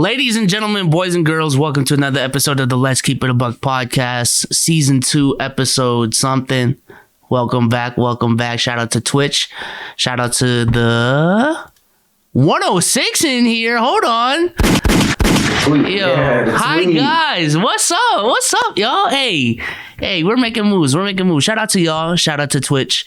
Ladies and gentlemen, boys and girls, welcome to another episode of the Let's Keep It a Buck podcast, season 2, episode something. Welcome back. Shout out to Twitch. Shout out to the 106 in here. Hold on. Yo, hi guys. What's up, y'all? Hey, we're making moves. Shout out to y'all. Shout out to Twitch.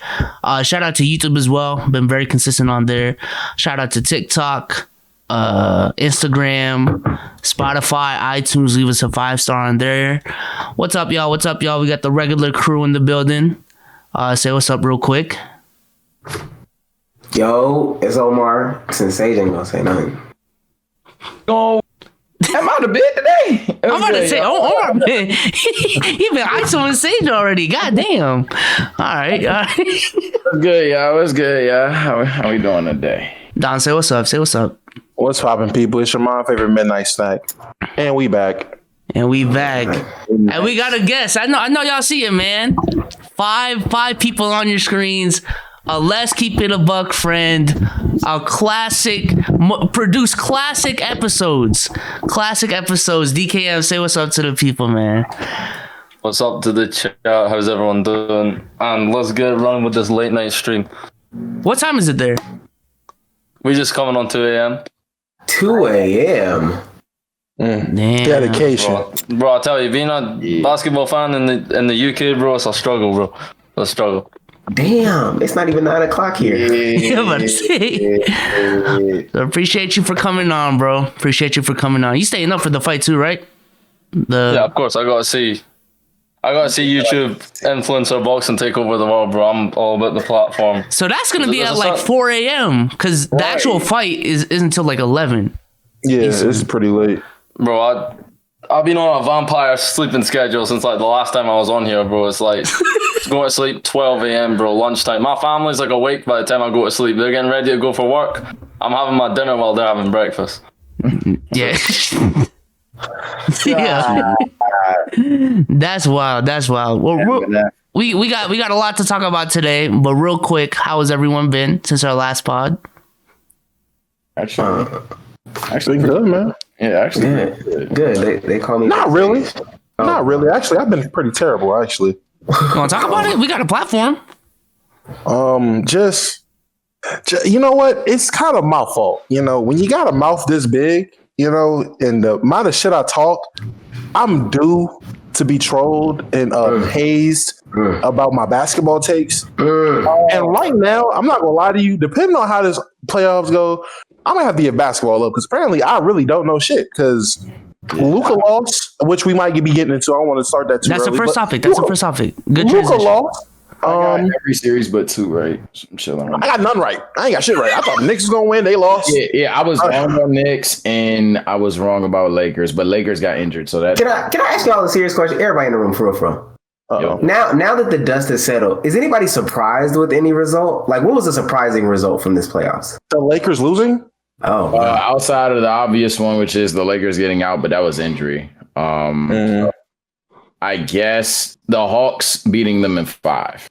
Shout out to YouTube as well. Been very consistent on there. Shout out to TikTok, Instagram, Spotify, iTunes. Leave us a 5-star on there. What's up, y'all? We got the regular crew in the building. Say what's up real quick. Yo, it's Omar. Since Sage ain't gonna say nothing. Oh, I'm out of bed today. I'm about to say, Omar, man. He been isoing Sage already. God damn. All right. Good, y'all. What's good, y'all? How we doing today? Don, say what's up. What's poppin', people? It's your mom's favorite midnight snack. And we back. And we got a guest. I know y'all see it, man. Five people on your screens. A Let's Keep It a Buck friend. A produce classic episodes. DKM, say what's up to the people, man. What's up to the chat? How's everyone doing? And let's get running with this late night stream. What time is it there? We just coming on 2 a.m. 2 a.m. Damn. Dedication. Bro, I tell you, being a basketball fan in the UK, bro, it's a struggle, bro. It's a struggle. Damn, it's not even 9 o'clock here. Yeah, I'm about to say. So appreciate you for coming on, bro. You staying up for the fight too, right? Yeah, of course. I gotta see YouTube influencer boxing take over the world, bro. I'm all about the platform. So that's gonna be at like 4 a.m. because the actual fight isn't until like 11. Yeah, it's pretty late. Bro, I've been on a vampire sleeping schedule since like the last time I was on here, bro. It's like going to sleep 12 a.m., bro, lunchtime. My family's like awake by the time I go to sleep. They're getting ready to go for work. I'm having my dinner while they're having breakfast. Yeah. Yeah. That's wild. Well, we got a lot to talk about today, but real quick, how has everyone been since our last pod? Actually good, man. Yeah, actually good. They call me. Not really. Actually, I've been pretty terrible, actually. Want to talk about it? We got a platform. Just you know what? It's kind of my fault. You know, when you got a mouth this big, you know, and the amount of shit I talk, I'm due to be trolled and hazed about my basketball takes. And right now, I'm not gonna lie to you. Depending on how this playoffs go, I'm gonna have to get basketball up because apparently I really don't know shit. Because Luka lost, which we might be getting into. I don't want to start that too That's early. The first topic. Good Luka transition. lost. I got every series but 2, right? I'm chilling. I got none right. I ain't got shit right. I thought the Knicks was gonna win. They lost. Yeah. I was wrong on Knicks and I was wrong about Lakers, but Lakers got injured. So that. Can I ask y'all a serious question? Everybody in the room, for real. Now that the dust has settled, is anybody surprised with any result? Like, what was a surprising result from this playoffs? The Lakers losing. Oh, outside of the obvious one, which is the Lakers getting out, but that was injury. I guess the Hawks beating them in 5.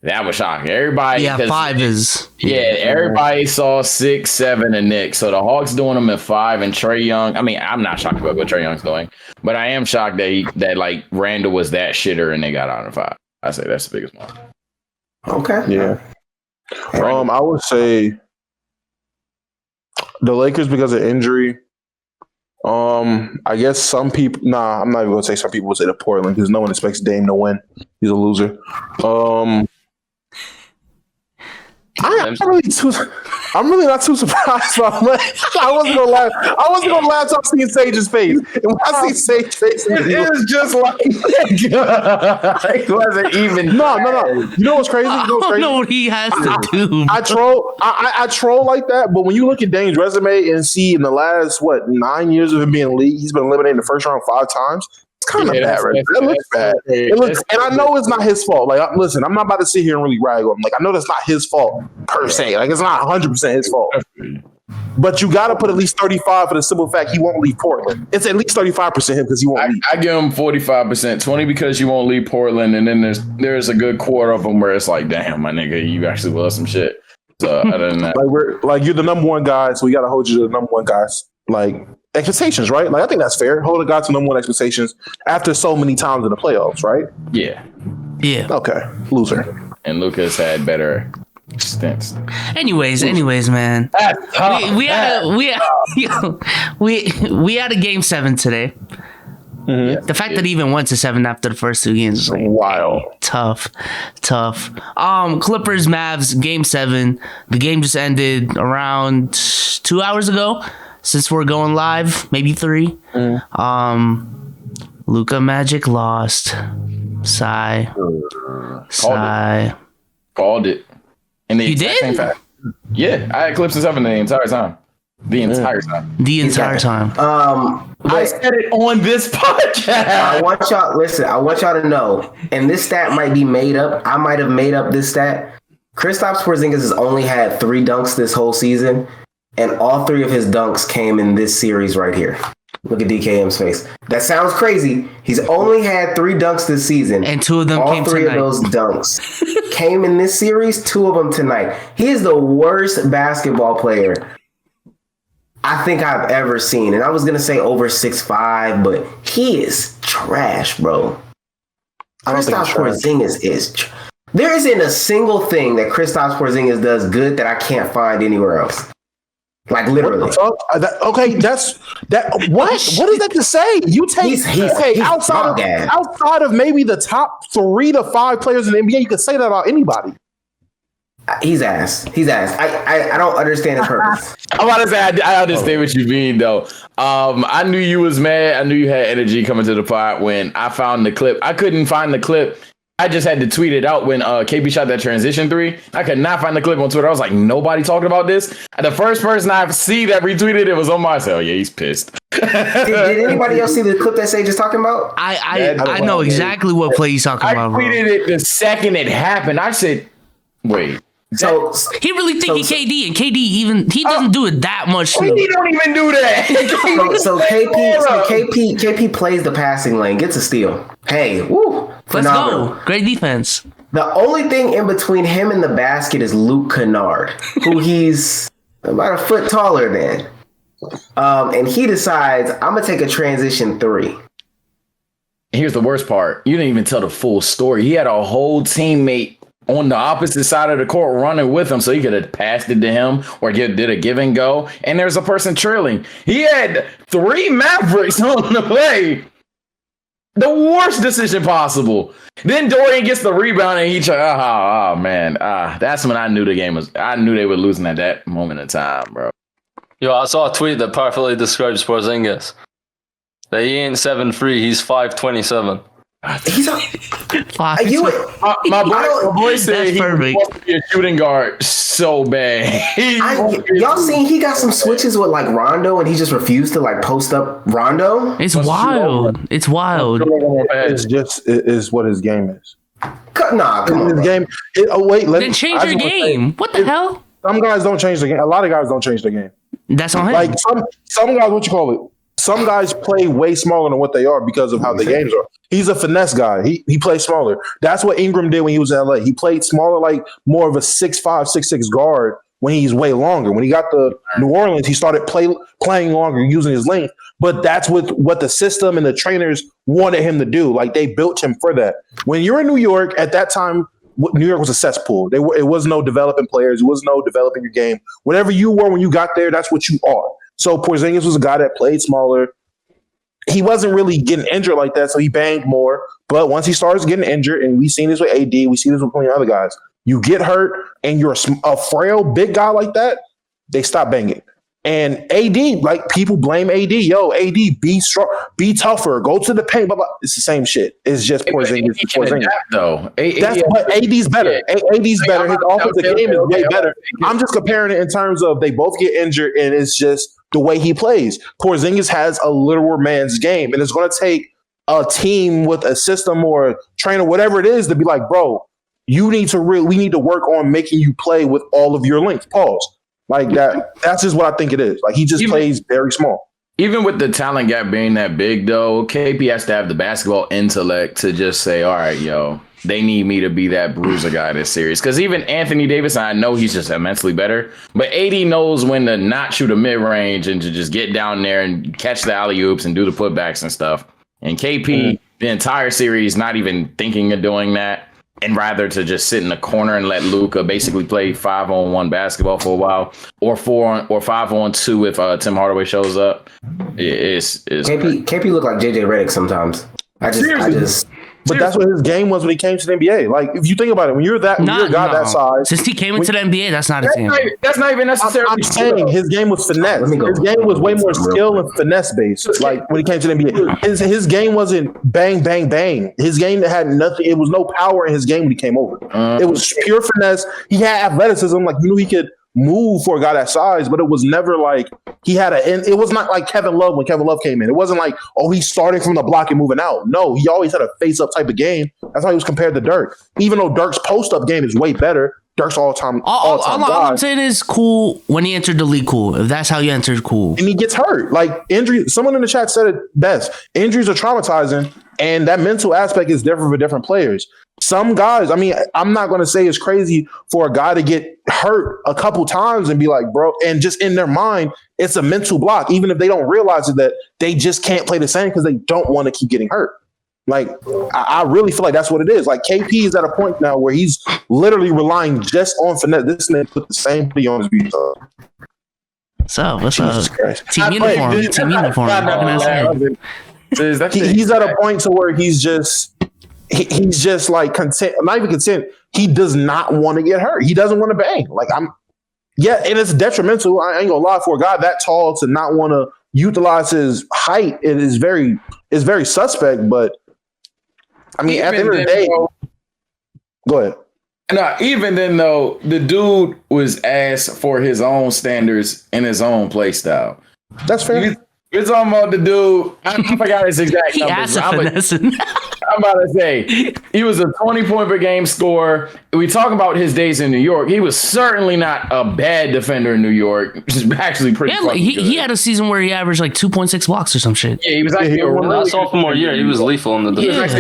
That was shocking. Everybody, yeah, 5 is. Yeah, everybody saw 6, 7, and Knicks. So the Hawks doing them in 5, and Trae Young. I mean, I'm not shocked about what Trae Young's doing, but I am shocked that like Randall was that shitter and they got out in 5. I say that's the biggest one. Okay. Yeah. I would say the Lakers because of injury. I guess some people. Nah, I'm not even gonna say some people would say the Portland because no one expects Dame to win. He's a loser. I'm really not too surprised about that. I wasn't gonna laugh till I seen Sage's face. And when I see Sage's face, it was just like it wasn't even. No. You know what's crazy? I don't know what he has to do. I troll like that, but when you look at Dame's resume and see in the last 9 years of him being in the league, he's been eliminated in the first round 5 times. It's kind of bad, right? That looks bad. And I know it's not his fault. Like, listen, I'm not about to sit here and really rag on him. Like, I know that's not his fault per se. Like, it's not 100% his fault. But you got to put at least 35 for the simple fact he won't leave Portland. It's at least 35% him because he won't leave. I give him 45%, 20 because you won't leave Portland, and then there's a good quarter of them where it's like, damn, my nigga, you actually love some shit. So other than that, you're the number one guy, so we got to hold you to the number one guys. like expectations, right? Like I think that's fair. Hold a guy to number one expectations after so many times in the playoffs, right? Yeah. Yeah. Okay, loser. And Lucas had better stints. Anyways, man. We had a game 7 today. Mm-hmm. The fact that he even went to 7 after the first 2 games is like Wild. tough. Clippers Mavs game 7. The game just ended around 2 hours ago. Since we're going live, maybe 3. Luka Magic lost. Sigh. Called it. And You did? Yeah, I had Clips in 7 the entire time. The entire time. I said it on this podcast. I want y'all to know, and this stat might be made up. I might have made up this stat. Kristaps Porzingis has only had 3 dunks this whole season, and all 3 of his dunks came in this series right here. Look at DKM's face. That sounds crazy. He's only had 3 dunks this season, and 2 of them all came 3 tonight. of those dunks came in this series. 2 of them tonight. He is the worst basketball player I think I've ever seen. And I was gonna say over 6'5", but he is trash, bro. Kristaps Porzingis is. There isn't a single thing that Kristaps Porzingis does good that I can't find anywhere else. Like literally. Okay, that's that. What is that to say? You take he's outside of maybe the top 3 to 5 players in the NBA. You could say that about anybody. He's ass. I don't understand his purpose. I'm about to say I understand what you mean though. I knew you was mad. I knew you had energy coming to the pod when I found the clip. I couldn't find the clip. I just had to tweet it out when KB shot that transition 3. I could not find the clip on Twitter. I was like, nobody talking about this. And the first person I see that retweeted it was on my cell. Yeah, he's pissed. Did anybody else see the clip that Sage is talking about? I know exactly what play he's talking about. I tweeted it the second it happened. I said, wait. So he really think he KD, and KD he doesn't do it that much. He don't even do that. KP plays the passing lane, gets a steal. Hey, woo! Phenomenal. Let's go. Great defense. The only thing in between him and the basket is Luke Kennard, who he's about a foot taller than. And he decides, I'm gonna take a transition 3. Here's the worst part. You didn't even tell the full story. He had a whole teammate on the opposite side of the court running with him, so he could have passed it to him or did a give and go. And there's a person trailing. He had 3 Mavericks on the play. The worst decision possible. Then Dorian gets the rebound and he man. That's when I knew the game was. I knew they were losing at that moment in time, bro. Yo, I saw a tweet that perfectly describes Porzingis. That he ain't 7'3", he's 5'27". He's my boy said he wants to be a shooting guard so bad. Y'all seen he got some switches with like Rondo and he just refused to like post up Rondo? It's wild. It's wild. It's just it is what his game is. Come on. His game. Then change your game. What the hell? Some guys don't change the game. A lot of guys don't change the game. That's on him. Like some guys, what you call it? Some guys play way smaller than what they are because of how the games are. He's a finesse guy. He plays smaller. That's what Ingram did when he was in LA. He played smaller, like more of a 6'5", 6'6" guard when he's way longer. When he got to New Orleans, he started playing longer, using his length. But that's what the system and the trainers wanted him to do. Like they built him for that. When you're in New York at that time, New York was a cesspool. It was no developing players. It was no developing your game. Whatever you were when you got there, that's what you are. So Porzingis was a guy that played smaller. He wasn't really getting injured like that, so he banged more. But once he starts getting injured, and we've seen this with AD, we see this with plenty of other guys, you get hurt and you're a frail big guy like that, they stop banging. And AD, like people blame AD. Yo, AD, be strong, be tougher, go to the paint. Blah, blah. It's the same shit. It's just Porzingis. Though. But AD's better. AD's better. His offensive game is way better. I'm just comparing it in terms of they both get injured, and it's just the way he plays. Porzingis has a literal man's game, and it's going to take a team with a system or a trainer, whatever it is, to be like, bro, we need to work on making you play with all of your length. Pause. Like that. That's just what I think it is. Like he just plays very small. Even with the talent gap being that big, though, KP has to have the basketball intellect to just say, all right, yo, they need me to be that bruiser guy this series. Because even Anthony Davis, I know he's just immensely better, but AD knows when to not shoot a mid range and to just get down there and catch the alley oops and do the putbacks and stuff. And KP, the entire series, not even thinking of doing that, and rather to just sit in the corner and let Luka basically play 5-on-1 basketball for a while, or 5-on-2 if Tim Hardaway shows up. It's KP look like JJ Redick sometimes. I just. But that's what his game was when he came to the NBA. Like, if you think about it, when you're a guy that size. Since he came into the NBA, that's not his game. That's not even necessarily. I'm saying his game was finesse. His game was way more skill and finesse based. Like, when he came to the NBA, his game wasn't bang, bang, bang. His game had nothing. It was no power in his game when he came over. It was pure finesse. He had athleticism. Like, you knew he could move for a guy that size, but it was never like he had it was not like Kevin Love when Kevin Love came in. It wasn't like, oh, he's starting from the block and moving out. No, he always had a face-up type of game. That's how he was compared to Dirk. Even though Dirk's post-up game is way better, Dirk's all-time all I'm saying is cool when he entered the league, cool. If that's how you entered, cool. And he gets hurt. Like, injury, someone in the chat said it best. Injuries are traumatizing, and that mental aspect is different for different players. Some guys, I mean, I'm not going to say it's crazy for a guy to get hurt a couple times and be like, bro, and just in their mind, it's a mental block, even if they don't realize it, that they just can't play the same because they don't want to keep getting hurt. Like, I really feel like that's what it is. Like, KP is at a point now where he's literally relying just on finesse. This nigga put the same thing on his beat. What's up? Team uniform. What can I say? He's at a point to where he's just like content, not even content. He does not want to get hurt. He doesn't want to bang. Like, and it's detrimental. I ain't gonna lie, for a guy that tall to not want to utilize his height, it is very suspect. But I mean, at the end of the day, go ahead. No, even then though, the dude was asked for his own standards and his own play style. That's fair. It's talking about the dude. I forgot his exact numbers. I'm about to say he was a 20-point per game scorer. We talk about his days in New York. He was certainly not a bad defender in New York. Just actually pretty. Yeah, like he had a season where he averaged like 2.6 blocks or some shit. Yeah, he was actually that sophomore year. He was lethal in the defense.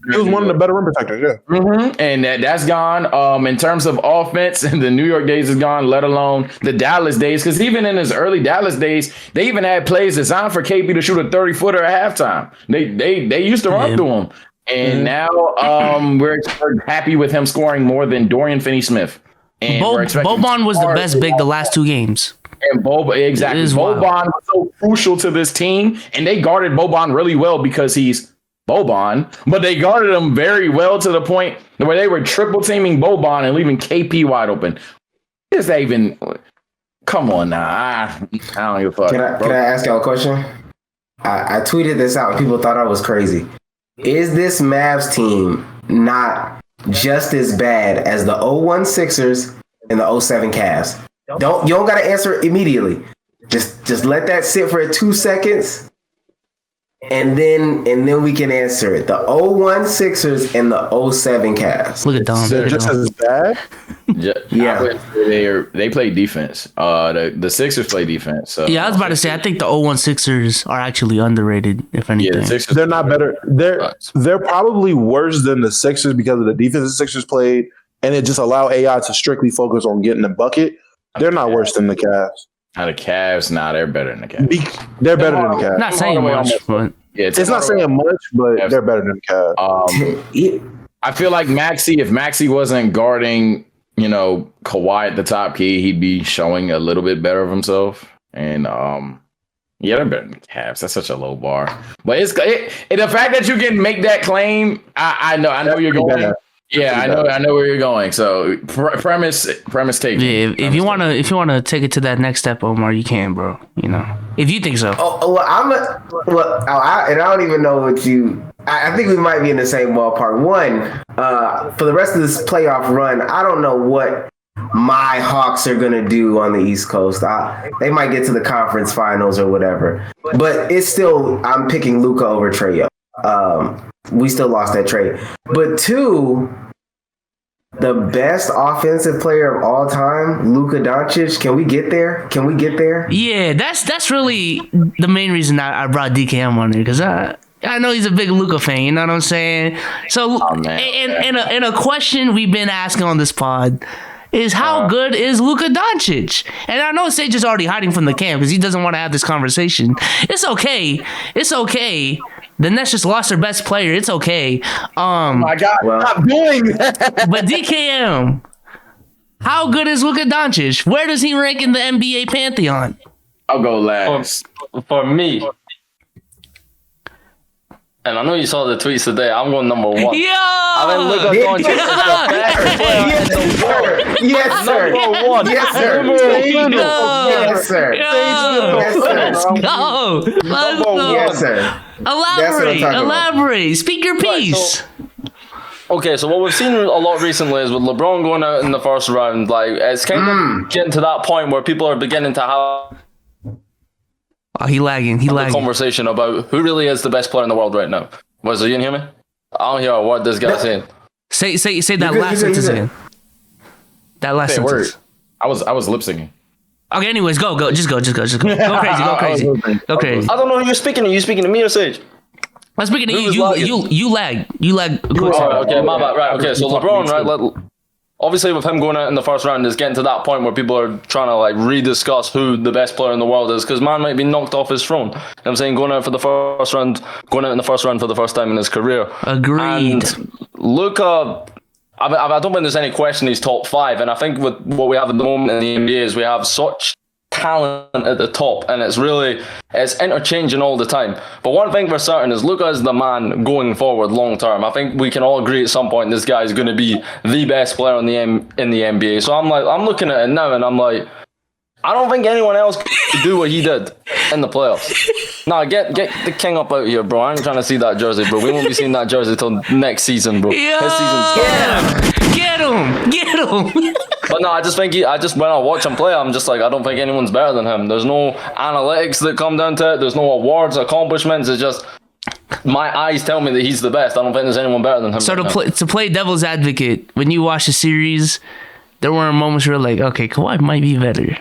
He was one of the better rim protectors, yeah. Mm-hmm. And that's gone. In terms of offense, the New York days is gone, let alone the Dallas days. Because even in his early Dallas days, they even had plays designed for KP to shoot a 30-footer at halftime. They used to run through him. And now we're happy with him scoring more than Dorian Finney-Smith. And Boban was the best big the last two games. And Boban was so crucial to this team. And they guarded Boban really well because he's Boban, but they guarded him very well to the point where they were triple teaming Boban and leaving KP wide open. Is that even? Come on now. I don't give a fuck. Can I ask y'all a question? I tweeted this out. People thought I was crazy. Is this Mavs team not just as bad as the 01 Sixers and the 07 Cavs? You don't got to answer it immediately. Just let that sit for 2 seconds. And then we can answer it. The 01 Sixers and the 07 Cavs. Look at Dom. They're just as bad? Yeah. They play defense. The Sixers play defense. So. Yeah, I was about to say, I think the 01 Sixers are actually underrated, if anything. Yeah, they're not better. They're probably worse than the Sixers because of the defense the Sixers played, and it just allowed AI to strictly focus on getting the bucket. They're not worse than the Cavs. Now the Cavs, they're better than the Cavs. They're better than the Cavs. Not saying much, but it's not saying much, but they're better than the Cavs. I feel like if Maxey wasn't guarding, Kawhi at the top key, he'd be showing a little bit better of himself. And they're better than the Cavs. That's such a low bar. But the fact that you can make that claim, I know you're going. Bad. Yeah, I know where you're going. So premise taken. Yeah, if you wanna take it to that next step, Omar, you can, bro. If you think so. I don't even know what you. I think we might be in the same ballpark. For the rest of this playoff run, I don't know what my Hawks are gonna do on the East Coast. They might get to the conference finals or whatever, but it's still I'm picking Luka over Trae Young. We still lost that trade. But 2, the best offensive player of all time, Luka Doncic. Can we get there? Yeah, that's really the main reason I brought DKM on there because I know he's a big Luka fan. You know what I'm saying? So, and a question we've been asking on this pod is how good is Luka Doncic? And I know Sage is already hiding from the camp because he doesn't want to have this conversation. It's okay. It's okay. The Nets just lost their best player. It's okay. Oh my God, stop doing that. But DKM, how good is Luka Doncic? Where does he rank in the NBA pantheon? I'll go last. For me, and I know you saw the tweets today, I'm going number 1. Yo! I mean, Luka Doncic is the best player in the world. Yes, sir. Number 1. Yes, sir. Yes, sir. Yes, sir. Let's go. Let's go. Yes, sir. Elaborate. Speak your piece. Okay, so what we've seen a lot recently is with LeBron going out in the first round, like it's kind of getting to that point where people are beginning to have He lagging. a conversation about who really is the best player in the world right now. What is it? You can hear me? I don't hear a word this guy's saying. Say that last sentence again. That last sentence. I was lip syncing. Okay, anyways, go. Just go. Go crazy. Go crazy. I don't know who you're speaking to. You speaking to me or Sage? I'm speaking to you. You lag. Okay, my bad. Right. Okay, so LeBron, right? Obviously, with him going out in the first round, is getting to that point where people are trying to like rediscuss who the best player in the world is, because man might be knocked off his throne. You know what I'm saying, going out in the first round for the first time in his career. Agreed. And Luka, I don't think there's any question he's top 5, and I think with what we have at the moment in the NBA is we have such talent at the top, and it's interchanging all the time. But one thing for certain is Luka is the man going forward long term. I think we can all agree at some point this guy is going to be the best player in the NBA. So I'm looking at it now and I'm like, I don't think anyone else could do what he did in the playoffs. Nah, get the king up out here, bro. I ain't trying to see that jersey, bro. We won't be seeing that jersey till next season, bro. Yo! His season's done. Get him! But no, I just when I watch him play, I'm just like, I don't think anyone's better than him. There's no analytics that come down to it. There's no awards, accomplishments. It's just my eyes tell me that he's the best. I don't think there's anyone better than him. So to play devil's advocate, when you watch the series, there were moments where you're like, okay, Kawhi might be better.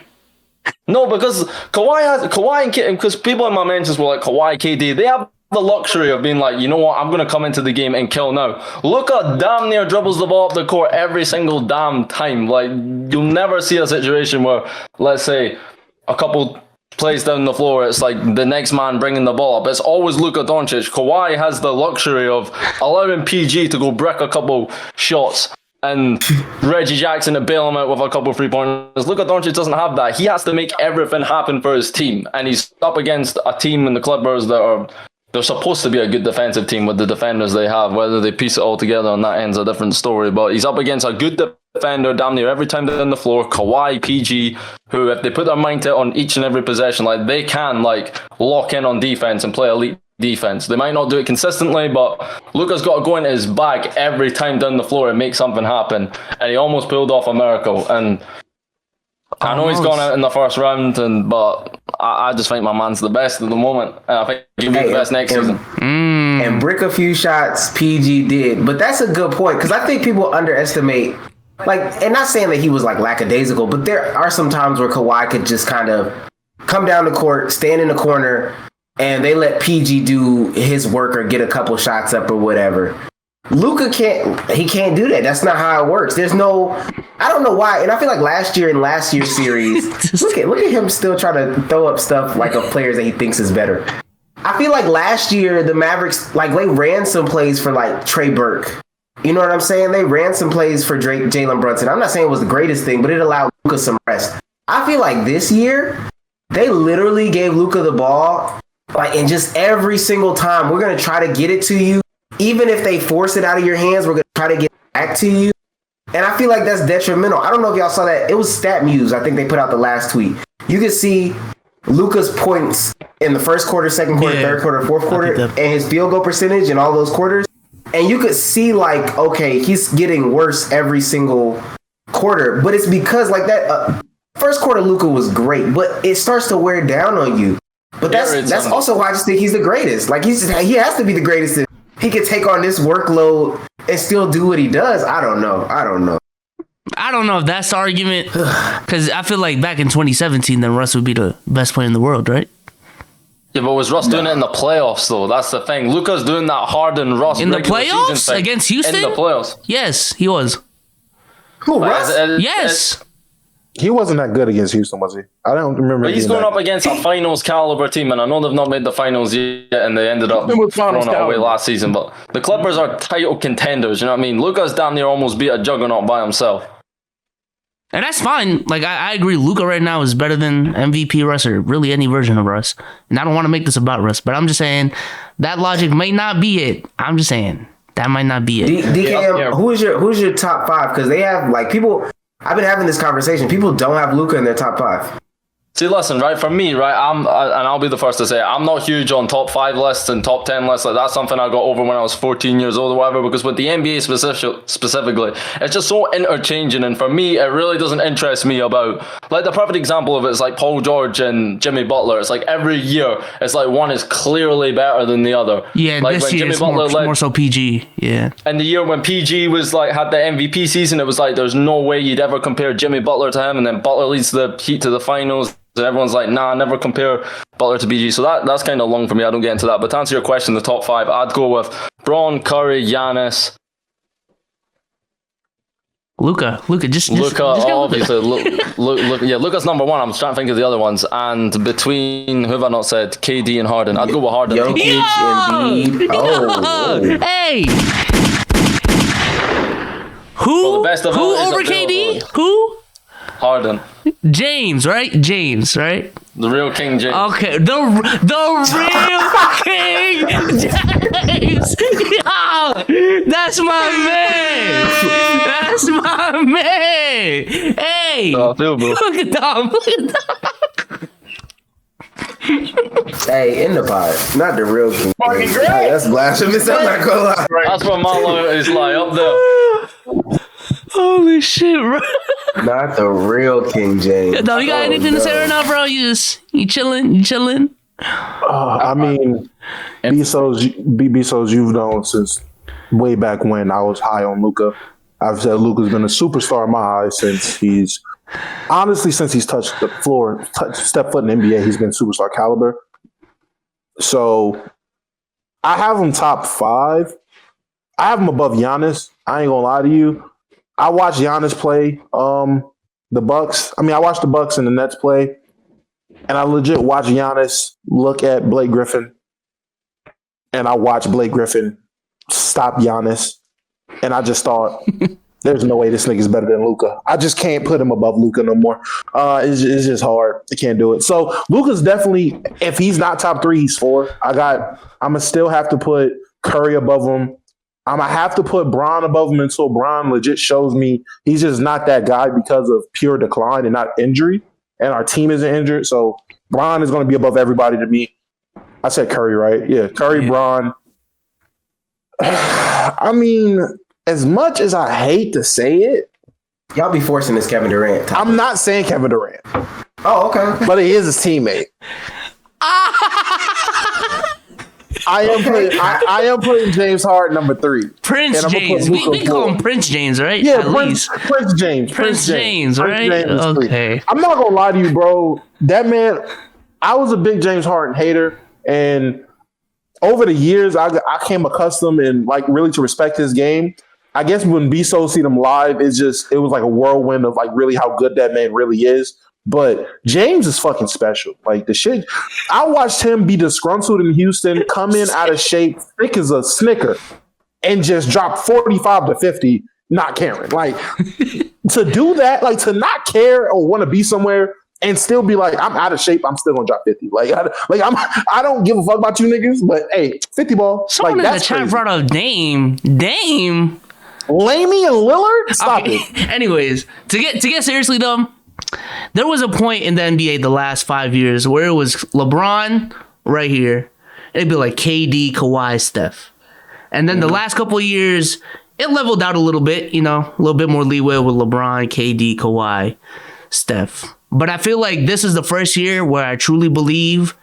No, because Kawhi and KD, because people in my mentions were like Kawhi, KD, they have the luxury of being like, you know what, I'm going to come into the game and kill now. Luka damn near dribbles the ball up the court every single damn time. Like, you'll never see a situation where, let's say, a couple plays down the floor, it's like the next man bringing the ball up. It's always Luka Doncic. Kawhi has the luxury of allowing PG to go brick a couple shots and Reggie Jackson to bail him out with a couple of 3-pointers. Luka Doncic doesn't have that. He has to make everything happen for his team, and he's up against a team in the Clippers they're supposed to be a good defensive team with the defenders they have. Whether they piece it all together on that end's a different story, but he's up against a good defender damn near every time they're on the floor. Kawhi, PG, who if they put their mind to it on each and every possession, like they can like lock in on defense and play elite defense. They might not do it consistently, but Luka's got to go into his bag every time down the floor and make something happen, and he almost pulled off a miracle. And I know he's gone out in the first round, but I just think my man's the best at the moment, and I think he'll be the best next season. And brick a few shots PG did, but that's a good point, because I think people underestimate, like, and not saying that he was like lackadaisical, but there are some times where Kawhi could just kind of come down the court, stand in the corner, and they let PG do his work or get a couple shots up or whatever. Luka can't do that. That's not how it works. I don't know why. And I feel like last year's series, look at him still trying to throw up stuff like of players that he thinks is better. I feel like last year the Mavericks, like, they ran some plays for like Trey Burke. You know what I'm saying? They ran some plays for Jalen Brunson. I'm not saying it was the greatest thing, but it allowed Luka some rest. I feel like this year they literally gave Luka the ball, like, and just every single time we're gonna try to get it to you. Even if they force it out of your hands, we're going to try to get it back to you. And I feel like that's detrimental. I don't know if y'all saw that. It was StatMuse. I think they put out the last tweet. You could see Luka's points in the first quarter, second quarter, third quarter, fourth quarter, and his field goal percentage in all those quarters. And you could see, like, okay, he's getting worse every single quarter. But it's because, like, that first quarter Luka was great, but it starts to wear down on you. But that's also why I just think he's the greatest. Like, he has to be the greatest. He could take on this workload and still do what he does. I don't know if that's the argument, because I feel like back in 2017, then Russ would be the best player in the world, right? Yeah, but was Russ doing it in the playoffs though? That's the thing. Luka's doing that Harden Russ In the regular season playoffs thing. against Houston? In the playoffs. Yes, he was. Who, Russ? Yes. He wasn't that good against Houston, was he? I don't remember. But he's going up against a finals caliber team, and I know they've not made the finals yet, and they ended up throwing it away last season. But the Clippers are title contenders. You know what I mean? Luka's down there almost beat a juggernaut by himself. And that's fine. Like, I agree. Luka right now is better than MVP Russ or really any version of Russ. And I don't want to make this about Russ, but I'm just saying that logic may not be it. I'm just saying that might not be it. DKM, who's your top 5? Because they have, like, people... I've been having this conversation. People don't have Luka in their top 5. See, listen, right, for me, right, and I'll be the first to say it, I'm not huge on top 5 lists and top 10 lists. Like, that's something I got over when I was 14 years old or whatever, because with the NBA specifically, it's just so interchanging, and for me, it really doesn't interest me about, like, the perfect example of it is like Paul George and Jimmy Butler. It's like every year, it's like one is clearly better than the other. Yeah, like this when year Jimmy it's Butler more so PG, yeah. And the year when PG was like, had the MVP season, it was like, there's no way you'd ever compare Jimmy Butler to him, and then Butler leads the Heat to the finals. And everyone's like, nah, never compare Butler to BG. So that's kind of long for me. I don't get into that. But to answer your question, the top 5, I'd go with Braun, Curry, Giannis. Luka, just obviously. Luka's number 1. I'm trying to think of the other ones. And between, who have I not said? KD and Harden. I'd go with Harden. Jokic, Embiid. Oh. Hey! Who? Best of Who over KD? Who? Harden. James, right? The real King James. Okay, the real King James. Yo, that's my man. Hey. I feel, bro. Look at them. Hey, in the pod, not the real King. Fucking great. That's blasphemous. I'm not gonna lie. That's what my loyalty is like, up there. Holy shit, bro. Not the real King James. No, you got anything to say right now, bro? You chilling? I mean, Bezos, you've known since way back when I was high on Luka. I've said Luka's been a superstar in my eyes since he's touched the floor, stepped foot in the NBA. He's been superstar caliber. So I have him top 5. I have him above Giannis. I ain't gonna lie to you. I watched Giannis play the Bucks. I mean, I watched the Bucks and the Nets play, and I legit watched Giannis look at Blake Griffin, and I watched Blake Griffin stop Giannis, and I just thought, there's no way this nigga's better than Luka. I just can't put him above Luka no more. It's just hard. I can't do it. So Luka's definitely, if he's not top 3, he's 4. I'm gonna still have to put Curry above him. I'm going to have to put Braun above him until Braun legit shows me he's just not that guy because of pure decline and not injury. And our team isn't injured. So Braun is going to be above everybody to me. I said Curry, right? Yeah, Curry, Braun. I mean, as much as I hate to say it. Y'all be forcing this Kevin Durant topic. I'm not saying Kevin Durant. Oh, okay. But he is his teammate. I am putting James Harden number 3. Prince James. We call him Prince James, right? Yeah, Prince James. Prince James, right? Okay. I'm not gonna lie to you, bro. That man, I was a big James Harden hater, and over the years, I came accustomed and like really to respect his game. I guess when Bezos seen him live, it was like a whirlwind of like really how good that man really is. But James is fucking special. Like the shit, I watched him be disgruntled in Houston, come in out of shape, thick as a Snicker, and just drop 45 to 50, not caring. Like to do that, like to not care or want to be somewhere and still be like, I'm out of shape, I'm still gonna drop 50. I don't give a fuck about you niggas, but hey, 50 ball. Someone like, in the chat brought up Dame. Lamey and Lillard? Stop it. Anyways, to get seriously though, there was a point in the NBA the last 5 years where it was LeBron right here. It'd be like KD, Kawhi, Steph. And then the last couple of years, it leveled out a little bit, a little bit more leeway with LeBron, KD, Kawhi, Steph. But I feel like this is the first year where I truly believe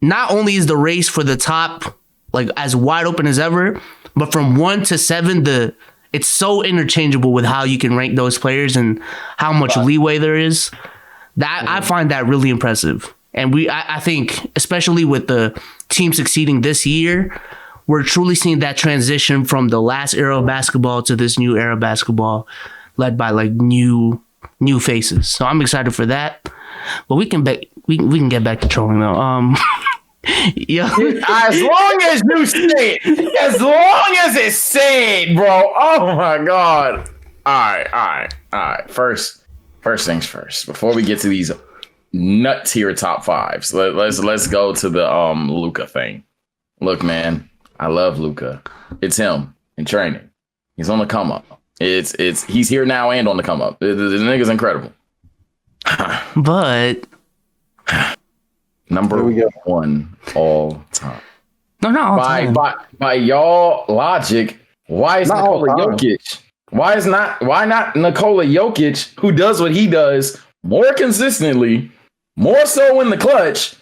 not only is the race for the top like as wide open as ever, but from 1 to 7, it's so interchangeable with how you can rank those players and how much leeway there is. That I find that really impressive. And I think, especially with the team succeeding this year, we're truly seeing that transition from the last era of basketball to this new era of basketball, led by like new faces. So I'm excited for that. But we can get back to trolling though. Yeah. As long as you say it, as long as it's said, bro. Oh my god. All right. First things first. Before we get to these nut tier top fives, let's go to the Luka thing. Look, man, I love Luka. It's him in training. He's on the come up. He's here now and on the come up. The nigga's incredible. But number one all time. No, by y'all logic, why is Nikola Jokic? Why not Nikola Jokic, who does what he does more consistently, more so in the clutch,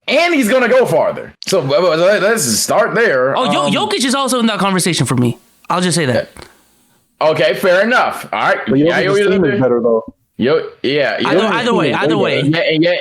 and he's gonna go farther. So let's start there. Jokic is also in that conversation for me. I'll just say that. Okay, fair enough. All right, but Jokic's team is better though. Either way.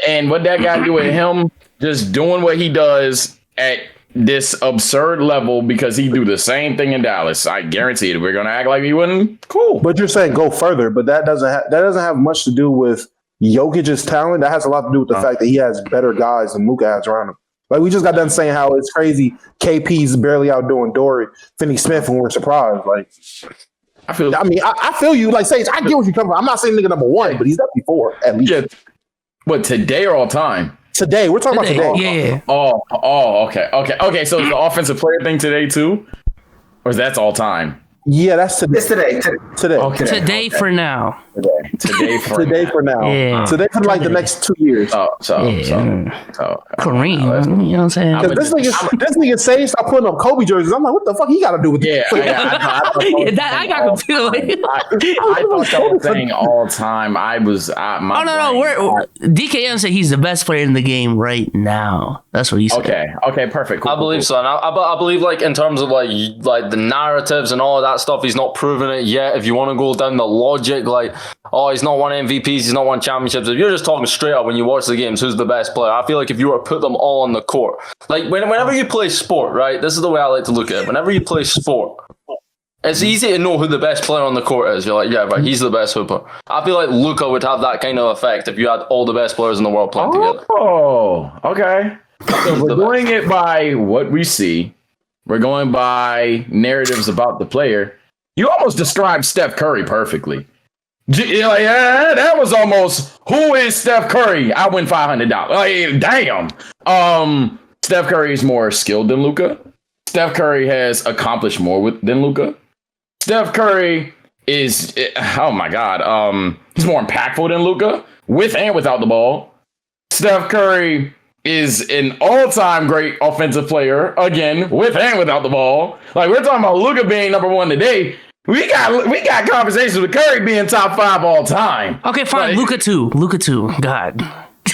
And what that got to do with him just doing what he does at this absurd level because he do the same thing in Dallas. I guarantee it. We're gonna act like he wouldn't. Cool. But you're saying go further, but that doesn't have much to do with Jokic's talent. That has a lot to do with the fact that he has better guys than Luka has around him. Like we just got done saying how it's crazy. KP's barely outdoing Dory, Finney-Smith, and we're surprised. Like. I feel you. Like, Sage, I get what you're coming from. I'm not saying nigga number one, but he's definitely 4 at least. Yeah. But today or all time? Today. We're talking about today. Yeah. Oh, okay. So is the offensive player thing today too? Or is that all time? Yeah, that's today. It's today. Today. Okay. Today for now. Today for now. Yeah. Today for like the next 2 years. Kareem, you know what I'm saying? This nigga Sage start putting up Kobe jerseys. I'm like, what the fuck he got to do with this? I got confused. I thought that was saying all time. DKM said he's the best player in the game right now. That's what he said. Okay, perfect. Cool, I believe so. And I believe like in terms of like the narratives and all of that stuff, he's not proven it yet. If you want to go down the logic, like, oh, he's not won MVPs, he's not won championships. If you're just talking straight up when you watch the games, who's the best player? I feel like if you were to put them all on the court, like whenever you play sport, right? This is the way I like to look at it. Whenever you play sport, it's easy to know who the best player on the court is. You're like, yeah, right, he's the best hooper. I feel like Luka would have that kind of effect if you had all the best players in the world playing together. Oh, okay. So we're doing it by what we see. We're going by narratives about the player. You almost described Steph Curry perfectly. You're like, yeah, that was almost, who is Steph Curry? I win $500. Like, damn. Steph Curry is more skilled than Luka. Steph Curry has accomplished more than Luka. Steph Curry is, oh my God, he's more impactful than Luka, with and without the ball. Steph Curry is an all-time great offensive player, again, with and without the ball. Like, we're talking about Luka being number one today. We got conversations with Curry being top 5 all time. Okay, fine. Luka 2. God.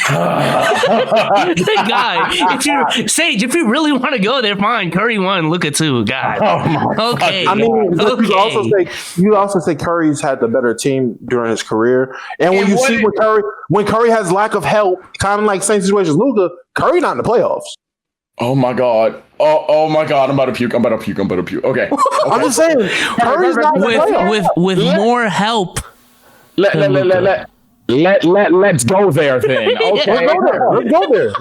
God. If you really want to go there, fine. Curry 1, Luka 2. God. Okay. I mean, you also say Curry's had the better team during his career, and when when Curry has lack of help, kind of like same situation as Luka, Curry not in the playoffs. Oh my God. Oh my God. I'm about to puke. Okay. I'm just saying, Curry's not in the playoffs. With more help. Let's go there thing. Okay. Let's go there.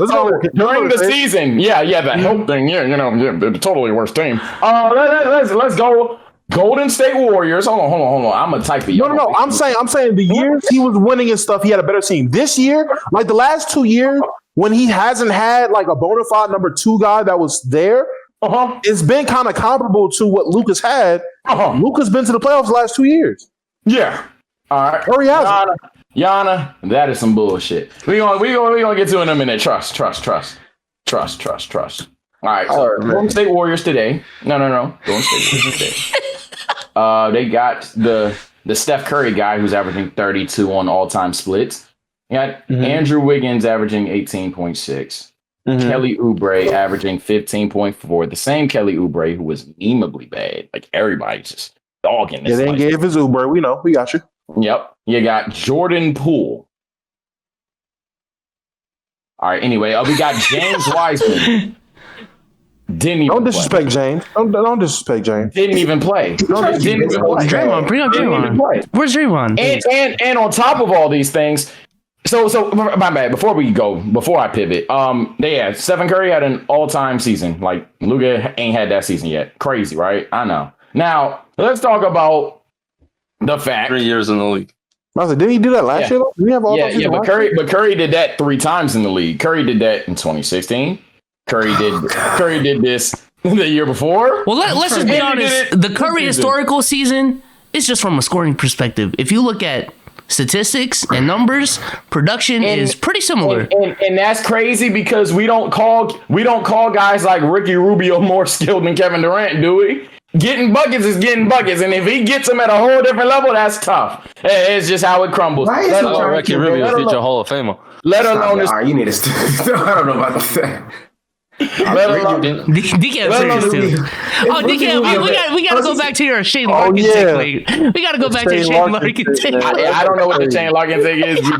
During the season. Yeah, the help thing. Yeah, the totally worst team. Let's go. Golden State Warriors. Hold on. I'm gonna type it. No. I'm saying the years he was winning and stuff, he had a better team. This year, like the last 2 years, when he hasn't had like a bona fide number 2 guy that was there, it's been kind of comparable to what Luka's had. Luka's been to the playoffs the last 2 years. Yeah. All right. Hurry up. Yana, that is some bullshit. We gonna get to it in a minute. Trust. All right. So Golden State Warriors today. No. Golden State Warriors today. They got the Steph Curry guy who's averaging 32 on all-time splits. You got Andrew Wiggins averaging 18.6. Kelly Oubre averaging 15.4. The same Kelly Oubre who was memeably bad. Like everybody's just dogging this. Yeah, they gave his Oubre. We know. We got you. Yep. You got Jordan Poole. All right. Anyway, we got James Wiseman. Didn't even Don't disrespect James. Don't disrespect James. Didn't even play. Didn't even play. Draymond, bring up Didn't even play. Draymond. Where's Draymond? And on top of all these things, so my bad. Before I pivot, Stephen Curry had an all-time season. Like Luka ain't had that season yet. Crazy, right? I know. Now let's talk about the fact 3 years in the league. I was like, didn't he do that last year? Though? Did he have all but Curry did that 3 times in the league. Curry did that in 2016. Curry did this the year before. Well, let's just be honest. The Curry historical season is just from a scoring perspective. If you look at statistics and numbers, production is pretty similar. And that's crazy because we don't call guys like Ricky Rubio more skilled than Kevin Durant, do we? Getting buckets is getting buckets, and if he gets them at a whole different level, that's tough. It's just how it crumbles. Ricky Rubio, future Hall of Famer. Let alone this. You need to. I don't know about that. DKM serious too. Oh, DKM, we gotta go back to your Shane Larkin take. We gotta go back to your Shane Larkin take. I don't know what the Shane Larkin take is. You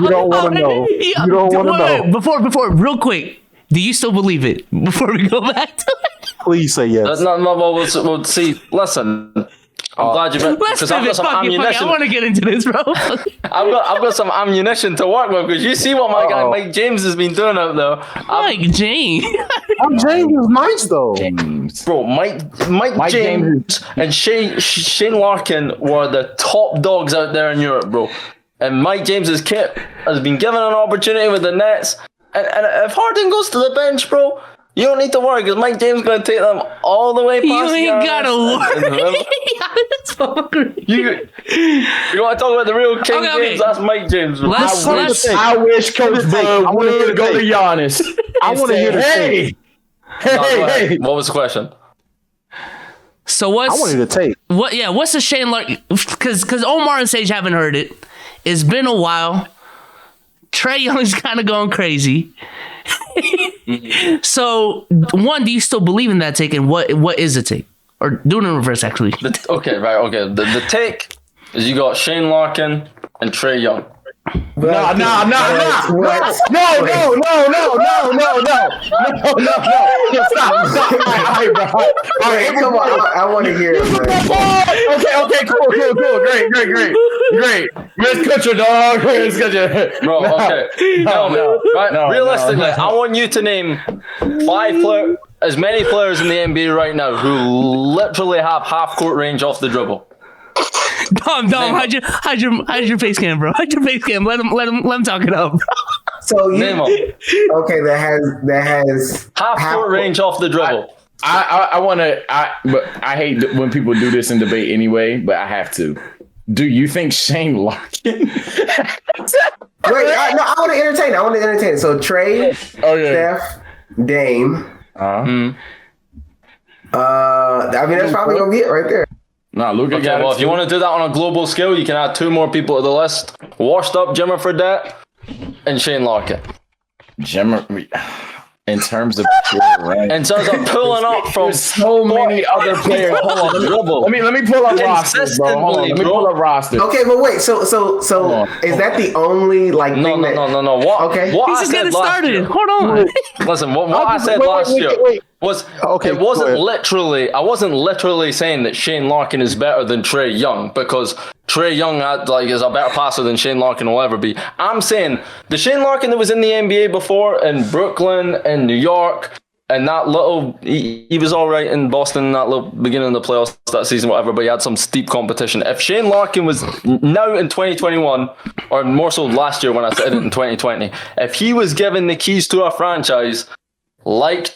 don't want to know. You don't want to know. Before, real quick, do you still believe it? Before we go back to it, please say yes. That's not. We'll see. Listen. I'm glad you because I've got some ammunition. I want to get into this, bro. I've got some ammunition to work with because you see what my guy Mike James has been doing out there. Mike James. James is nice though. Bro, Mike James and Shane Larkin were the top dogs out there in Europe, bro. And Mike James's kit has been given an opportunity with the Nets. And if Harden goes to the bench, bro, you don't need to worry because Mike James is going to take them all the way past. You ain't got to worry. That's so great. You want to talk about the real King James? That's Mike James. I wish Coach Bud would go to Giannis. I want to hear the take. Hey. What was the question? So what's... I wanted to take. What's the Shane Larkin... Because Omar and Sage haven't heard it. It's been a while. Trae Young's kind of going crazy. So, one, do you still believe in that take, and what is the take? Or do it in reverse, actually. Okay. The take is you got Shane Larkin and Trae Young. No. Stop. All right, come on. I want to hear it. Okay, cool. Great. Let's cut your dog. Bro, okay. No. Realistically, I want you to name 5 as many players in the NBA right now who literally have half court range off the dribble. Dom, hide your face cam, bro. Hide your face cam. Let him talk it up, bro. So that has half court range off the dribble. But I hate when people do this in debate anyway, but I have to. Do you think Shane Larkin? I want to entertain it. So Trae, Steph, Dame. That's probably gonna be it right there. Nah, Luka got if you want to do that on a global scale, you can add 2 more people to the list. Washed up Jimmer Fredette and Shane Larkin. In terms of pure rank. In terms of pulling up from so many other players. Let me pull up rosters, bro. Hold on. Let me pull up rosters. Okay, but wait. So is that the only thing No. What? Okay. What He's just getting started. Hold on. Listen, what I said last year was it wasn't literally. I wasn't literally saying that Shane Larkin is better than Trae Young because Trae Young is a better passer than Shane Larkin will ever be. I'm saying the Shane Larkin that was in the NBA before in Brooklyn and New York and that little he was all right in Boston in that little beginning of the playoffs that season, whatever, but he had some steep competition. If Shane Larkin was now in 2021, or more so last year when I said it in 2020, if he was given the keys to a franchise like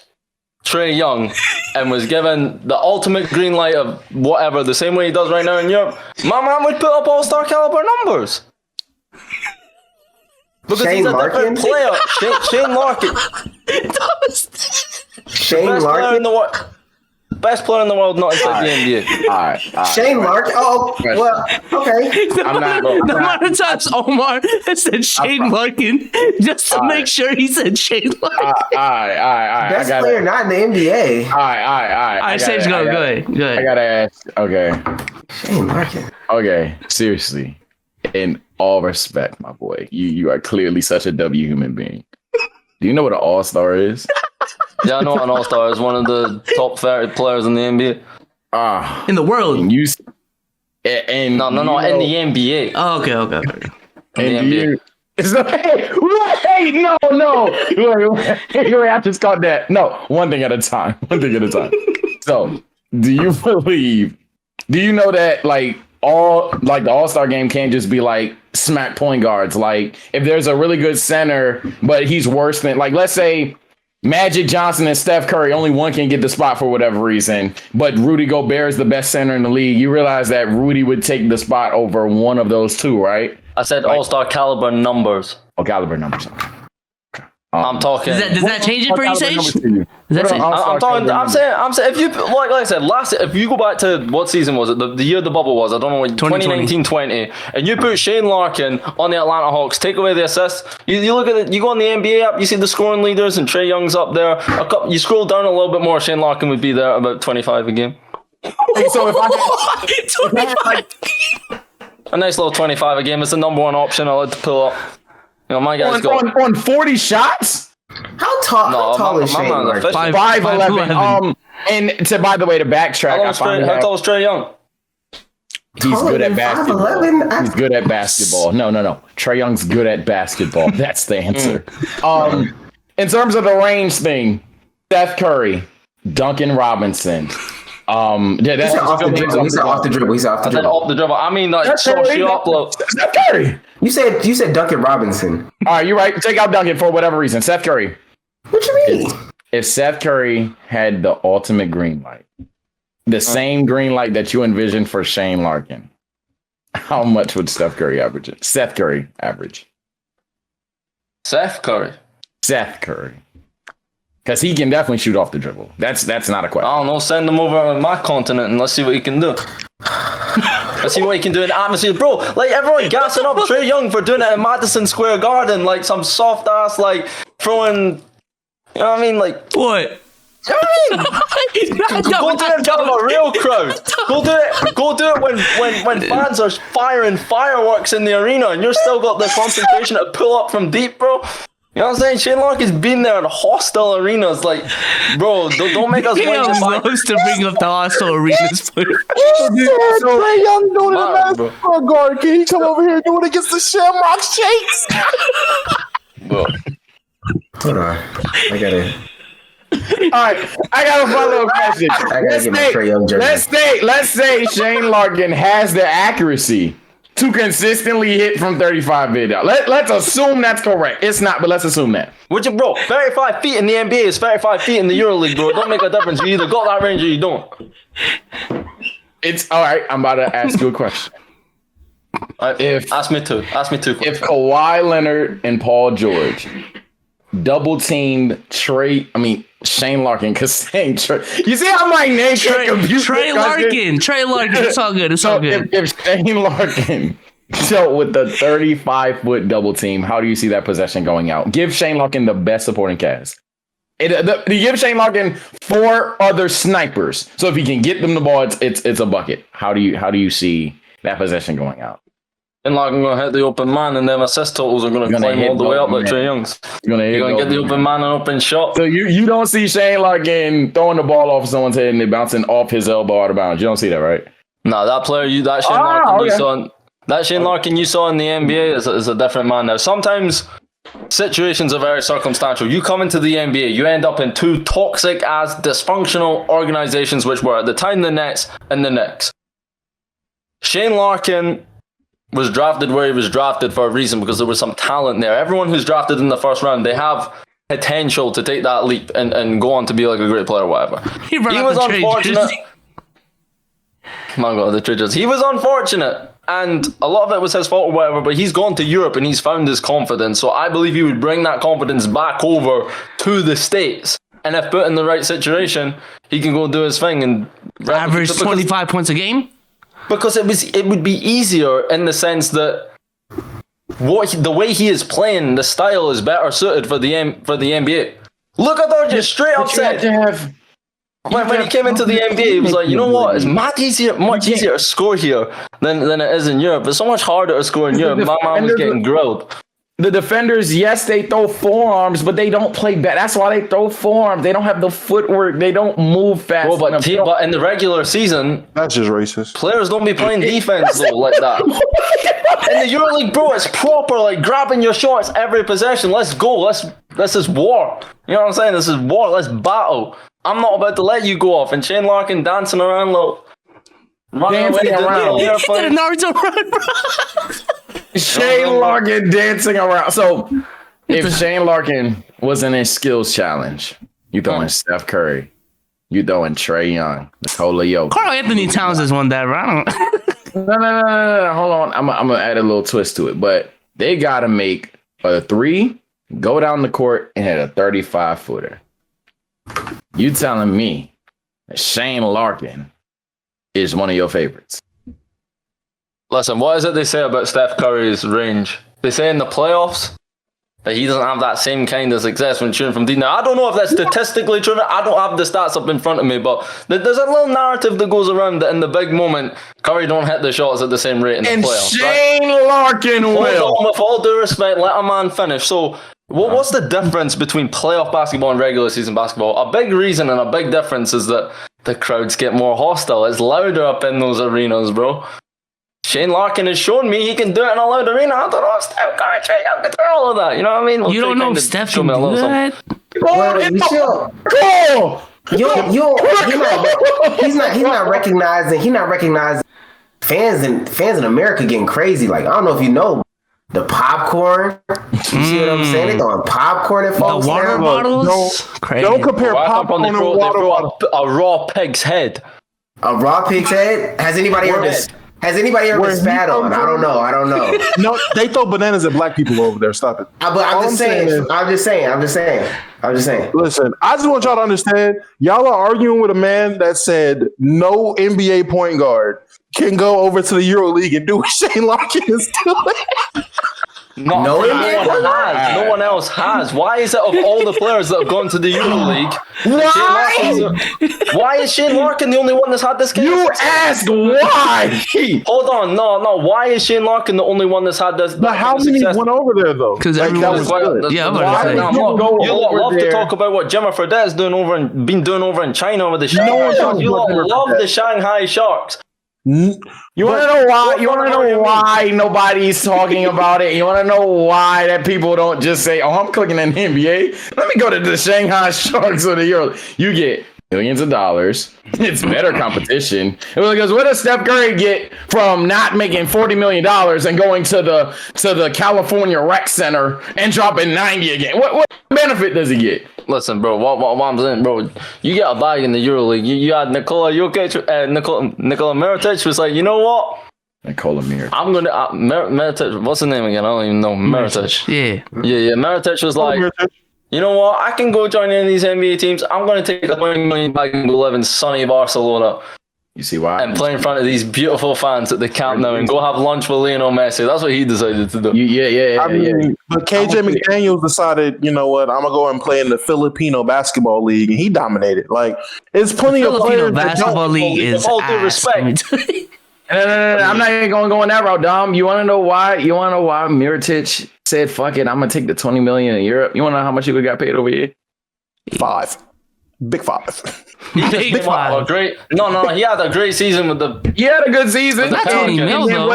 Trae Young and was given the ultimate green light of whatever, the same way he does right now in Europe, my man would put up all-star caliber numbers. Because Shane he's a Larkin? different player. Shane Larkin. Shane Larkin? Best player in the world, not inside the NBA. All right. Shane Larkin? Oh, well, okay. The amount of times Omar has said Shane Larkin just to make sure he said Shane Larkin. All right. Best player not in the NBA. All right. Sage, go ahead. I gotta ask. Okay. Shane Larkin. Okay. Seriously, in all respect, my boy, you are clearly such a W human being. Do you know what an all-star is? Yeah, I know what an all-star is. One of the top 30 players in the NBA. In the world. And you in the NBA. Oh, okay. And you, hey, no. Wait, I just caught that. No, one thing at a time. So, do you know that like the All-Star game can't just be like smack point guards? Like if there's a really good center, but he's worse than, like, let's say Magic Johnson and Steph Curry, only one can get the spot for whatever reason, but Rudy Gobert is the best center in the league. You realize that Rudy would take the spot over one of those two, right? I said all-star caliber numbers. Oh, caliber numbers. I'm talking. Does that change it for you, Sage? I'm saying if you like I said if you go back to what season was it, the year the bubble was, I don't know, 2019-20, and you put Shane Larkin on the Atlanta Hawks, take away the assists, you look at it, you go on the NBA app, you see the scoring leaders and Trae Young's up there. You scroll down a little bit more, Shane Larkin would be there about 25 a game. So if I a nice little 25 a game, it's the number one option I like to pull up. You know, my guys on 40 shots. How tall is Shane Larkin? 5'11". And by the way, to backtrack, how tall is Trae Young? He's good at basketball. He's good at basketball. No. Trae Young's good at basketball. That's the answer. In terms of the range thing, Steph Curry, Duncan Robinson. That's off the dribble. I mean, like, Steph Curry. You said Duncan Robinson. All right, you're right. Take out Duncan for whatever reason. Steph Curry. What you mean? If Steph Curry had the ultimate green light, the same green light that you envisioned for Shane Larkin, how much would Steph Curry average? Seth Curry. Because he can definitely shoot off the dribble. That's not a question. I don't know. Send him over to my continent and let's see what he can do. Let's see what he can do in the atmosphere. Bro, like, everyone gassing up Trae Young for doing it in Madison Square Garden. Like, some soft ass, like, throwing... You know what I mean? Like... What? You know what I mean? Go do it in front of a real crowd. Go do it when fans are firing fireworks in the arena and you're still got the concentration to pull up from deep, bro. You know what I'm saying? Shane Larkin's been there in hostile arenas. Like, bro, don't make us wait. Loves to bring up the hostile arenas. Trae Young doing it in Madison Square Garden. Can he come over here and do it against the Shamrock Shakes? Bro. Hold on. I got it. All right, I got a follow-up question. Let's say Shane Larkin has the accuracy to consistently hit from 35 feet out. Let's assume that's correct. It's not, but let's assume that. Bro, 35 feet in the NBA is 35 feet in the EuroLeague, bro. It don't make a difference. You either got that range or you don't. It's all right. I'm about to ask you a question. Ask me two. If Kawhi Leonard and Paul George double teamed Shane Larkin, because saying Trey, you see how my name can't compute? Trey Larkin. It's all good. If Shane Larkin dealt with the 35-foot double team, how do you see that possession going out? Give Shane Larkin the best supporting cast. Give Shane Larkin 4 other snipers, so if he can get them the ball, it's a bucket. How do you see that possession going out? And Larkin gonna hit the open man, and then assist totals are gonna climb all the way up like Trae Young's. You're gonna get the open man and open shot. So you don't see Shane Larkin throwing the ball off someone's head and it bouncing off his elbow out of bounds. You don't see that, right? No, that Shane Larkin you saw in the NBA is a different man now. Sometimes situations are very circumstantial. You come into the NBA, you end up in 2 toxic as dysfunctional organizations, which were at the time the Nets and the Knicks. Shane Larkin was drafted where he was drafted for a reason, because there was some talent there. Everyone who's drafted in the first round, they have potential to take that leap and go on to be like a great player or whatever. He was unfortunate. My God, the trade. He was unfortunate, and a lot of it was his fault or whatever, but he's gone to Europe and he's found his confidence. So I believe he would bring that confidence back over to the States. And if put in the right situation, he can go do his thing and average 25 points a game. Because it would be easier in the sense that the way he is playing, the style is better suited for the NBA. Look at that, just straight up said. When he came into the NBA, he was like, you know what? It's much easier to score here than it is in Europe. It's so much harder to score in Europe. My man was getting grilled. The defenders, yes, they throw forearms, but they don't play back. That's why they throw forearms. They don't have the footwork. They don't move fast. Bro, but in the regular season, that's just racist. Players don't be playing defense though like that. In the EuroLeague, bro, it's proper, like grabbing your shorts every possession. Let's go. This is war. You know what I'm saying? This is war. Let's battle. I'm not about to let you go off. And Shane Larkin dancing around, little dancing around. He did a Naruto run, bro. Shane Larkin dancing around. So if Shane Larkin was in a skills challenge, you throwing Steph Curry, you throwing Trae Young, Nikola Jokic. Carl Anthony Towns has won that, right? No. Hold on. I'm gonna add a little twist to it. But they gotta make a 3, go down the court, and hit a 35-footer. You telling me that Shane Larkin is one of your favorites? Listen, what is it they say about Steph Curry's range? They say in the playoffs that he doesn't have that same kind of success when shooting from deep. Now, I don't know if that's statistically true. I don't have the stats up in front of me, but there's a little narrative that goes around that in the big moment, Curry don't hit the shots at the same rate in the playoffs. Shane Larkin will. With all due respect, let a man finish. So, what's the difference between playoff basketball and regular season basketball? A big reason and a big difference is that the crowds get more hostile. It's louder up in those arenas, bro. Shane Larkin has shown me he can do it in a loud arena. I don't know if Steph Curry, Trae Young can do all of that. You know what I mean? You don't know if Steph can do that? He's not recognizing fans in America getting crazy. Like, I don't know if you know the popcorn. You see what I'm saying? They throwing popcorn at folks. The water bottles. Don't compare popcorn and water bottles. A raw pig's head. A raw pig's head? Has anybody ever been spat on? I don't know. No, they throw bananas at black people over there. Stop it. I'm just saying. Listen, I just want y'all to understand. Y'all are arguing with a man that said no NBA point guard can go over to the EuroLeague and do what Shane Larkin is doing. No one else has. Why is it of all the players that have gone to the EuroLeague? Why is Shane Larkin the only one that's had this? You ask why? Hold on, no. Why is Shane Larkin the only one that's had this? But how many went over there though? Because everyone was good. Yeah, I'm about to say. You love to talk about what Jimmer Fredette is doing over in China with the Shanghai Sharks. You love the Shanghai Sharks. You want to know why? You want to know why nobody's talking about it? You want to know why that people don't just say, "Oh, I'm clicking in the NBA. Let me go to the Shanghai Sharks or the Euro." You get millions of dollars. It's better competition. Because what does Steph Curry get from not making $40 million and going to the California Rec Center and dropping 90 again? What benefit does he get? Listen, bro, what I'm saying, bro, you got a bag in the EuroLeague. You had Nikola Jokic and Nikola Mirotic was like, you know what? Nikola Mirotic. I'm going to, Mirotic, what's the name again? I don't even know. Mirotic. Yeah. Mirotic was like, you know what? I can go join in these NBA teams. I'm going to take a $20 million bag and go live in sunny Barcelona. You see why? And play in front of these beautiful fans at the Camp Nou and go have lunch with Lionel Messi. That's what he decided to do. Yeah. But KJ McDaniels decided, you know what, I'm gonna go and play in the Filipino basketball league, and he dominated. Like, it's plenty of players. Filipino basketball league is all due respect. No, I'm not even going to go in that route, Dom. You want to know why? You want to know why Mirotic said, "Fuck it, I'm gonna take the $20 million in Europe"? You want to know how much he would got paid over here? Big five. Big five. He had a great season with the. He had a good season. Not 20 mil, though.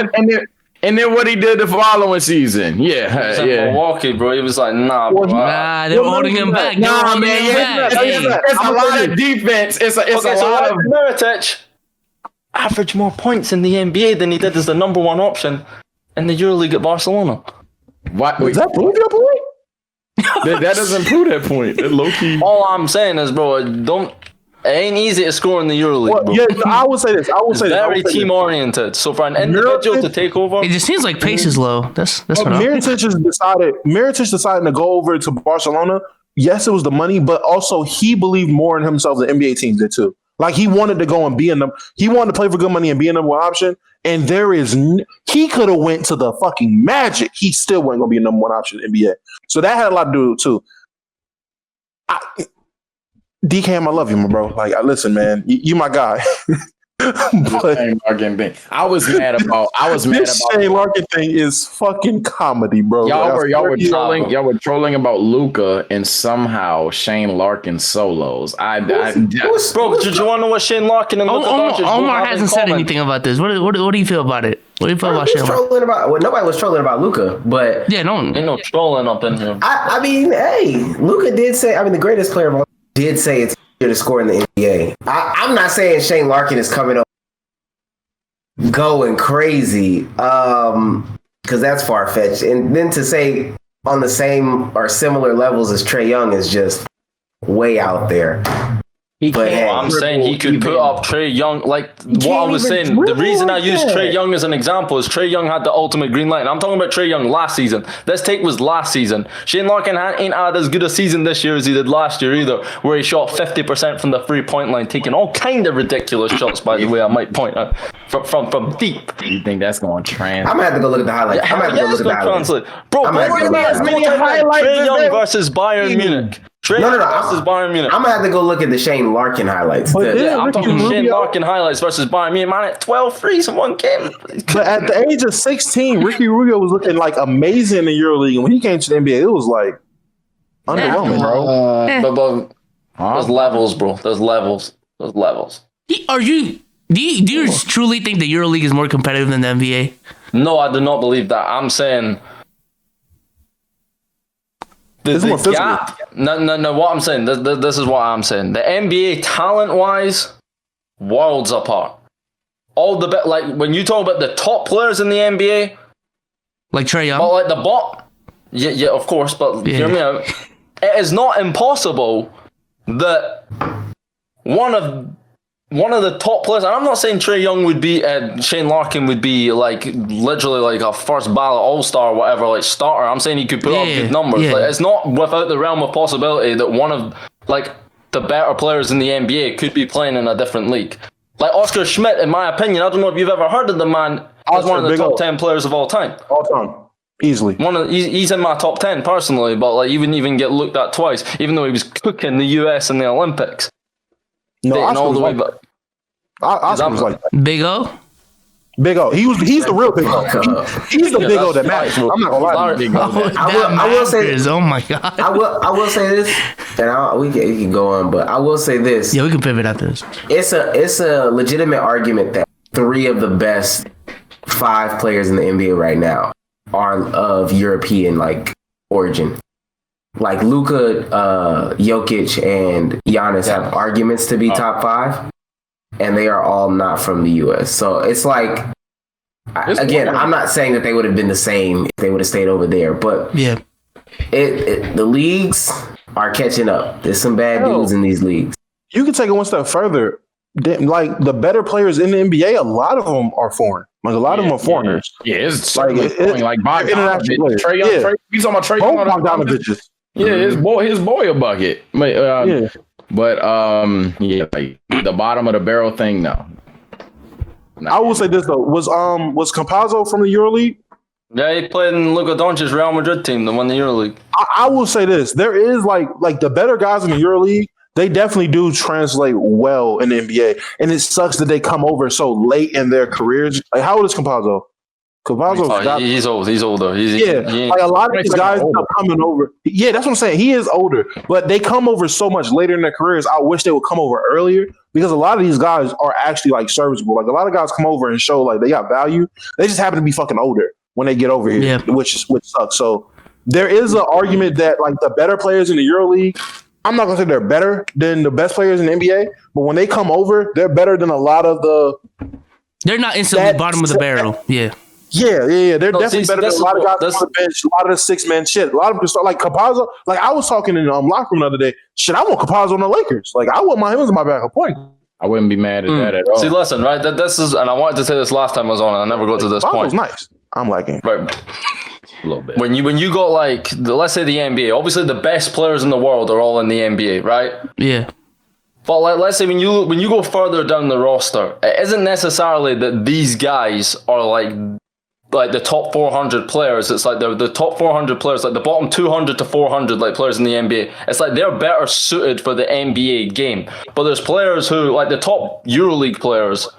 And then what he did the following season. Yeah. Milwaukee, bro. He was like, nah, bro. Nah, they were holding him back. Nah, man. It's a lot of defense. It's a lot of. Mirotic averaged more points in the NBA than he did as the number one option in the EuroLeague at Barcelona. What? Does that prove your point? That doesn't prove that point. That low key. All I'm saying is, bro, it ain't easy to score in the EuroLeague, bro. Yeah, I would say this. It's very team oriented. So for an individual to take over, it just seems like pace is low. That's what Mirotic decided to go over to Barcelona. Yes, it was the money, but also he believed more in himself than NBA teams did too. Like, he wanted to go and be in them. He wanted to play for good money and be a number one option. And he could have went to the fucking Magic. He still wasn't going to be a number one option in the NBA. So that had a lot to do with it too. DKM, I love you, my bro. Like, listen, man, you my guy. But Shane Larkin thing. I was mad about. this Shane Larkin thing is fucking comedy, bro. Y'all were trolling. Y'all were trolling about Luca and somehow Shane Larkin solos. Bro, did you want to know what Shane Larkin and Luka Doncic Omar hasn't said anything about this. What do you feel about it? What do you feel about Shane Larkin? Trolling about? Well, nobody was trolling about Luca, but Yeah, no. Ain't no trolling up in here. I mean, hey, Luca did say. I mean, the greatest player of all did say it's easier to score in the NBA. I'm not saying Shane Larkin is coming up going crazy, because that's far fetched. And then to say on the same or similar levels as Trae Young is just way out there. But hey, I'm saying he could put up Trae Young. Like what I was saying, the reason I use Trae Young as an example is Trae Young had the ultimate green light. And I'm talking about Trae Young last season. This take was last season. Shane Larkin ain't had as good a season this year as he did last year either, where he shot 50% from the 3-point line, taking all kind of ridiculous shots, by the way, I might point out, from deep. You think that's going to translate? I'm gonna have to go look at the highlights. I'm gonna have to go look at the highlights. Bro, I'm gonna have to go look at the highlights. Trae Young versus Bayern Munich. Trae Young versus Bayern Munich. I'm gonna have to go look at the Shane Larkin highlights. But Yeah, I'm Ricky talking Rubio, Shane Larkin highlights versus Bayern Munich. Man, at 12 threes in one game. But at the age of 16, Ricky Rubio was looking like amazing in the EuroLeague. And when he came to the NBA, it was like underwhelming, bro. But there's levels, bro. There's levels. Do you truly think the EuroLeague is more competitive than the NBA? No, I do not believe that. I'm saying It's more physical. gap. No. What I'm saying, this is what I'm saying. The NBA talent-wise, worlds apart. All the like when you talk about the top players in the NBA, Like Trae Young? but like the bot, yeah, of course. But hear me out. It is not impossible that one of the top players, and I'm not saying Trae Young would be, Shane Larkin would be like literally like a first ballot all-star or whatever, like starter. I'm saying he could put up good numbers. Yeah. Like, it's not without the realm of possibility that one of like the better players in the NBA could be playing in a different league. Like Oscar Schmidt, in my opinion, I don't know if you've ever heard of the man, as one of the top 10 players of all time. All time. Easily. He's in my top 10 personally, but like even get looked at twice, even though he was cooking the US in the Olympics. No, Dating Oscar all was the way like back. Oscar was like that. Big O? Big O. He's the real Big O. He's the Big O that matters. I'm not gonna lie to you. I will say this. Oh my God. I will say this, and we can go on, but I will say this. Yeah, we can pivot after this. It's a legitimate argument that 3 of the best 5 players in the NBA right now are of European like origin. Like Luka, Jokic, and Giannis have arguments to be top 5, and they are all not from the US. So it's like, again, I'm not saying that they would have been the same if they would have stayed over there, but Yeah. the leagues are catching up. There's some bad dudes in these leagues. You can take it one step further. Like the better players in the NBA, a lot of them are foreign. Like a lot of them are foreigners. Yeah, it's Like, like international players. Trae Young. Yeah. You talking about Trae Both Young? Bogdanoviches. Yeah, his boy a bucket. But like the bottom of the barrel thing, no. I will say this though: was Campazzo from the EuroLeague? Yeah, he played in Luka Doncic's Real Madrid team that won the EuroLeague. I will say this: there is like the better guys in the EuroLeague. They definitely do translate well in the NBA, and it sucks that they come over so late in their careers. Like, how old is Campazzo? He's old. He's older. Like a lot of these guys end up coming over. Yeah, that's what I'm saying. He is older, but they come over so much later in their careers. I wish they would come over earlier because a lot of these guys are actually like serviceable. Like a lot of guys come over and show like they got value. They just happen to be fucking older when they get over here, which sucks. So there is an argument that like the better players in the EuroLeague, I'm not gonna say they're better than the best players in the NBA, but when they come over, they're better than a lot of the. They're not instantly bottom of the barrel. Yeah. Yeah. They're definitely better than a lot of guys on the bench, a lot of the 6-man shit. A lot of them start like Campazzo. Like I was talking in the locker room the other day. Shit, I want Campazzo on the Lakers. Like I want him as my backup point. I wouldn't be mad at that at all. See, listen, right? This is, and I wanted to say this last time I was on, and I never got to this point. Nice. I'm liking. Right. A little bit. When you got like let's say the NBA, obviously the best players in the world are all in the NBA, right? Yeah. But like, let's say when you go further down the roster, it isn't necessarily that these guys are like the top 400 players. It's like the top 400 players, like the bottom 200 to 400 like players in the NBA. It's like they're better suited for the NBA game. But there's players who, like the top EuroLeague players,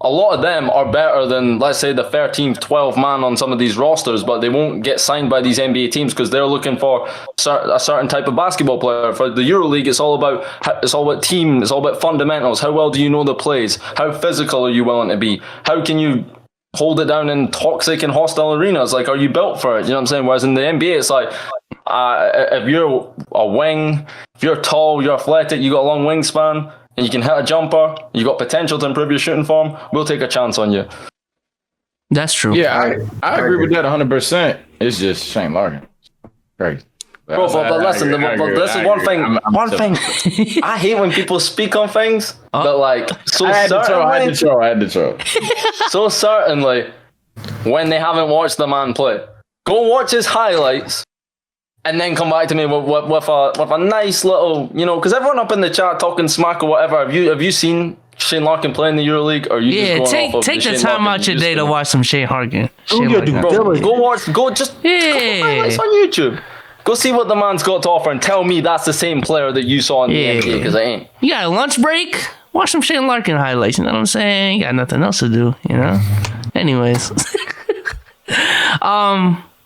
a lot of them are better than, let's say, the 13th, 12th man on some of these rosters, but they won't get signed by these NBA teams because they're looking for a certain type of basketball player. For the EuroLeague, it's all about team, it's all about fundamentals. How well do you know the plays? How physical are you willing to be? How can you hold it down in toxic and hostile arenas? Like, are you built for it? You know what I'm saying? Whereas in the NBA, it's like, if you're a wing, if you're tall, you're athletic, you got a long wingspan, and you can hit a jumper, you got potential to improve your shooting form, we'll take a chance on you. That's true. Yeah, I agree with that 100%. It's just Shane Larkin. Crazy. Bro, but listen, this is one thing. I hate when people speak on things, but like, I had to throw. So certainly, when they haven't watched the man play, go watch his highlights. And then come back to me with a nice little, because everyone up in the chat talking smack or whatever. Have you seen Shane Larkin play in the EuroLeague? Or are you just going off of take the Shane time Larkin out your day to watch some Shane Larkin. Bro, go highlights on YouTube. Go see what the man's got to offer and tell me that's the same player that you saw in the NBA, because I ain't. You got a lunch break? Watch some Shane Larkin highlights. You know what I'm saying? You got nothing else to do. Anyways.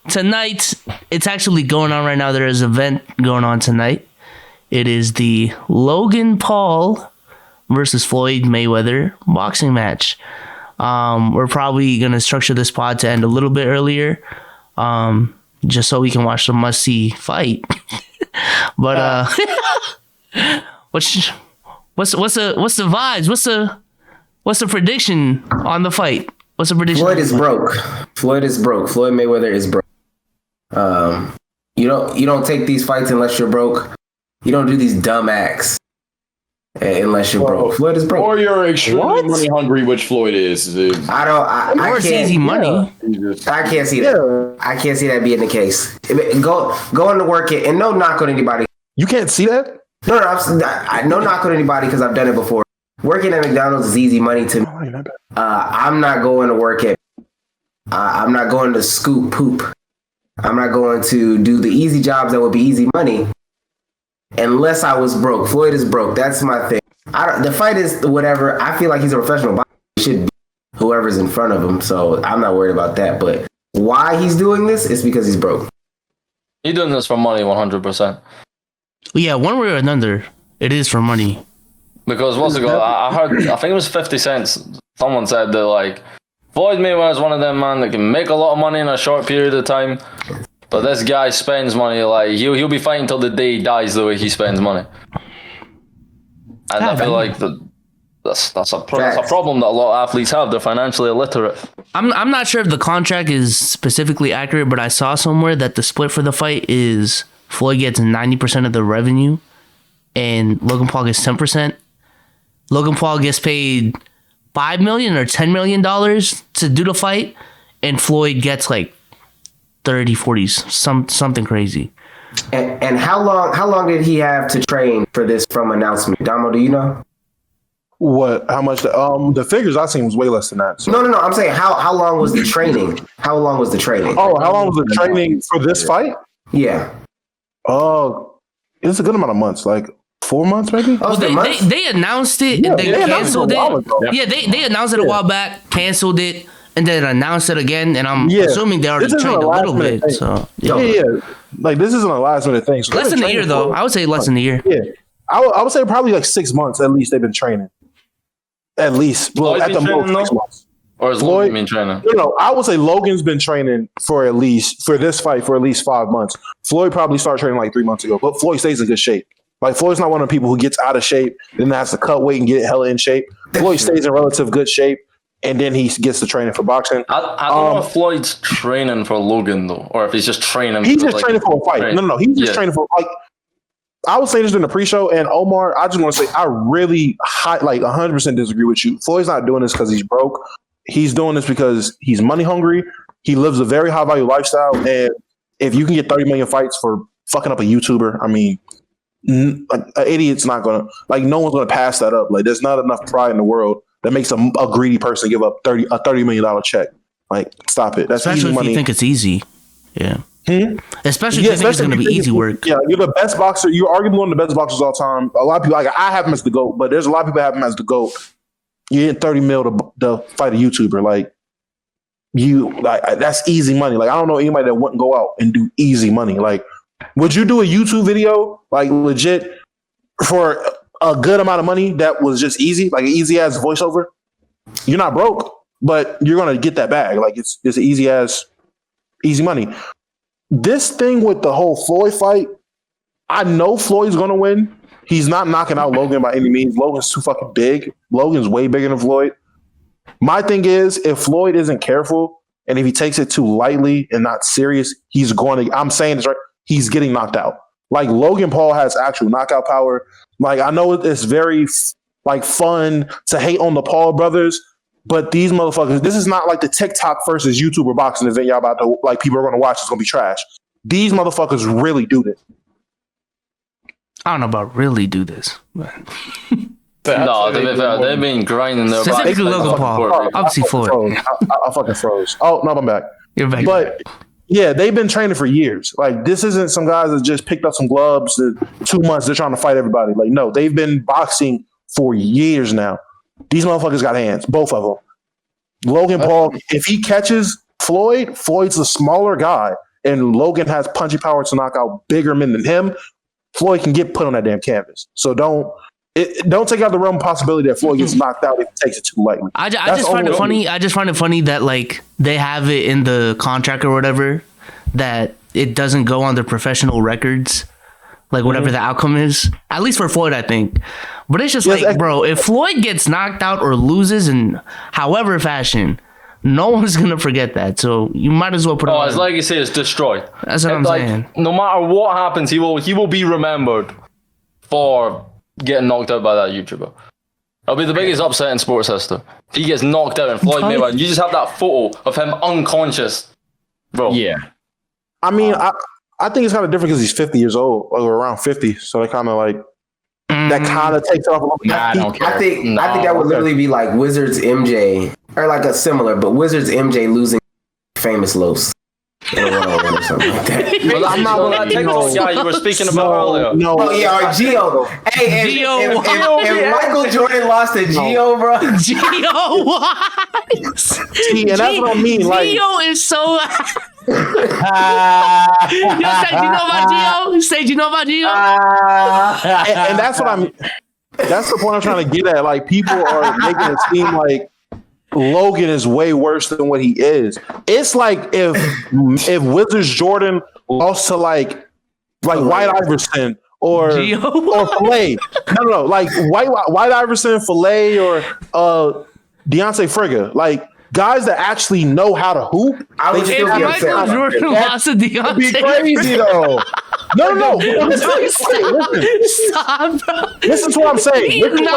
Tonight, it's actually going on right now. There is an event going on tonight. It is the Logan Paul versus Floyd Mayweather boxing match. We're probably going to structure this pod to end a little bit earlier, just so we can watch the must-see fight. But what's the vibes? What's the prediction on the fight? What's the prediction? Floyd is broke. Floyd Mayweather is broke. You don't take these fights unless you're broke. You don't do these dumb acts unless you're broke. Floyd is broke. Or you're extremely money hungry, which Floyd is. I can't. Easy money. I can't see that. I can't see that being the case. Go into work it, and no knock on anybody. You can't see that? No, no knock on anybody because I've done it before. Working at McDonald's is easy money to me. I'm not going to work at. I'm not going to scoop poop. I'm not going to do the easy jobs that would be easy money unless I was broke. Floyd is broke. That's my thing. The fight is whatever. I feel like he's a professional boxer. He should beat whoever's in front of him. So I'm not worried about that. But why he's doing this is because he's broke. He's doing this for money 100%. Yeah, one way or another, it is for money. Because what's it called? I heard, I think it was 50 cents. Someone said that, like, Floyd Mayweather is one of them, man, that can make a lot of money in a short period of time. But this guy spends money, like, he'll be fighting till the day he dies the way he spends money. And I feel like that's a problem that a lot of athletes have. They're financially illiterate. I'm not sure if the contract is specifically accurate, but I saw somewhere that the split for the fight is Floyd gets 90% of the revenue and Logan Paul gets 10%. Logan Paul gets paid $5 million or $10 million to do the fight, and Floyd gets like 30, 40s, something crazy. And how long did he have to train for this from announcement? Damo, do you know? What? How much? The figures I seen was way less than that. So. No. I'm saying how long was the training? How long was the training? Oh, how long was the training for this fight? Yeah. Oh, it's a good amount of months, like 4 months maybe. Oh, they announced it. Yeah, they canceled it. Yeah, they announced it a while back, canceled it, and then announced it again. And I'm assuming they already trained a little bit. Thing. So yeah. Like this isn't a last minute thing. So less than a year, though. I would say less than a year. Yeah, I would say probably like 6 months at least. They've been training. At least, well, at the most 6 months. Or is Logan been training? I would say Logan's been training for this fight for at least 5 months. Floyd probably started training like 3 months ago, but Floyd stays in good shape. Like Floyd's not one of the people who gets out of shape and then has to cut weight and get hella in shape. Floyd stays in relative good shape, and then he gets to training for boxing. I don't know if Floyd's training for Logan though, or if he's just training. He's just training for a fight. No. He's just training for like. I was saying this during the pre-show, and Omar, I just want to say I really 100% disagree with you. Floyd's not doing this because he's broke. He's doing this because he's money hungry. He lives a very high value lifestyle, and if you can get 30 million fights for fucking up a YouTuber, I mean, an idiot's not gonna no one's gonna pass that up. Like, there's not enough pride in the world that makes a greedy person give up a $30 million check. Like, stop it. That's especially easy if money. you think it's easy. Yeah. Especially if you think it's going to be easy work. Yeah, you're the best boxer. You're arguably one of the best boxers of all time. A lot of people, I have him as the GOAT, but there's a lot of people that have him as the GOAT. You get 30 mil to fight a YouTuber. Like that's easy money. Like I don't know anybody that wouldn't go out and do easy money. Like, would you do a YouTube video like legit for a good amount of money that was just easy, like an easy ass voiceover? You're not broke, but you're gonna get that bag. Like it's easy money. This thing with the whole Floyd fight, I know Floyd's gonna win. He's not knocking out Logan by any means. Logan's too fucking big. Logan's way bigger than Floyd. My thing is, if Floyd isn't careful and if he takes it too lightly and not serious, he's going to, I'm saying this right, he's getting knocked out. Like Logan Paul has actual knockout power. Like I know it's very like fun to hate on the Paul brothers, but these motherfuckers, this is not like the TikTok versus YouTuber boxing event y'all about to, like people are going to watch. It's going to be trash. These motherfuckers really do this. I don't know about really do this. But. No, they've been grinding their bodies. Specifically Logan Paul. Obviously Floyd. I fucking froze. Oh, no, I'm back. You're back. But yeah, they've been training for years. Like this isn't some guys that just picked up some gloves. 2 months, they're trying to fight everybody. Like no, they've been boxing for years now. These motherfuckers got hands, both of them. Logan Paul, if he catches Floyd's a smaller guy, and Logan has punchy power to knock out bigger men than him. Floyd can get put on that damn canvas. So don't take out the realm possibility that Floyd gets knocked out if he takes it too lightly. I just find it funny. I just find it funny that like they have it in the contract or whatever that it doesn't go on their professional records, like whatever the outcome is. At least for Floyd, I think. But it's just bro, if Floyd gets knocked out or loses in however fashion, no one's gonna forget that. So you might as well put it on. His legacy is destroyed. That's what I'm saying. No matter what happens, he will be remembered for getting knocked out by that YouTuber. It'll be the biggest upset in sports history. He gets knocked out and Floyd Mayweather. You just have that photo of him unconscious, bro. Yeah. I mean, I think it's kind of different because he's 50 years old, or around 50. So they kind of like that kind of takes off a little bit. Nah, I don't care. I think that would literally be like Wizards MJ, or like a similar, but Wizards MJ losing Famous Los. Or something like that. Well, I'm not with that TikTok guy you were speaking about earlier. No, or Gio. Hey, if Michael Jordan lost to Gio, bro. Gio, what? See, and that's what I mean. Like, Gio is so. You said you know about Gio? And that's what I'm. That's the point I'm trying to get at. Like, people are making it seem like Logan is way worse than what he is. It's like if Wizards Jordan lost to like White Iverson or Filet. No, like White Iverson, Filet, or Deontay Frigga. Like guys that actually know how to hoop. I would still be upset. Michael Jordan lost to Deontay. It'd be crazy though. No. Stop, bro. Listen to what I'm saying. Listen to what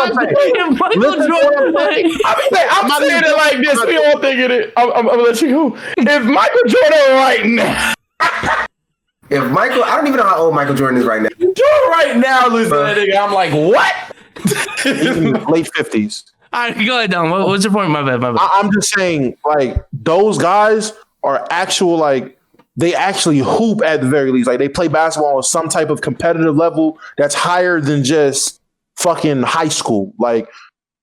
I'm saying. I'm saying it like this. We all thinking it. I'm gonna let you go. If Michael Jordan right now. I don't even know how old Michael Jordan is right now. Jordan right now losing that nigga. I'm like, what? He's in the late 50s. All right, go ahead, Don. What's your point? My bad. I'm just saying, like, those guys are actual, like, they actually hoop at the very least. Like, they play basketball on some type of competitive level that's higher than just fucking high school. Like,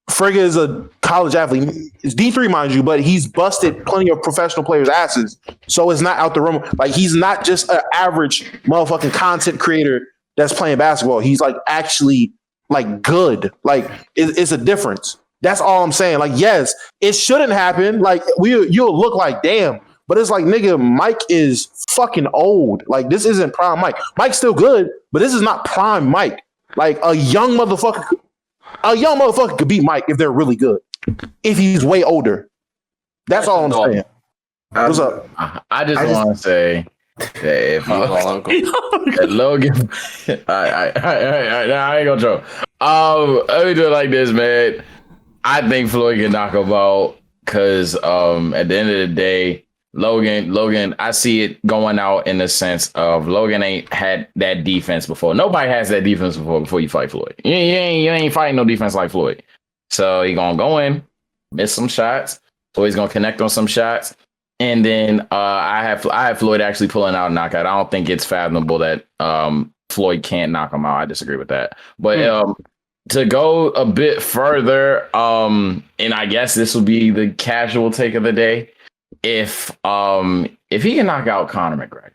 Frigga is a college athlete. It's D3, mind you, but he's busted plenty of professional players' asses. So it's not out the room. Like, he's not just an average motherfucking content creator that's playing basketball. He's, like, actually, like, good. Like, it's a difference. That's all I'm saying. Like, yes, it shouldn't happen. Like, you'll look like, damn. But it's like, nigga, Mike is fucking old. Like, this isn't prime Mike. Mike's still good, but this is not prime Mike. Like, a young motherfucker could beat Mike if they're really good. If he's way older. That's all I'm saying. What's up? I just want to say that if Logan, I ain't gonna joke. Let me do it like this, man. I think Floyd can knock him out because at the end of the day, Logan, I see it going out in the sense of Logan ain't had that defense before. Nobody has that defense before you fight Floyd. You ain't fighting no defense like Floyd. So he gonna go in, miss some shots. Floyd's gonna connect on some shots. And then I have Floyd actually pulling out a knockout. I don't think it's fathomable that Floyd can't knock him out. I disagree with that. But to go a bit further, and I guess this will be the casual take of the day. If he can knock out Conor McGregor,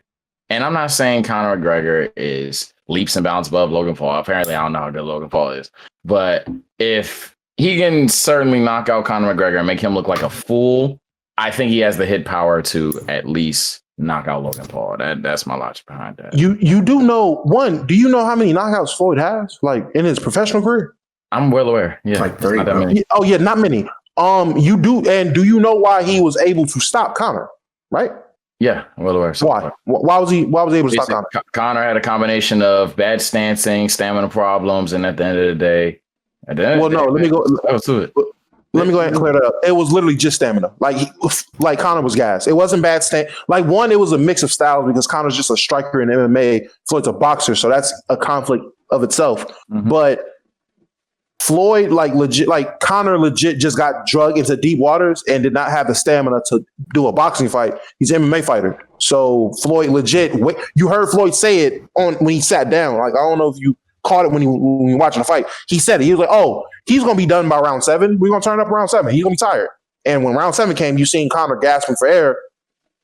and I'm not saying Conor McGregor is leaps and bounds above Logan Paul. Apparently, I don't know how good Logan Paul is, but if he can certainly knock out Conor McGregor and make him look like a fool, I think he has the hit power to at least knock out Logan Paul. That's my logic behind that. You do know do you know how many knockouts Floyd has, like, in his professional career? I'm well aware. Yeah, like 3. not that many. Oh yeah, not many. You do, and do you know why he was able to stop Conor? Right? Yeah, well aware. So why? Why was he able to stop Conor? Conor had a combination of bad stancing, stamina problems, and at the end of the day, let me go. Let me go ahead and clear that up. It was literally just stamina. Like Conor was gas. It wasn't bad stand. Like, one, it was a mix of styles because Conor's just a striker in MMA. Floyd's a boxer, so that's a conflict of itself. Mm-hmm. But Floyd, Conor legit just got drugged into deep waters and did not have the stamina to do a boxing fight. He's an MMA fighter. So Floyd legit, you heard Floyd say it when he sat down. Like, I don't know if you caught it when you were watching the fight. He said it. He was like, oh, he's going to be done by round 7. We're going to turn up round 7. He's going to be tired. And when round 7 came, you seen Conor gasping for air.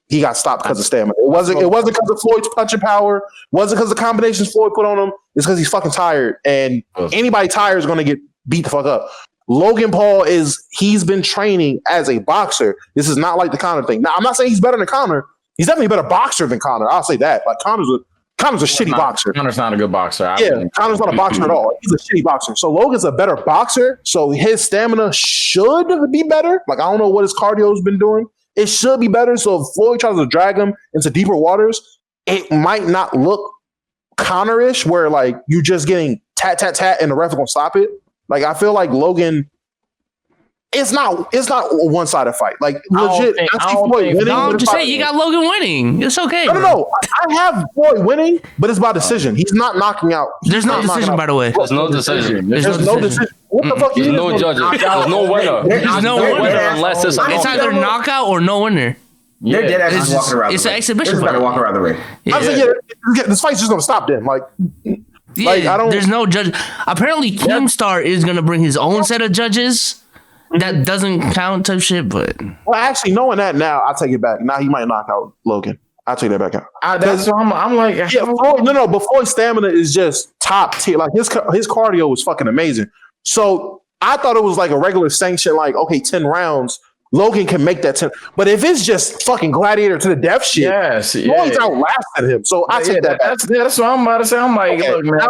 He got stopped because of stamina. It wasn't because of Floyd's punching power. It wasn't because of the combinations Floyd put on him. It's because he's fucking tired. And anybody tired is going to get beat the fuck up. Logan Paul he's been training as a boxer. This is not like the Conor thing. Now, I'm not saying he's better than Conor. He's definitely a better boxer than Conor. I'll say that. Like, Conor's a shitty boxer. Conor's not a good boxer. Conor's not a boxer at all. He's a shitty boxer. So Logan's a better boxer. So his stamina should be better. Like, I don't know what his cardio's been doing. It should be better. So if Floyd tries to drag him into deeper waters, it might not look Conor-ish, where like you just getting tat, and the ref is gonna stop it. Like, I feel like Logan, it's not a one-sided fight. Like, legit, I see Floyd winning. No, I'm just saying, you got Logan winning. It's okay. No. I have Floyd winning, but it's by decision. He's not knocking out. There's no decision, by the way. There's no decision. There's no decision. What the fuck? There's no judges. There's no winner. There's no winner unless it's either knockout or no winner. Yeah, they're dead ass walking around. It's an exhibition. They're walking around the ring. I'm saying, this fight's just gonna stop them. Like, I don't. There's no judge. Apparently, Keemstar is gonna bring his own set of judges. That doesn't count type shit, but actually, knowing that now, I take it back. Now he might knock out Logan. I take that back out. That's what I'm like. Yeah, but Floyd's stamina is just top tier. Like, his cardio was fucking amazing. So I thought it was like a regular sanction. Like, okay, 10 rounds. Logan can make that 10. But if it's just fucking gladiator to the death shit, Floyd's outlasted him. So I take that back. That's what I'm about to say. I'm like, look, man.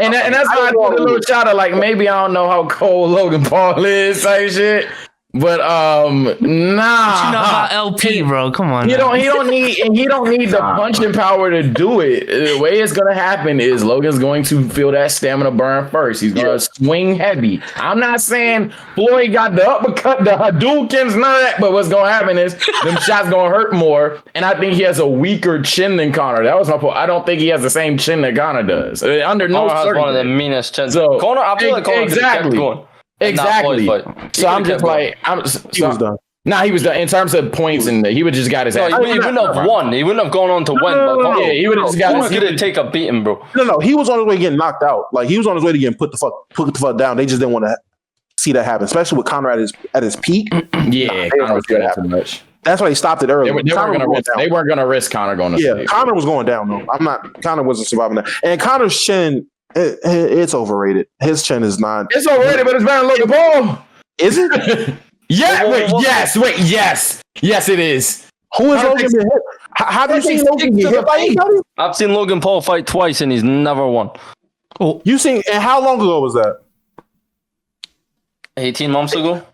And that's why I did a little shout out. Like, maybe I don't know how cold Logan Paul is, type shit. But nah. But you know about LP, bro. Come on. He don't need the punching power to do it. The way it's gonna happen is Logan's going to feel that stamina burn first. He's gonna swing heavy. I'm not saying Floyd got the uppercut, the Hadoukens, none of that. But what's gonna happen is them shots gonna hurt more. And I think he has a weaker chin than Conor. That was my point. I don't think he has the same chin that Conor does. Under no circumstances. Has one of the meanest chins. So Conor, I feel like Conor kept going. Exactly. So I'm just like, he was done. Nah, he was done in terms of points, and he would just got his ass. He wouldn't have won. He wouldn't have gone on to win. He would have just got his. He didn't take a beating, bro. No. He was on his way to getting knocked out. Like, he was on his way to getting put the fuck down. They just didn't want to see that happen, especially with Conor at his peak. Conor was good too much. That's why he stopped it early. They weren't going to risk Conor going to sleep. Conor was going down though. Conor wasn't surviving that. And Conor's chin, it's overrated. His chin is not. It's overrated, but it's better than Logan Paul. Is it? Yes, it is. Who is Logan been hit? Have you seen Logan get hit by anybody? I've seen Logan Paul fight twice and he's never won. Oh, you seen? And how long ago was that? 18 months ago.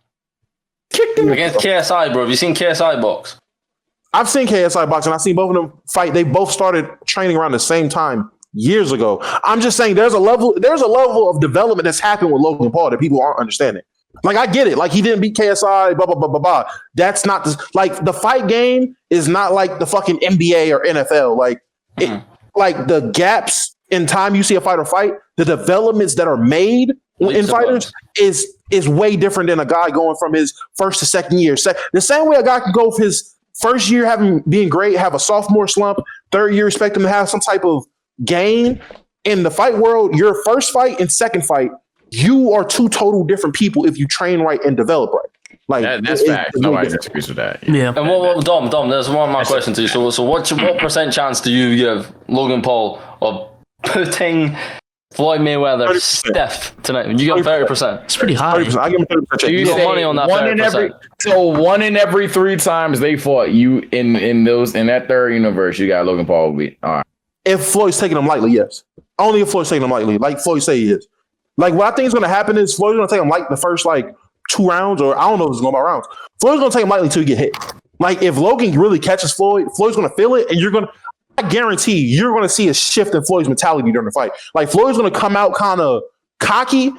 Against KSI, bro. Have you seen KSI box? I've seen KSI box, and I've seen both of them fight. They both started training around the same time years ago. I'm just saying there's a level of development that's happened with Logan Paul that people aren't understanding. Like, I get it. Like, he didn't beat KSI, blah, blah, blah, blah, blah. That's not like the fight game is not like the fucking NBA or NFL. Like, like the gaps in time you see a fighter fight, the developments that are made in fighters is way different than a guy going from his first to second year. The same way a guy can go for his first year being great, have a sophomore slump, third year expect him to have some type of gain. In the fight world, your first fight and second fight you are two total different people if you train right and develop right. Like that's facts. Nobody disagrees with that. Yeah. And Dom, there's one more question to you. So what percent chance do you give Logan Paul of putting Floyd Mayweather 30%. Stiff tonight? You got 30%. It's pretty high. 30%. I give him 30%. You got money on that 30%. One in every 3 times they fought you in that third universe, you got Logan Paul will be all right. If Floyd's taking him lightly, yes. Only if Floyd's taking him lightly, like Floyd say he is. Like what I think is going to happen is Floyd's going to take him light the first 2 rounds, or I don't know if it's going to be rounds. Floyd's going to take him lightly until he get hit. Like if Logan really catches Floyd's going to feel it, and I guarantee you're going to see a shift in Floyd's mentality during the fight. Like Floyd's going to come out kind of cocky.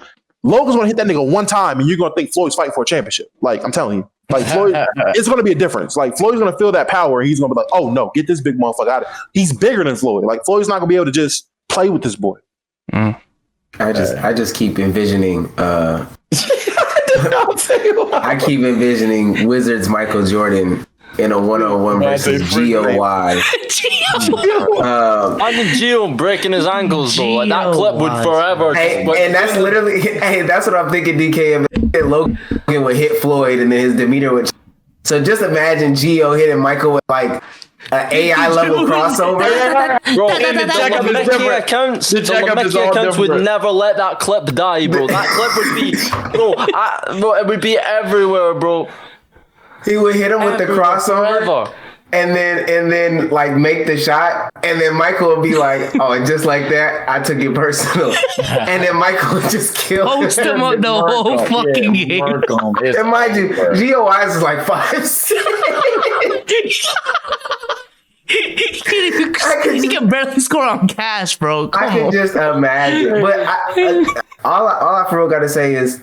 Logan's going to hit that nigga one time, and you're going to think Floyd's fighting for a championship. Like I'm telling you, like Floyd, it's going to be a difference. Like Floyd's going to feel that power, and he's going to be like, "Oh no, get this big motherfucker out of here." He's bigger than Floyd. Like Floyd's not going to be able to just play with this boy. I just keep envisioning. I keep envisioning Wizards Michael Jordan in a 1-on-1 versus GOY. I think Gio breaking his ankles though. Like that clip would forever. And that's literally. Hey, that's what I'm thinking. DKM Logan would hit Floyd, and then his demeanor would. So just imagine Gio hitting Michael with an AI level crossover. Bro, the Mickey accounts would never let that clip die, bro. That clip would be, bro, it would be everywhere, bro. He would hit him with the crossover. Forever. And then make the shot, and then Michael would be like, "Oh, and just like that, I took it personal." And then Michael would just kill him. Post him up the whole fucking game. And mind you, Gio Wise is like 5'6". He can barely score on cash, bro. I can just imagine. But all I for real got to say is,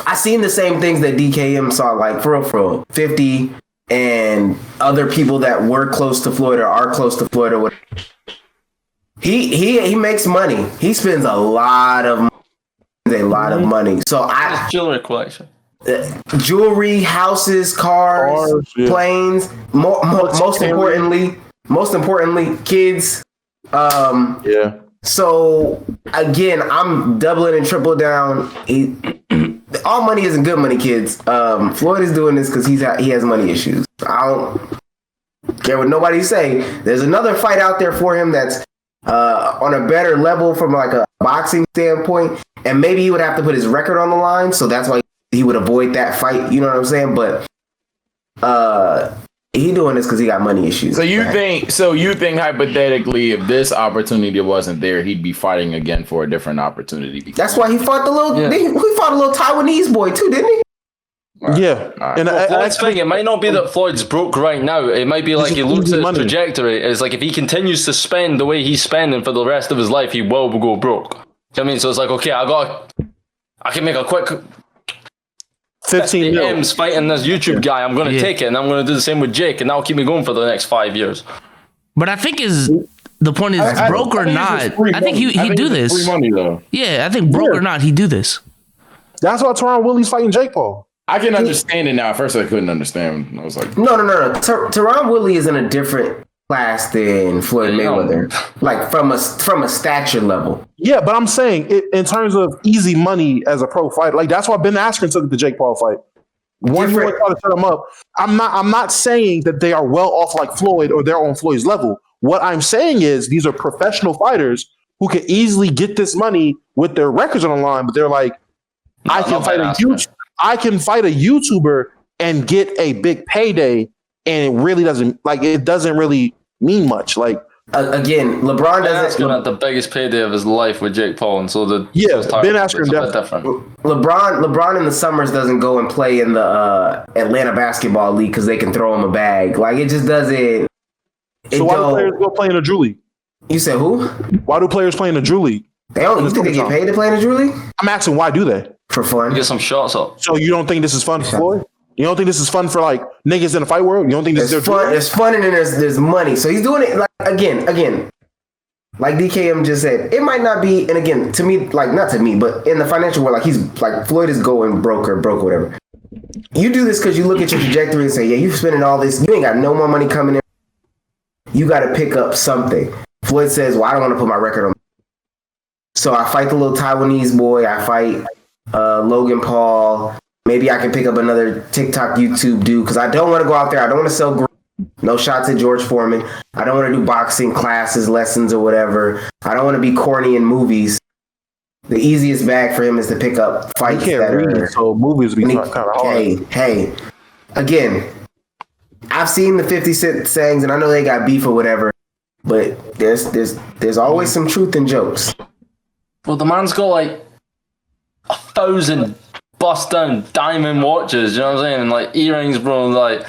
I seen the same things that DKM saw, like for real, 50 and other people that were close to Floyd or are close to Floyd or whatever. He makes money. He spends a lot of money. So jewelry collection. Jewelry, houses, cars, planes. Most importantly, kids. Yeah. So again, I'm doubling and triple down. All money isn't good money, kids. Floyd is doing this because he has money issues. I don't care what nobody say. There's another fight out there for him that's on a better level from a boxing standpoint, and maybe he would have to put his record on the line. So that's why he would avoid that fight. You know what I'm saying? But he doing this because he got money issues. So you think hypothetically, if this opportunity wasn't there, he'd be fighting again for a different opportunity? That's why he fought the little. Yeah. He fought a little Taiwanese boy too, didn't he? Right. Yeah. Right. And Floyd's thing, it might not be that Floyd's broke right now. It might be like he looks at his trajectory. It's like if he continues to spend the way he's spending for the rest of his life, he will go broke. You know what I mean? So it's like, okay, I can make a quick 15 M's fighting this YouTube guy. I'm going to take it, and I'm going to do the same with Jake, and that'll keep me going for the next 5 years. But I think the point is, broke or not, I think he'd do this. Free money, though. Yeah, I think broke or not, he'd do this. That's why Teron Willie's fighting Jake Paul. I can understand it now. At first, I couldn't understand. I was like, no. Teron Willie is in a different class than Floyd Mayweather, like from a stature level. Yeah, but I'm saying in terms of easy money as a pro fighter, like that's why Ben Askren took the Jake Paul fight. One you want to try to set him up. I'm not saying that they are well off like Floyd or they're on Floyd's level. What I'm saying is these are professional fighters who can easily get this money with their records on the line, but they're like, I can fight a YouTuber and get a big payday, and it doesn't really mean much. Like again, LeBron doesn't have the biggest payday of his life with Jake Paul, and so Ben Askren definitely. LeBron in the summers doesn't go and play in the Atlanta basketball league because they can throw him a bag. Like it just doesn't. So why do players go play in a Drew League? You said who? Why do players play in a Drew League? You think they get paid to play in a Drew League? I'm asking why do they? For fun. Get some shots up. So you don't think this is fun for Floyd? You don't think this is fun for like niggas in the fight world? You don't think this is fun? There's fun and then there's money. So he's doing it like again. Like DKM just said, it might not be. And again, to me, like not to me, but in the financial world, like he's like Floyd is going broke or whatever. You do this because you look at your trajectory and say, yeah, you're spending all this. You ain't got no more money coming in. You got to pick up something. Floyd says, well, I don't want to put my record on. So I fight the little Taiwanese boy. I fight Logan Paul. Maybe I can pick up another TikTok, YouTube dude because I don't want to go out there. I don't want to sell. No shots at George Foreman. I don't want to do boxing classes, lessons, or whatever. I don't want to be corny in movies. The easiest bag for him is to pick up fights that are. So movies be kind of hard. Hey. Again, I've seen the 50 Cent sayings, and I know they got beef or whatever. But there's always some truth in jokes. Well, the man's got like 1,000 bust down diamond watches. You know what I'm saying? And like earrings, bro. Like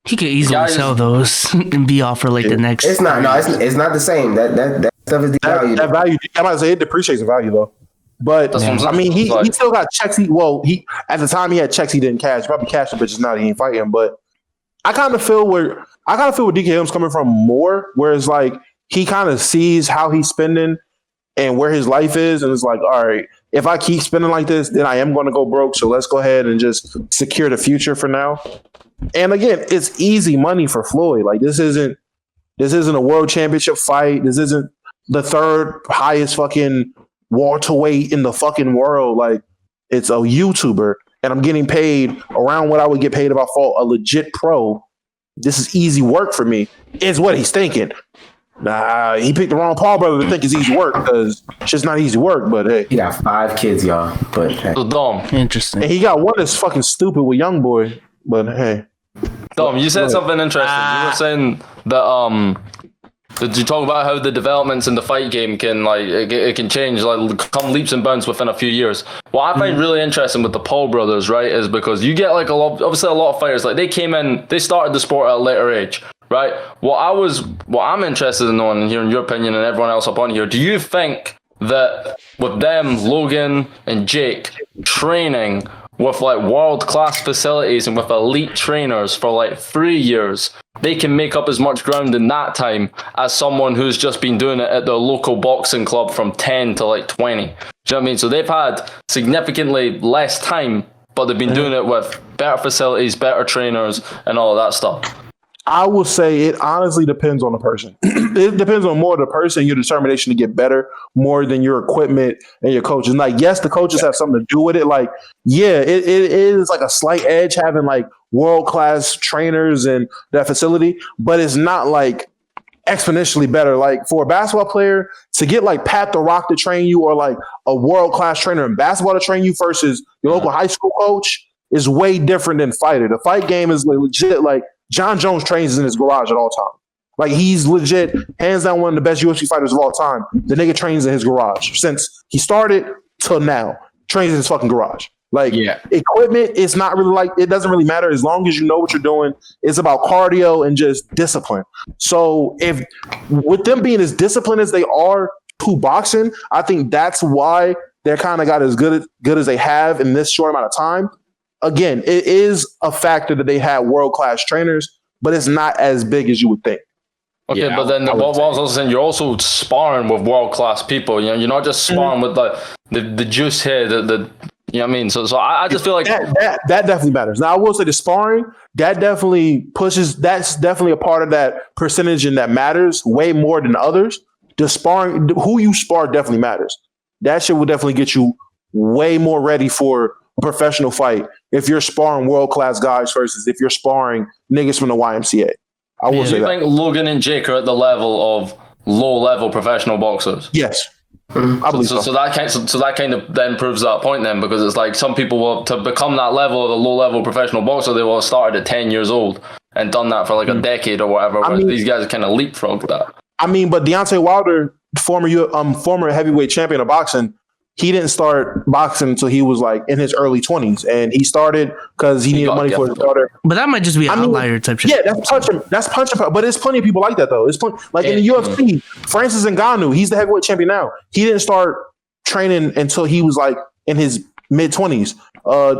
he could easily sell those and be off for like the next. It's not. No, it's not the same. That stuff is devalued. That value. I might say it depreciates in value though. But I mean, he still got checks. He at the time he had checks he didn't cash. Probably cashed them, but just now he ain't fighting. But I kind of feel where DKM's coming from more, where it's like he kind of sees how he's spending and where his life is, and it's like, all right, if I keep spending like this, then I am going to go broke. So let's go ahead and just secure the future for now. And again, it's easy money for Floyd. Like this isn't a world championship fight. This isn't the third highest fucking welterweight in the fucking world. Like it's a YouTuber, and I'm getting paid around what I would get paid if I fought a legit pro. This is easy work for me, is what he's thinking. Nah, he picked the wrong Paul brother to think it's easy work because it's just not easy work. But hey, he got 5 kids, y'all. But hey. So Dom, interesting. And he got one that's fucking stupid with young boy. But hey, Dom, you said something interesting. You were saying that did you talk about how the developments in the fight game can it can change, like come leaps and bounds within a few years? What I find really interesting with the Paul brothers, right, is because you get like a lot of fighters, like they started the sport at a later age, right? What I'm interested in knowing and hearing your opinion and everyone else up on here, do you think that with them, Logan and Jake, training with like world-class facilities and with elite trainers for like 3 years, they can make up as much ground in that time as someone who's just been doing it at their local boxing club from 10 to like 20. Do you know what I mean? So they've had significantly less time, but they've been doing it with better facilities, better trainers, and all of that stuff. I will say it honestly depends on the person. It depends on more the person, your determination to get better, more than your equipment and your coaches. Like, yes, the coaches have something to do with it. Like, yeah, it is like a slight edge having like world-class trainers and that facility, but it's not like exponentially better. Like for a basketball player to get like Pat the Rock to train you or like a world-class trainer in basketball to train you versus your local high school coach is way different than fighter. The fight game is legit. Like John Jones trains in his garage at all time. Like he's legit, hands down one of the best UFC fighters of all time. The nigga trains in his garage since he started till now. Trains in his fucking garage. Like equipment, it's not really like, it doesn't really matter as long as you know what you're doing. It's about cardio and just discipline. So if with them being as disciplined as they are to boxing, I think that's why they're kind of got as good as they have in this short amount of time. Again, it is a factor that they had world-class trainers, but it's not as big as you would think. Okay, but then what I was also saying, you're also sparring with world-class people. You know, you're not just sparring with the juice here, the you know what I mean? So I just feel like that definitely matters. Now I will say the sparring, that definitely pushes, that's definitely a part of that percentage and that matters way more than others. The sparring, who you spar definitely matters. That shit will definitely get you way more ready for a professional fight if you're sparring world-class guys versus if you're sparring niggas from the YMCA. I will say that. Do you think Logan and Jake are at the level of low-level professional boxers? Yes. I believe so. So that kind of then proves that point then, because it's like some people will, to become that level of a low-level professional boxer, they will have started at 10 years old and done that for like a decade or whatever, whereas these guys kind of leapfrogged that. I mean, but Deontay Wilder, former heavyweight champion of boxing, he didn't start boxing until he was like in his early 20s, and he started because he needed money for his daughter. But that might just be an outlier type shit. Yeah, that's punching. But there's plenty of people like that though. It's like in the UFC, Francis Ngannou, he's the heavyweight champion now. He didn't start training until he was like in his mid 20s.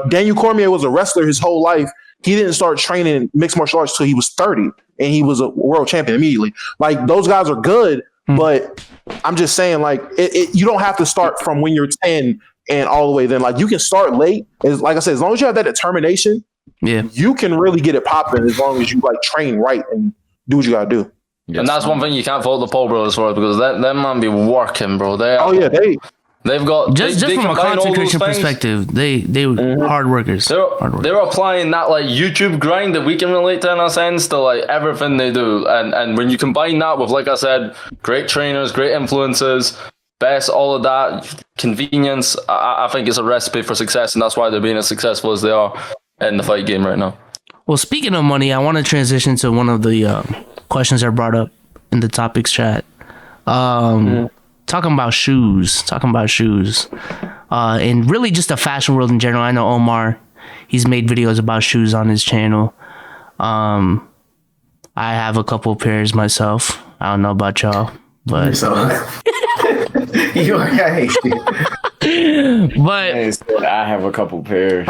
Daniel Cormier was a wrestler his whole life. He didn't start training mixed martial arts until he was 30, and he was a world champion immediately. Like those guys are good. But I'm just saying, like, you don't have to start from when you're 10 and all the way then. Like, you can start late. Like I said, as long as you have that determination, you can really get it popping as long as you, like, train right and do what you got to do. Yes. And that's one thing you can't fault the Paul brothers for, because them man be working, bro. They've got just they from a combine all content those creation things. perspective, they hard workers. They're applying that like YouTube grind that we can relate to in a sense to like everything they do, and when you combine that with, like I said, great trainers, great influencers, best, all of that convenience, I think it's a recipe for success, and that's why they're being as successful as they are in the fight game right now. Well, speaking of money, I want to transition to one of the questions I brought up in the topics chat. Talking about shoes, and really just the fashion world in general. I know Omar, he's made videos about shoes on his channel. I have a couple pairs myself. I don't know about y'all, but So, you are right. but I have a couple pairs.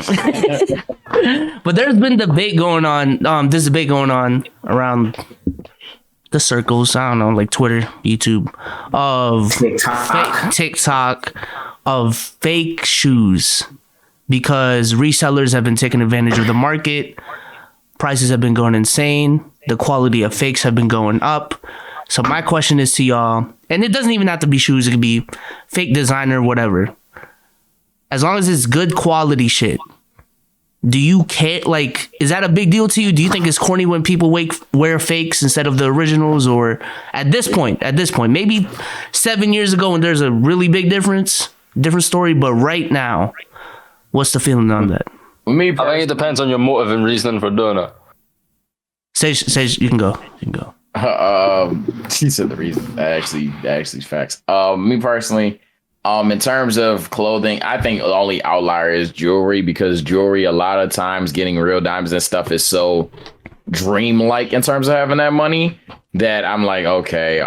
but there's been debate going on. This debate going on around the circles, I don't know, like Twitter, YouTube, of TikTok of fake shoes, because resellers have been taking advantage of the market. Prices have been going insane. The quality of fakes have been going up. So my question is to y'all, and it doesn't even have to be shoes, it could be fake designer, whatever. As long as it's good quality shit, do you care? Like, is that a big deal to you? Do you think it's corny when people wear fakes instead of the originals? Or at this point, maybe 7 years ago when there's a really big different story, but right now, what's the feeling on that? I think it depends on your motive and reasoning for doing it. Sage, you can go. She said the reason. Actually is facts. Me personally, in terms of clothing, I think the only outlier is jewelry, because jewelry, a lot of times getting real diamonds and stuff is so dreamlike in terms of having that money that I'm like, okay,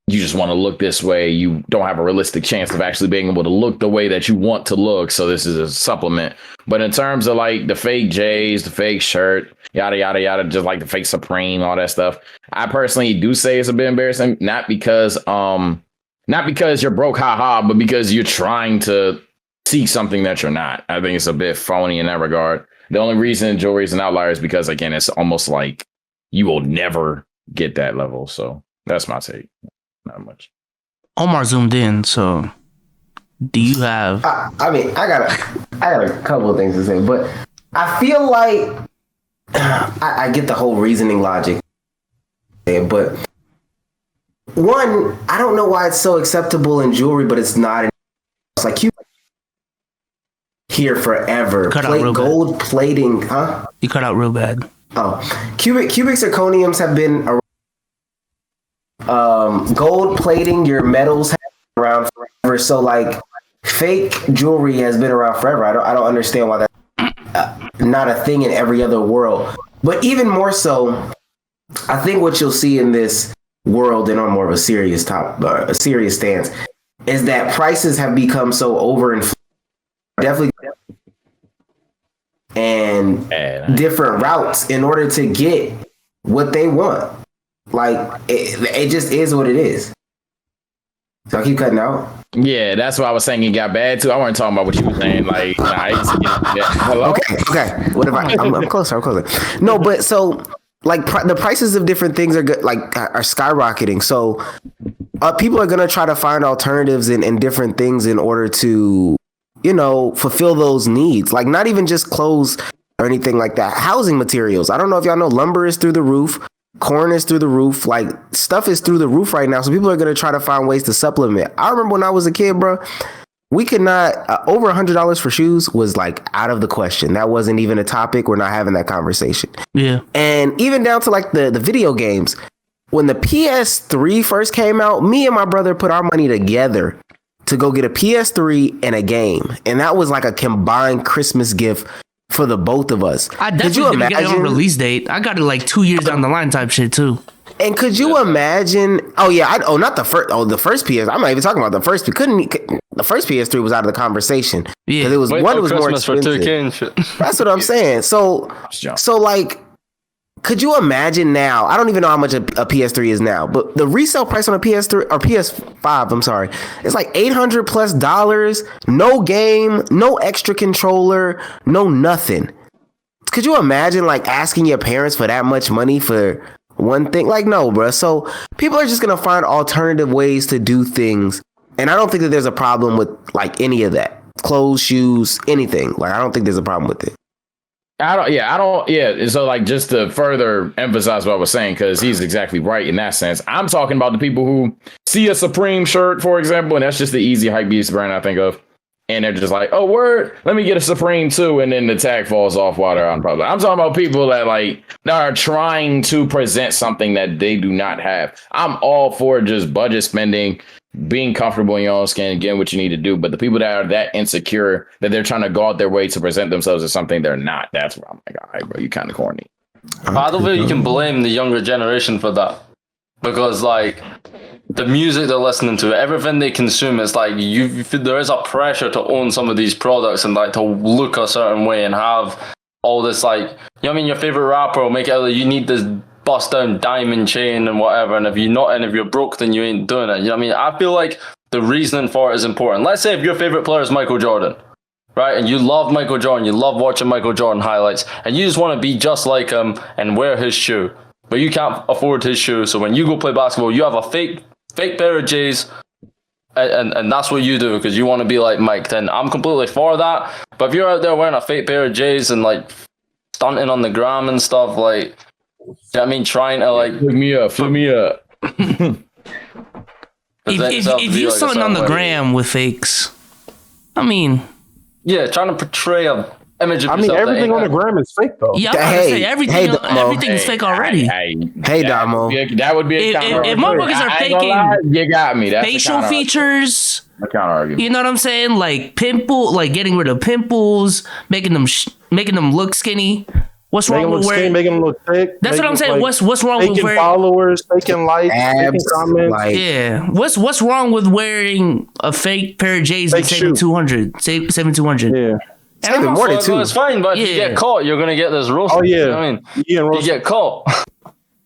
you just want to look this way. You don't have a realistic chance of actually being able to look the way that you want to look. So this is a supplement. But in terms of like the fake J's, the fake shirt, yada, yada, yada, just like the fake Supreme, all that stuff, I personally do say it's a bit embarrassing, not because you're broke, haha, but because you're trying to seek something that you're not. I think it's a bit phony in that regard. The only reason jewelry is an outlier is because, again, it's almost like you will never get that level. So that's my take. Not much. Omar zoomed in, so do you have... I mean, I got a couple of things to say, but I feel like I get the whole reasoning logic, but one, I don't know why it's so acceptable in jewelry, but it's not. It's like you here forever. Gold plating, huh? You cut out real bad. Oh, cubic zirconiums have been around. Gold plating your metals have been around forever. So like fake jewelry has been around forever. I don't understand why that's not a thing in every other world. But even more so, I think what you'll see in this world, and on more of a serious stance, is that prices have become so overinflated, definitely, and different routes in order to get what they want. Like it just is what it is. So I keep cutting out. Yeah, that's why I was saying it got bad too. I wasn't talking about what you were saying. Like, hello? Okay. What if I'm closer? No, but so like the prices of different things are good, like are skyrocketing. So people are gonna try to find alternatives in different things in order to, fulfill those needs. Like not even just clothes or anything like that. Housing materials. I don't know if y'all know, lumber is through the roof. Corn is through the roof. Like stuff is through the roof right now. So people are going to try to find ways to supplement. I remember when I was a kid, bro, we could not, over $100 for shoes was like out of the question. That wasn't even a topic. We're not having that conversation. Yeah. And even down to like the video games, when the PS3 first came out, me and my brother put our money together to go get a PS3 and a game. And that was like a combined Christmas gift for the both of us. I definitely didn't get it on release date. I got it like 2 years down the line type shit too. And could you imagine? Oh yeah, not the first. Oh, the first PS. I'm not even talking about the first. The first PS3 was out of the conversation. Yeah, it was one. It was more expensive. That's what I'm saying. So like, could you imagine now? I don't even know how much a PS3 is now, but the resale price on a PS3 or PS5, I'm sorry, it's like $800+. No game, no extra controller, no nothing. Could you imagine like asking your parents for that much money for one thing? Like, no, bro. So people are just gonna find alternative ways to do things And I don't think that there's a problem with like any of that. Clothes, shoes, anything. Like, I don't think there's a problem with it. So like, just to further emphasize what I was saying, because he's exactly right in that sense. I'm talking about the people who see a Supreme shirt, for example, and that's just the easy hype beast brand I think of. And they're just like, oh, word, let me get a Supreme too. And then the tag falls off while they're on public. I'm talking about people that are trying to present something that they do not have. I'm all for just budget spending, being comfortable in your own skin, getting what you need to do. But the people that are that insecure that they're trying to go out their way to present themselves as something they're not, that's where I'm like, all right, bro, you kind of corny. I don't think you can blame the younger generation for that, because like the music they're listening to, everything they consume, is like there is a pressure to own some of these products and like to look a certain way and have all this, like, you know what I mean, your favorite rapper will make it out that you need this bust down diamond chain and whatever, and if you're broke, then you ain't doing it. You know what I mean? I feel like the reasoning for it is important. Let's say if your favorite player is Michael Jordan, right? And you love Michael Jordan, you love watching Michael Jordan highlights, and you just want to be just like him and wear his shoe, but you can't afford his shoe. So when you go play basketball, you have a fake pair of J's, and that's what you do because you want to be like Mike. Then I'm completely for that. But if you're out there wearing a fake pair of J's and like stunting on the gram and stuff, like, you know what I mean, trying to like flip me up. If you're something on the gram with fakes, I mean, yeah, trying to portray a image of yourself. I mean, everything on the gram is fake, though. Yeah, I was gonna say everything is fake already. Hey, Damo. That would be a counter. If motherfuckers are faking, you got me. That's facial features. A counter argument. You know what I'm saying? Like getting rid of pimples, making them look skinny. What's wrong with wearing? Making them look thick. That's what I'm saying. What's wrong with wearing followers, faking likes, faking comments? Yeah. What's wrong with wearing a fake pair of J's and saving 200? Saving 200. Yeah. Saving more than 2. It's fine, but if you get caught, you're gonna get this roast. Oh yeah. You know what I mean, you get caught.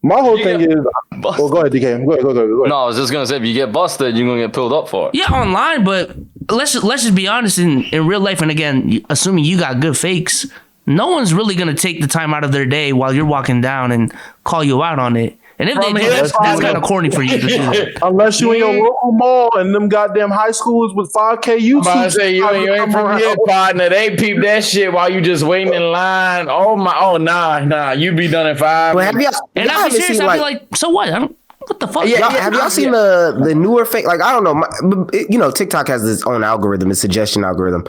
My whole thing is, well, go ahead, DKM. Go ahead. No, I was just gonna say, if you get busted, you're gonna get pulled up for it. Yeah, online, but let's just be honest. In real life, and again, assuming you got good fakes, no one's really gonna take the time out of their day while you're walking down and call you out on it. And if they do, that's kind of corny for you to do that. Unless you in your local mall and them goddamn high schools with 5K YouTube. I'm about to say, you ain't from here, partner. They peep that shit while you just waiting in line. Nah. You be done at 5. Well, And I'll be serious. I'll be like, so what? What the fuck? Have y'all seen the newer fake? Like, I don't know. TikTok has its own algorithm, its suggestion algorithm.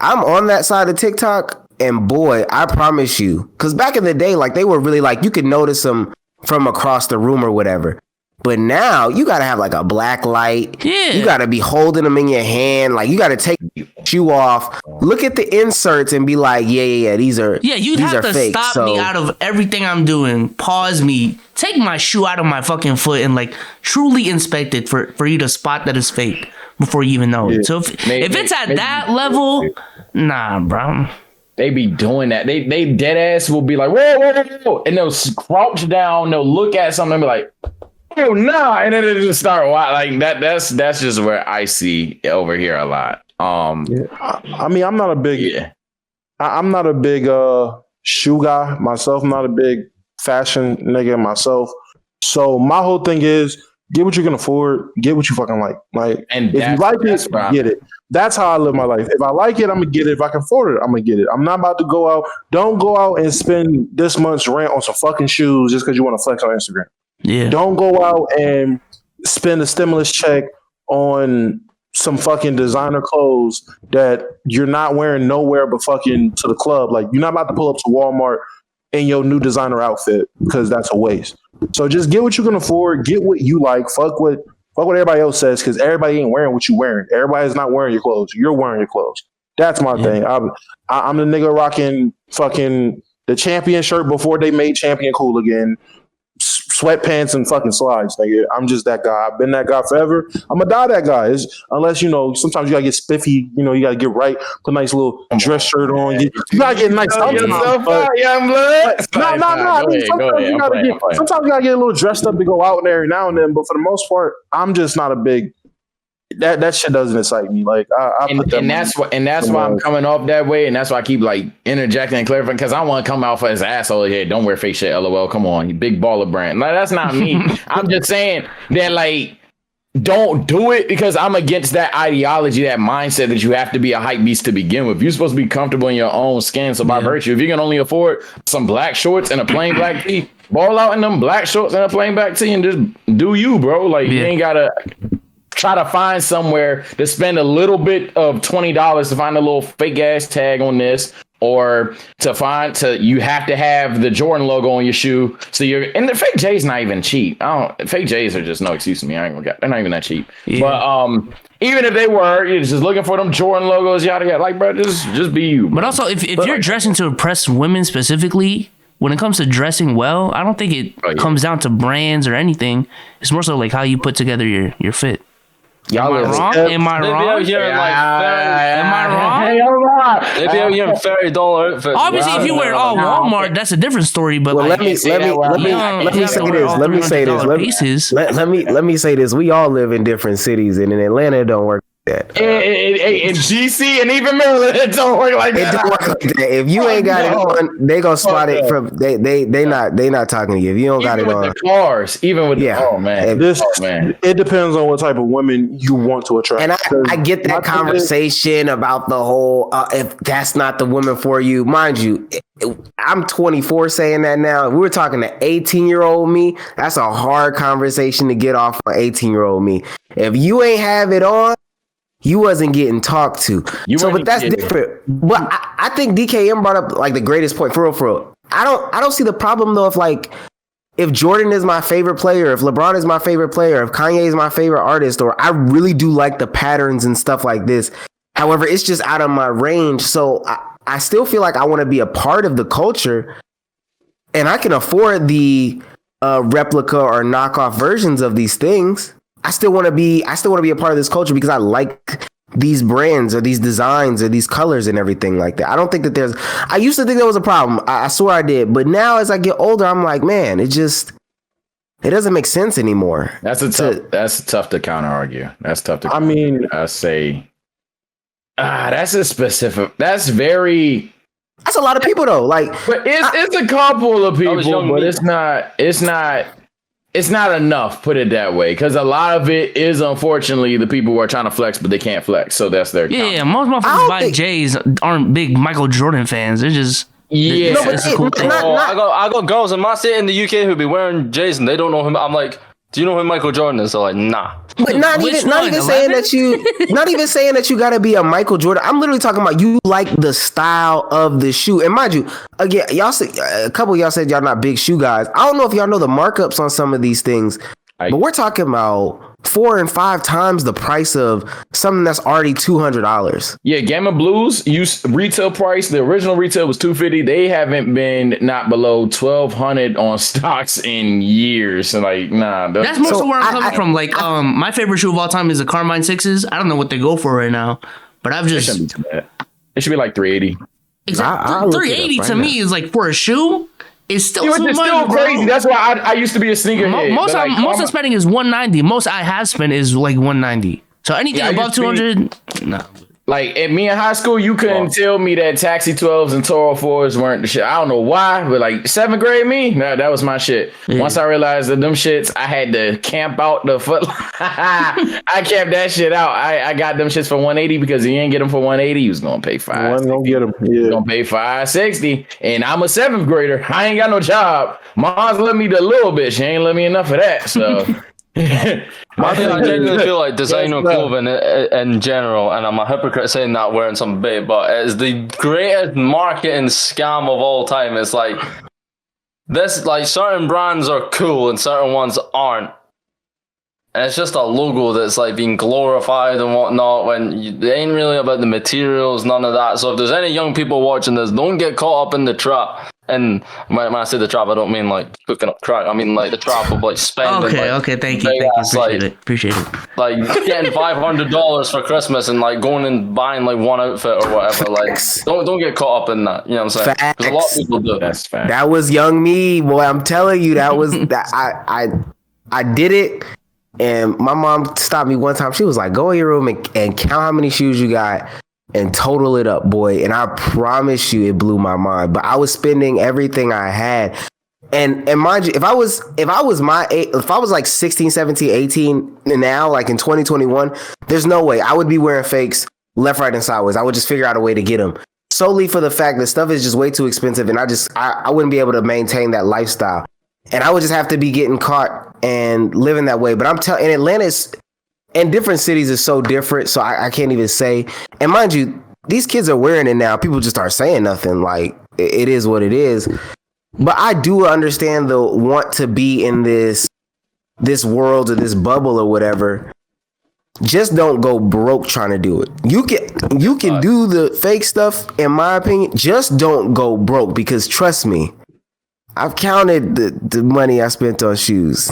I'm on that side of TikTok, and boy, I promise you, because back in the day, like, they were really like, you could notice them from across the room or whatever. But now you got to have like a black light. Yeah. You got to be holding them in your hand. Like, you got to take your shoe off, look at the inserts and be like, yeah, these are you'd have to fake. stop me out of everything I'm doing, pause me, take my shoe out of my fucking foot and like truly inspect it for you to spot that it's fake before you even know it. So if it's at that level, nah, bro. They be doing that. They dead ass will be like, whoa, and they'll crouch down, they'll look at something and be like, oh nah, and then they just start like that. That's just where I see over here a lot. I mean, I'm not a big I'm not a big shoe guy myself. I'm not a big fashion nigga myself. So my whole thing is get what you can afford, get what you fucking like. Like, and if you like it, get it. That's how I live my life. If I like it, I'm gonna get it. If I can afford it, I'm gonna get it. I'm not about to go out. Don't go out and spend this month's rent on some fucking shoes just because you want to flex on Instagram. Yeah. Don't go out and spend a stimulus check on some fucking designer clothes that you're not wearing nowhere but fucking to the club. Like, you're not about to pull up to Walmart in your new designer outfit because that's a waste. So just get what you can afford, get what you like, fuck what everybody else says, because everybody ain't wearing what you wearing. Everybody's not wearing your clothes. You're wearing your clothes. That's my thing. I'm the nigga rocking fucking the Champion shirt before they made Champion cool again. Sweatpants and fucking slides, nigga. I'm just that guy. I've been that guy forever. I'm gonna die that guy. Unless, sometimes you gotta get spiffy. You gotta get right. Put a nice little dress shirt on. You gotta get nice sometimes. Sometimes you gotta get a little dressed up to go out there every now and then. But for the most part, I'm just not a big. That shit doesn't excite me. Like that's why I'm coming off that way, and that's why I keep like interjecting and clarifying, because I want to come out for his asshole. Hey, don't wear fake shit. LOL. Come on, you big baller brand. Like, that's not me. I'm just saying that, like, don't do it because I'm against that ideology, that mindset that you have to be a hype beast to begin with. You're supposed to be comfortable in your own skin. So by virtue, if you can only afford some black shorts and a plain black tee, ball out in them black shorts and a plain black tee and just do you, bro. Like you ain't gotta try to find somewhere to spend a little bit of $20 to find a little fake ass tag on this. Or you have to have the Jordan logo on your shoe. So and the fake J's not even cheap. Fake J's are just no excuse to me. They're not even that cheap. Yeah. But even if they were, you're just looking for them Jordan logos, yada yada. Like, bro, just be you. Bro. But also, if you're dressing to impress women specifically, when it comes to dressing well, I don't think it comes down to brands or anything. It's more so like how you put together your fit. Am I wrong? Am I wrong? Maybe out here in $30 outfits. Obviously, if you wear it all Walmart, that's a different story. But let me say this. We all live in different cities, and in Atlanta, it don't work like that. In DC and even Maryland, it don't work like that. It don't work like that. If you ain't got it on, they gonna spot it from. They not talking to you. If you don't got it on, the cars, even with it depends on what type of women you want to attract. And I get that conversation about the whole if that's not the woman for you. Mind you, I'm 24 saying that now. If we were talking to 18-year-old me, that's a hard conversation to get off for 18-year-old me. If you ain't have it on, you wasn't getting talked to. But that's different. But I think DKM brought up like the greatest point for real. I don't see the problem though if Jordan is my favorite player, if LeBron is my favorite player, if Kanye is my favorite artist, or I really do like the patterns and stuff like this. However, it's just out of my range. So I still feel like I want to be a part of the culture, and I can afford the replica or knockoff versions of these things. I still want to be a part of this culture because I like these brands or these designs or these colors and everything like that. I don't think that I used to think there was a problem. I swear I did. But now as I get older, I'm like, man, it doesn't make sense anymore. That's tough to counter argue. That's tough to say. That's a specific, that's a lot of people though. Like, but it's a couple of people, but it's not enough, put it that way, because a lot of it is unfortunately the people who are trying to flex, but they can't flex, so that's their count. Yeah. Most motherfuckers buy J's aren't big Michael Jordan fans. They're just it's a cool thing. I got girls in my state in the UK who be wearing J's and they don't know him. I'm like, do you know who Michael Jordan is? They're like, nah. But not even saying that you gotta be a Michael Jordan. I'm literally talking about you like the style of the shoe. And mind you, again, a couple of y'all said y'all not big shoe guys. I don't know if y'all know the markups on some of these things, but we're talking about 4 and 5 times the price of something that's already $200. Yeah, Gamma Blues retail price. The original retail was $250. They haven't been not below $1,200 on stocks in years. And like, nah, that's most of where I'm coming from. Like, my favorite shoe of all time is the Carmine 6s. I don't know what they go for right now, but I've just it should be like $380. Exactly, $380 to me is like for a shoe. It's still still crazy. That's why I used to be a sneakerhead. Most I'm spending is $190. Most I have spent is like $190. So anything above $200, no. Like at me in high school, you couldn't tell me that Taxi 12s and Toro 4s weren't the shit. I don't know why, but like 7th grade me, no, that was my shit. Yeah. Once I realized that them shits, I had to camp out the foot. I camped that shit out. I got them shits for $180 because you ain't get them for $180. You was gonna pay $5. Wasn't gonna get them. Yeah. Gonna pay $560, and I'm a 7th grader. I ain't got no job. Mom's let me a little bit. She ain't let me enough of that. So. I genuinely feel like designer clothing in general, and I'm a hypocrite saying that wearing some bait, but it's the greatest marketing scam of all time. It's like this, like certain brands are cool and certain ones aren't, and it's just a logo that's like being glorified and whatnot when it ain't really about the materials, none of that. So if there's any young people watching this, don't get caught up in the trap. And when I say the trap, I don't mean like hooking up crack. I mean like the trap of like spending. Okay, thank you. Appreciate it. Like getting $500 for Christmas and like going and buying like one outfit or whatever. Like don't get caught up in that. You know what I'm saying? Because a lot of people do. That's fact. That was young me, boy. I'm telling you, that was that. I did it, and my mom stopped me one time. She was like, "Go in your room and count how many shoes you got." And total it up, boy. And I promise you, it blew my mind. But I was spending everything I had. And mind you, if I was like 16, 17, 18 now, like in 2021, there's no way I would be wearing fakes left, right, and sideways. I would just figure out a way to get them solely for the fact that stuff is just way too expensive. And I wouldn't be able to maintain that lifestyle. And I would just have to be getting caught and living that way. But I'm telling, and Atlanta's and different cities is so different. So I can't even say, and mind you, these kids are wearing it now. People just aren't saying nothing. Like it is what it is. But I do understand the want to be in this world or this bubble or whatever. Just don't go broke trying to do it. You can do the fake stuff, in my opinion. Just don't go broke, because trust me, I've counted the money I spent on shoes.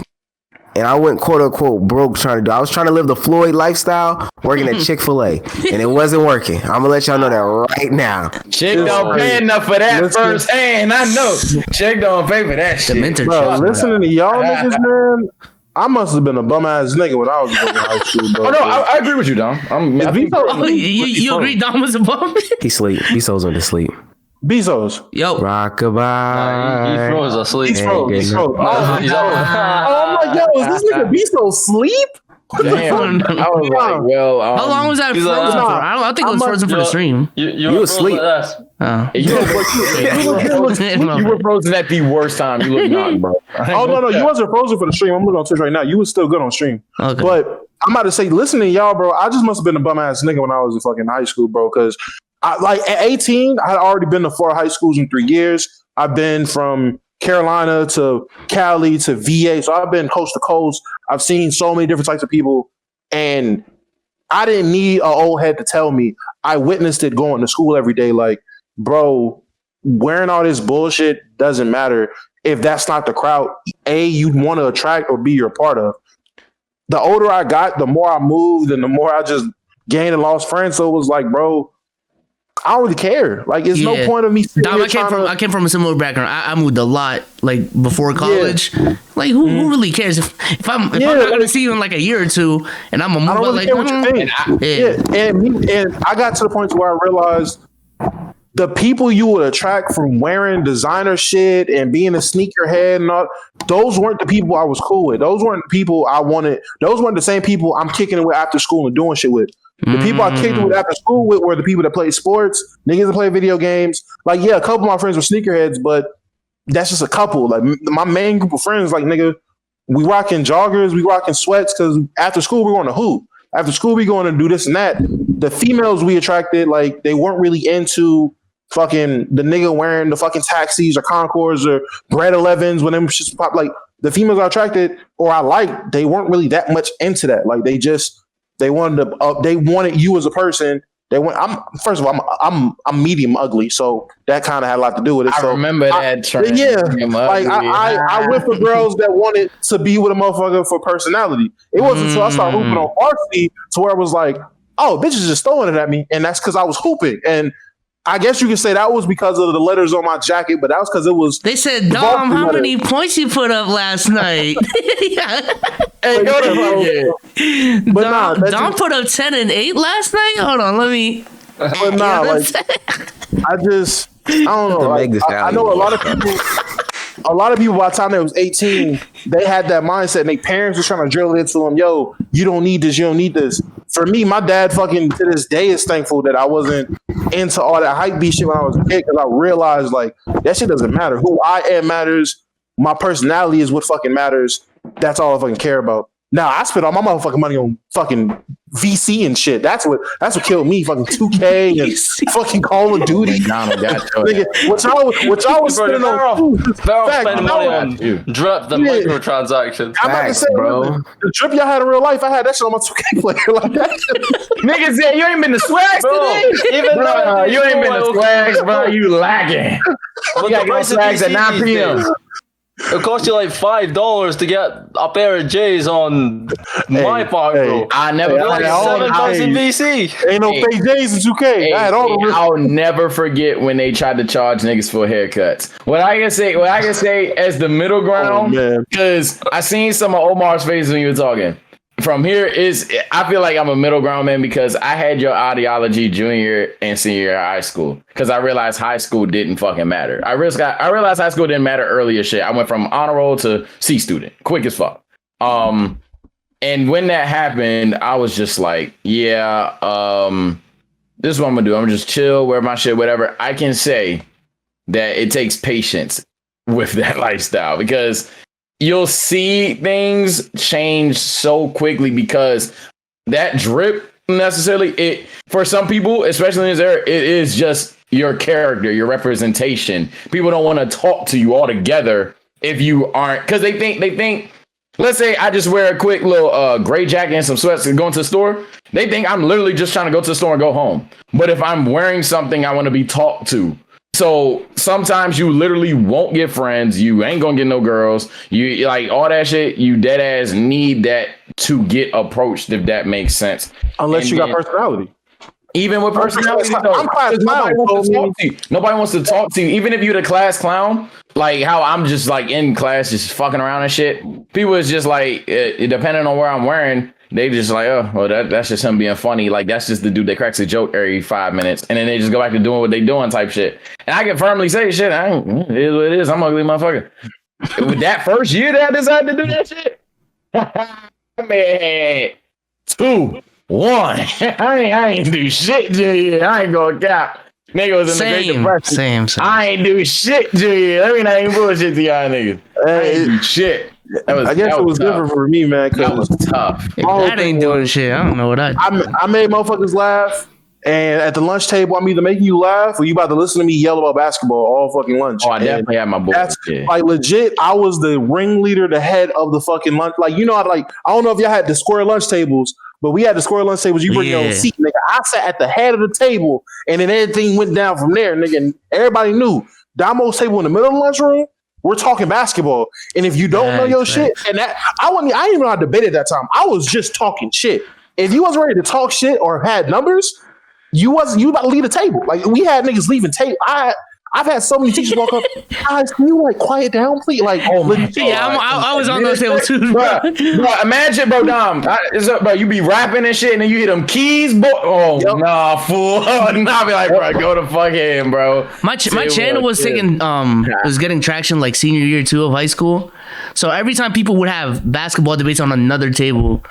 And I went quote unquote broke trying to do. I was trying to live the Floyd lifestyle, working at Chick-fil-A, and it wasn't working. I'm gonna let y'all know that right now. Chick don't pay enough for that firsthand. I know. Chick don't pay for that shit. Bro, listening to y'all niggas, man. I must have been a bum ass nigga when I was going to high school, bro. Oh no, I agree with you, Dom. You agree Dom was a bum? He sleep. Bezos went to sleep. Bezos. Yo. Rockabye. He froze asleep. He's froze. Oh, I'm like, yo, is this nigga Bezos sleep? Damn. I was like, well, how long was that frozen for? I think it was frozen for the stream. You were asleep. You were frozen at the worst time. You look knocked, bro. Oh, no, you wasn't frozen for the stream. I'm looking on Twitch right now. You was still good on stream. Okay. But I'm about to say, listening to y'all, bro, I just must have been a bum ass nigga when I was in fucking high school, bro. Because at 18, I had already been to 4 high schools in 3 years. I've been from Carolina to Cali to VA. So I've been coast to coast. I've seen so many different types of people. And I didn't need an old head to tell me. I witnessed it going to school every day. Like, bro, wearing all this bullshit doesn't matter if that's not the crowd you'd want to attract or be your part of. The older I got, the more I moved and the more I just gained and lost friends. So it was like, bro, I don't really care. Like, it's no point of me. Dom, I came from a similar background. I moved a lot, like before college. Yeah. Like, who really cares if I'm not gonna see you in like a year or two, and I'm gonna move? I don't really care what you think. And I got to the point where I realized the people you would attract from wearing designer shit and being a sneakerhead and all, those weren't the people I was cool with. Those weren't the people I wanted. Those weren't the same people I'm kicking it with after school and doing shit with. The people I kicked it with after school with were the people that play sports, niggas that play video games. Like, yeah, a couple of my friends were sneakerheads, but that's just a couple. Like, my main group of friends, like, nigga, we rocking joggers, we rocking sweats, because after school we're going to hoop. After school we going to do this and that. The females we attracted, like, they weren't really into fucking the nigga wearing the fucking taxis or Concords or Bread 11s when them shits pop. Like, the females I attracted or I liked, they weren't really that much into that. Like, they wanted you as a person. First of all, I'm medium ugly, so that kind of had a lot to do with it. I remember that trend. Yeah, like I went for girls that wanted to be with a motherfucker for personality. It wasn't until I started hooping on varsity to where it was like, oh, bitches just throwing it at me, and that's because I was hooping. And I guess you could say that was because of the letters on my jacket, but that was because it was. They said, Dom, how many points you put up last night? Hey, but Dom put up 10 and 8 last night. Hold on, let me. But nah, like I don't know. Like, I know a lot of people. A lot of people by the time they was 18, they had that mindset, and their parents were trying to drill it into them. Yo, you don't need this. You don't need this. For me, my dad fucking to this day is thankful that I wasn't into all that hype beat shit when I was a kid, because I realized like that shit doesn't matter. Who I am matters. My personality is what fucking matters. That's all I fucking care about. Now I spent all my motherfucking money on fucking VC and shit. That's what killed me. Fucking 2K and fucking Call of Duty. What y'all was spending on? Spending money on drip the microtransactions. I'm about to say, bro, the drip y'all had in real life, I had that shit on my 2K player. Like that shit. Niggas said you ain't been to swags today. Even though you ain't been to swags, bro. You lagging. You gotta go swags at 9 p.m. It cost you like $5 to get a pair of J's on my part, bro. I never like 7,000 VC. Ain't no fake J's in 2K. I'll never forget when they tried to charge niggas for haircuts. What I can say as the middle ground, because I seen some of Omar's faces when you were talking. from here is I feel like I'm a middle ground man because I had your ideology junior and senior year of high school because I realized high school didn't fucking matter. I realized high school didn't matter earlier shit. I went from honor roll to C student, quick as fuck. And when that happened, I was just like, yeah, this is what I'm gonna do. I'm gonna just chill, wear my shit, whatever. I can say that it takes patience with that lifestyle because you'll see things change so quickly because that drip necessarily it for some people, especially in this era, it is just your character, your representation. People don't want to talk to you altogether if you aren't because they think let's say I just wear a quick little gray jacket and some sweats and go into the store. They think I'm literally just trying to go to the store and go home. But if I'm wearing something, I want to be talked to. So sometimes you literally won't get friends. You ain't gonna get no girls. You like all that shit. You dead ass need that to get approached, if that makes sense. Unless you got personality. Even with personality, though, nobody wants to talk to you. Even if you're the class clown, like how I'm just like in class, just fucking around and shit. People is just like, depending on where I'm wearing, they just like, oh, well, that's just him being funny. Like, that's just the dude that cracks a joke every 5 minutes. And then they just go back to doing what they doing type shit. And I can firmly say, shit, it is what it is. I'm an ugly motherfucker. With that first year that I decided to do that shit, man, 2-1. I ain't do shit, Junior. I ain't gonna cap. Nigga was in the Great Depression. Same. I ain't do shit, Junior. Let me not even bullshit to y'all niggas. I ain't do shit. I guess it was different for me, man. That was tough. If that ain't doing shit, I don't know what I made motherfuckers laugh, and at the lunch table, I'm either making you laugh or you about to listen to me yell about basketball all fucking lunch. Oh, I definitely had my boy. That's like legit. I was the ringleader, the head of the fucking lunch. Like, you know, I don't know if y'all had the square lunch tables, but we had the square lunch tables. You bring your own seat, nigga. I sat at the head of the table, and then everything went down from there, nigga. And everybody knew Damo's table in the middle of the lunchroom. We're talking basketball, and if you don't know your shit, and that I didn't even know how to debate at that time. I was just talking shit. If you wasn't ready to talk shit or had numbers, you about to leave the table. Like we had niggas leaving table. I've had so many teachers walk up, guys, can you like quiet down, please? Like, oh my God. Yeah, I was on those tables too, bro. Imagine, bro, Dom, bro, you be rapping and shit, and then you hit them keys, boy. Oh, nah, fool. Nah, be like, bro, go to fuck in, bro. My channel was was getting traction like senior year 2 of high school. So every time people would have basketball debates on another table,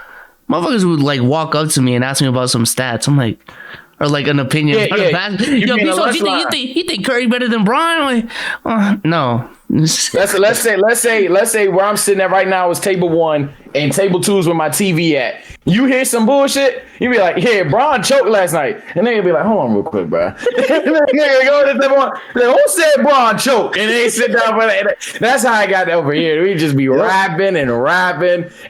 motherfuckers would like walk up to me and ask me about some stats. I'm like, or like an opinion. Yo, you think Curry better than Bron? Like, no. Let's say where I'm sitting at right now is table 1 and table 2 is where my TV at. You hear some bullshit, you be like, yeah, Bron choked last night. And they be like, hold on real quick, bro. Go to table 1. Who said Bron choked? And they sit down for that. That's how I got over here. We just be rapping. And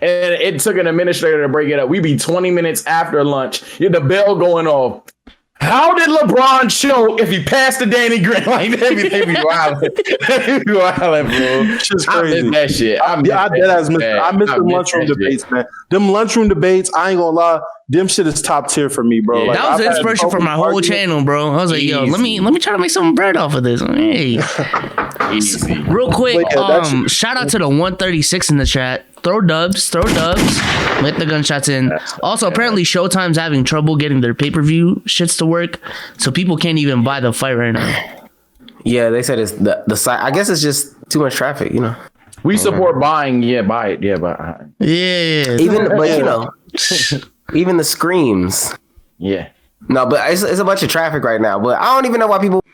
it took an administrator to break it up. We be 20 minutes after lunch. The bell going off. How did LeBron choke if he passed to Danny Green? Like, they be wildin'. They be wildin', bro. It's crazy. I miss that shit. I miss the lunchroom debates, man. Them lunchroom debates, I ain't gonna lie, them shit is top tier for me, bro. Yeah, like, that was the inspiration for my whole channel, bro. I was like, yo, let me try to make some bread off of this. Hey. Easy. Real quick, shout out to the 136 in the chat. Throw dubs. Let the gunshots in. Also, apparently Showtime's having trouble getting their pay-per-view shits to work, so people can't even buy the fight right now. Yeah, they said it's the site. I guess it's just too much traffic, you know. We support buying. Yeah, buy it. Yeah, buy it. Yeah. You know, even the screams. Yeah. No, but it's a bunch of traffic right now. But I don't even know why people.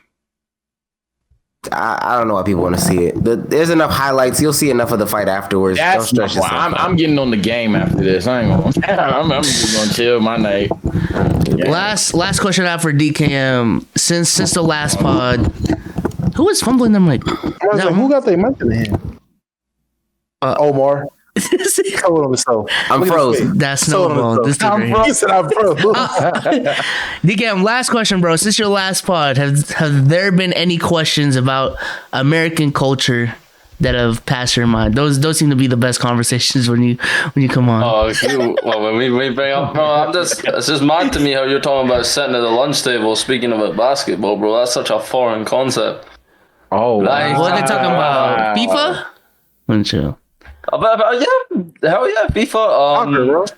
I don't know why people want to see it. There's enough highlights. You'll see enough of the fight afterwards. That's don't stress yourself. I'm getting on the game after this. I ain't gonna. I'm just gonna chill my night. Yeah. Last question out for DKM. Since the last pod, who was fumbling their mic? Who got their mic in the hand? Omar. I'm frozen. That's Snowball. This dude right he said I'm frozen. DKM, last question, bro. Since your last pod, have there been any questions about American culture that have passed your mind? Those seem to be the best conversations when you come on. When we bring up, bro, it's just mad to me how you're talking about sitting at the lunch table speaking about basketball, bro. That's such a foreign concept. Oh, like, what are they talking about? FIFA? Chill. Yeah, hell yeah, FIFA.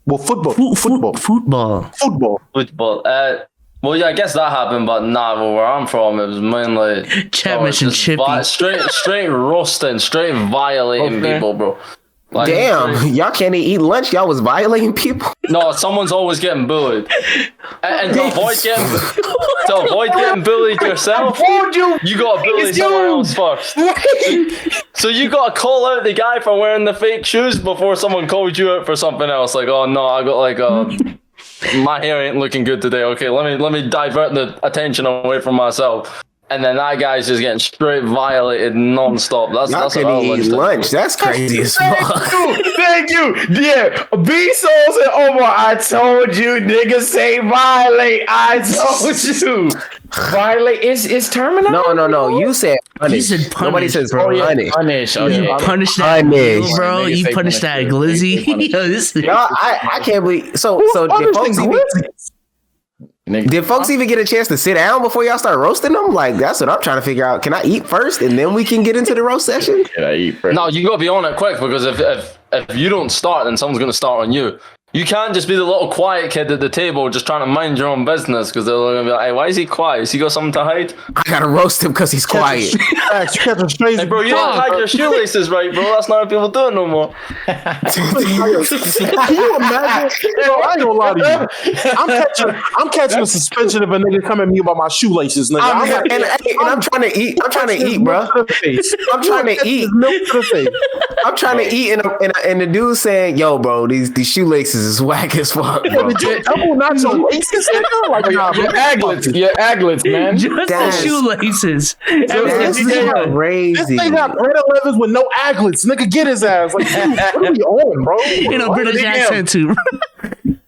Well, football. Football. Well, yeah, I guess that happened, but nah. Well, where I'm from, it was mainly Chapman and Chippy. straight roasting, straight violating people, bro. Like, Damn, y'all can't eat lunch. Y'all was violating people. No, someone's always getting bullied, and to avoid getting bullied yourself, you gotta bully someone else first. So you gotta call out the guy for wearing the fake shoes before someone calls you out for something else. Like, oh no, I got like my hair ain't looking good today. Okay, let me divert the attention away from myself. And then that guy's just getting straight violated non-stop. That's what I eat lunch. That's crazy as fuck. Thank you. Yeah. B-Souls and Omar, I told you, niggas say violate. I told you. Violate is terminology. No. You said punish. You said punish. Nobody says bro. punish. Oh, yeah. Punish that, Punish. bro. You punish that glizzy. Yo, this is... I can't believe. So did folks even get a chance to sit down before y'all start roasting them? Like, that's what I'm trying to figure out. Can I eat first and then we can get into the roast session? Can I eat first? No, you gotta be on it quick, because if you don't start, then someone's gonna start on you. You can't just be the little quiet kid at the table just trying to mind your own business, because they're gonna be like, hey, why is he quiet? Has he got something to hide? I gotta roast him because he's quiet. Hey, bro, you don't tie your shoelaces right, bro. That's not how people do it no more. Can you imagine? Bro, I ain't gonna lie to you. I'm catching a suspension if a nigga come at me about my shoelaces, nigga. I'm trying to eat. I'm trying to eat, bro. I'm trying to eat. I'm trying to eat, and the dude saying, "Yo, bro, these shoelaces is whack as fuck." Bro. Your aglets, man. Just the shoelaces. That's crazy. This nigga got red 11s with no aglets. Nigga, get his ass. Like, dude, what are we on, bro? You know, British accent too.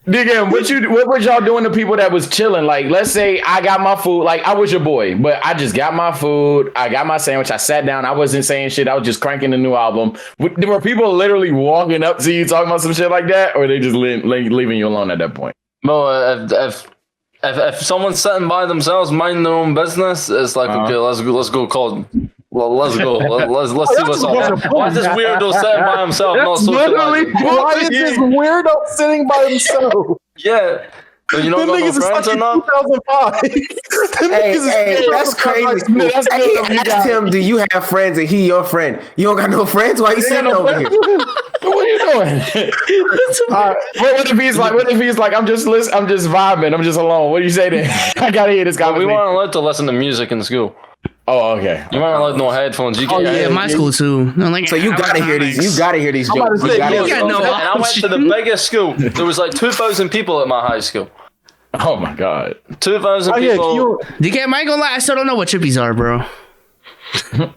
DKM, what was y'all doing to people that was chilling? Like, let's say I got my food, like I was your boy, but I just got my food, I got my sandwich, I sat down, I wasn't saying shit, I was just cranking the new album. Were people literally walking up to you talking about some shit like that, or they just leaving you alone at that point? No, if someone's sitting by themselves, minding their own business, it's like, okay, let's go call. Well, let's go. Let's see what's up. Why is this weirdo sitting by himself? Why is this weirdo sitting by himself? Yeah. So you don't got no friends or not? 2005. Hey, that's crazy. Hey, asked him, do you have friends? And he your friend. You don't got no friends? Why you sitting over here? What are you doing? What if he's like, I'm just vibing, I'm just alone. What do you say then? I gotta hear this guy. We weren't allowed to listen to music in school. Oh, okay. You weren't allowed no headphones. You can't. My school too. Like, so you gotta hear these. You gotta hear these jokes. And I went to the biggest school. There was like 2,000 people at my high school. Oh my god, 2,000 people. DKM, I ain't gonna lie, I still don't know what chippies are, bro.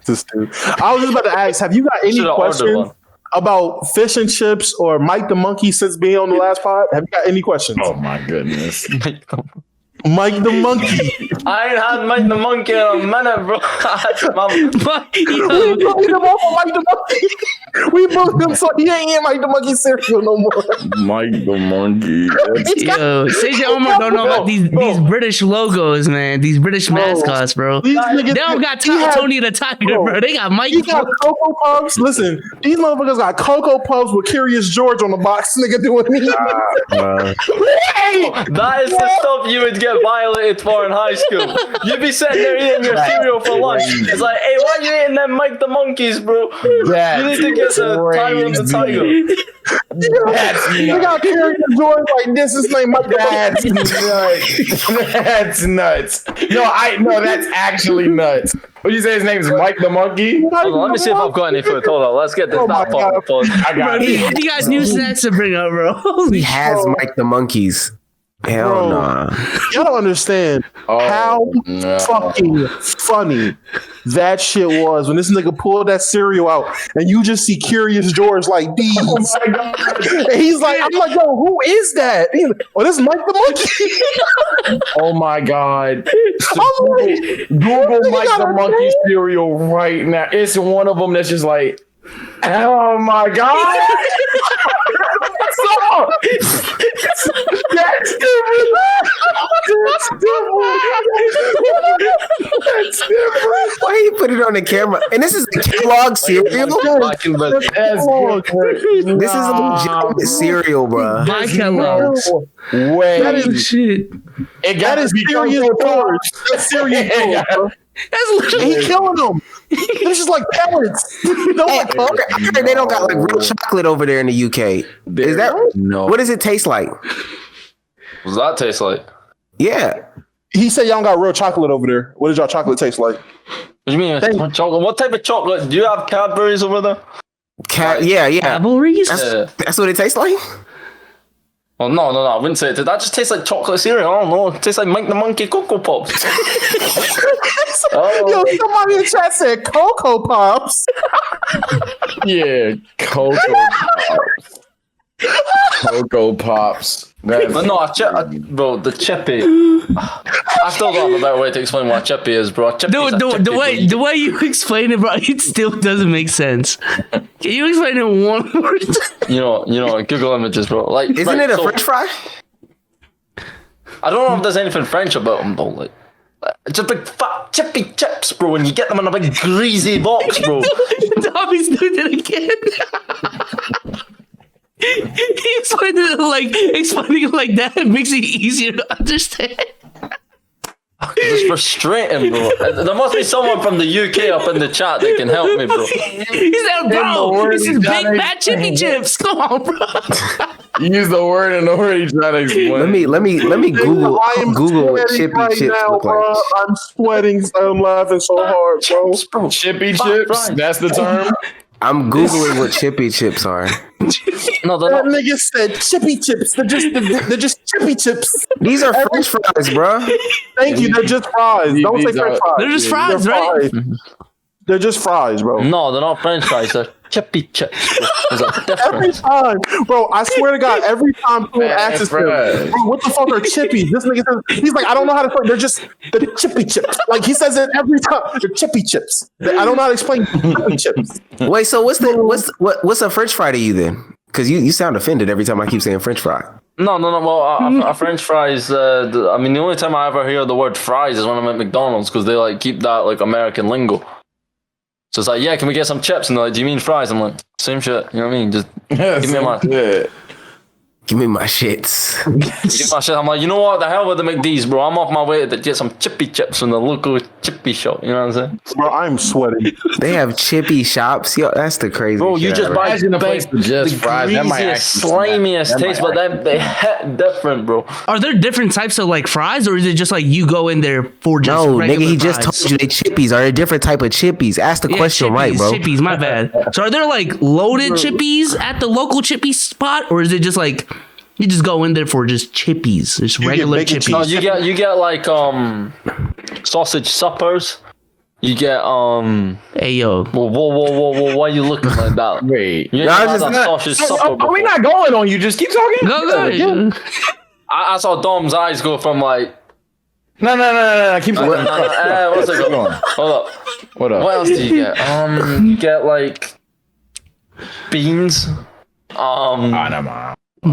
This dude. I was just about to ask, have you got any questions about fish and chips or Mike the Monkey since being on the last pod? Have you got any questions? Oh my goodness. Mike the Monkey. I ain't had Mike the Monkey in a minute, bro. We moved him so he ain't in Mike the Monkey cereal no more. Mike the Monkey. Yo, CJ Omar don't know about these British logos, man. These British mascots, bro. They don't got Tony the Tiger, bro. They got Mike. He got Cocoa Puffs. Listen, these motherfuckers got Cocoa Puffs with Curious George on the box. Nigga doing me. That is the stuff you would get violated for in high school. You'd be sitting there eating your cereal for lunch. It's like, hey, why you eating them Mike the Monkeys, bro? You need to get the Tiger and the Tiger. They got Curious George like this. His name Mike the Monkey. That's nuts. No, that's actually nuts. What you say his name is Mike the Monkey? Hold on, let me see if I've got any food. Hold on, let's get this top on. I got it. He got new snacks to bring up, bro. He has Mike the Monkeys. Hell nah. Y'all don't understand how fucking funny that shit was when this nigga pulled that cereal out and you just see Curious George like these. Oh my God. And he's like, I'm like, yo, who is that? He's like, oh, this is Mike the Monkey. Oh my God. Google Mike the Monkey cereal right now. It's one of them that's just like, oh my God. That's Why you put it on the camera? And this is a Kellogg cereal. This is a legitimate cereal, bro. My Kellogg's. Wait, That is shit. it got to be serious George. That's serious George, bro. That's literally. He killing them. This is like pellets. No Hey, one I heard they don't got like real chocolate over there in the UK. Is that no? what does it taste like? What does that taste like? Yeah. He said y'all don't got real chocolate over there. What does y'all chocolate taste like? What do you mean chocolate? What type of chocolate? Do you have Cadbury's over there? Yeah. Cavalries? That's what it tastes like? Well, no, I wouldn't say it. That just tastes like chocolate cereal. I don't know. It tastes like Mike the Monkey Cocoa Pops. Yo, somebody in the chat said Cocoa Pops. Yeah, Cocoa Pops. Cocoa Pops. But no, bro, the chippy. I still don't have a better way to explain what a chippy is, bro. The way you explain it, bro, it still doesn't make sense. Can you explain it in one word? You know, Google images, bro. Like, Isn't it a French fry? I don't know if there's anything French about them, though. Like, just big fat chippy chips, bro. When you get them in a big greasy box, bro. Tommy's doing it again. He explained explaining it like that. It makes it easier to understand. It's frustrating, bro. There must be someone from the UK up in the chat that can help me, bro. He said, bro, this is big fat chippy chips. Come on, bro. You use the word and already trying to explain. Let me Google what chippy right chips now, look bro. like. I'm sweating. I'm laughing so hard, bro. Bro. Chippy Fat chips. fries. That's the term. I'm Googling what chippy chips are. No, they're That not. nigga said chippy chips. They're just chippy chips. These are French fries, bro. Thank you. They're just fries. Don't say These French are- fries. They're just fries, right? They're just fries, bro. No, they're not French fries. They're chippy chips. Bro. There's a Every difference. time, bro, I swear to God, every time someone asks him, fries. bro, what the fuck are chippies? This nigga says, he's like, I don't know how to explain. They're chippy chips. Like, he says it every time. They're chippy chips. I don't know how to explain chippy chips. Wait, so what's a French fry to you then? Because you sound offended every time I keep saying French fry. No. Well, a French fries. The only time I ever hear the word fries is when I'm at McDonald's because they like keep that like American lingo. So it's like, yeah, can we get some chips? And they're like, do you mean fries? I'm like, same shit. You know what I mean? Just give me my shit. Give me my shits. Give my shit. I'm like, you know what? The hell with the McD's, bro. I'm off my way to get some chippy chips from the local chippy shop. You know what I'm saying? Bro, I'm sweating. They have chippy shops. Yo, that's the crazy Bro, you shit just ever. buy Imagine a place the for just fries. That might greasiest, actually slimiest that might taste, but they hit different, bro. Are there different types of like fries, or is it just like you go in there for just No, regular nigga, he just fries? told you they chippies are a different type of chippies. Ask the question right, bro. Chippies, my bad. So are there like loaded chippies at the local chippy spot, or is it just like you just go in there for just chippies, just get regular bacon chippies? No, you get like sausage suppers. You get Hey yo, whoa, why are you looking like that? Wait. You ain't No, I had just- that sausage supper Are we before. not going on? You just keep talking. go. I saw Dom's eyes go from like No. Keep talking. what's it going? Hold up. What up? What else do you get? You get like beans.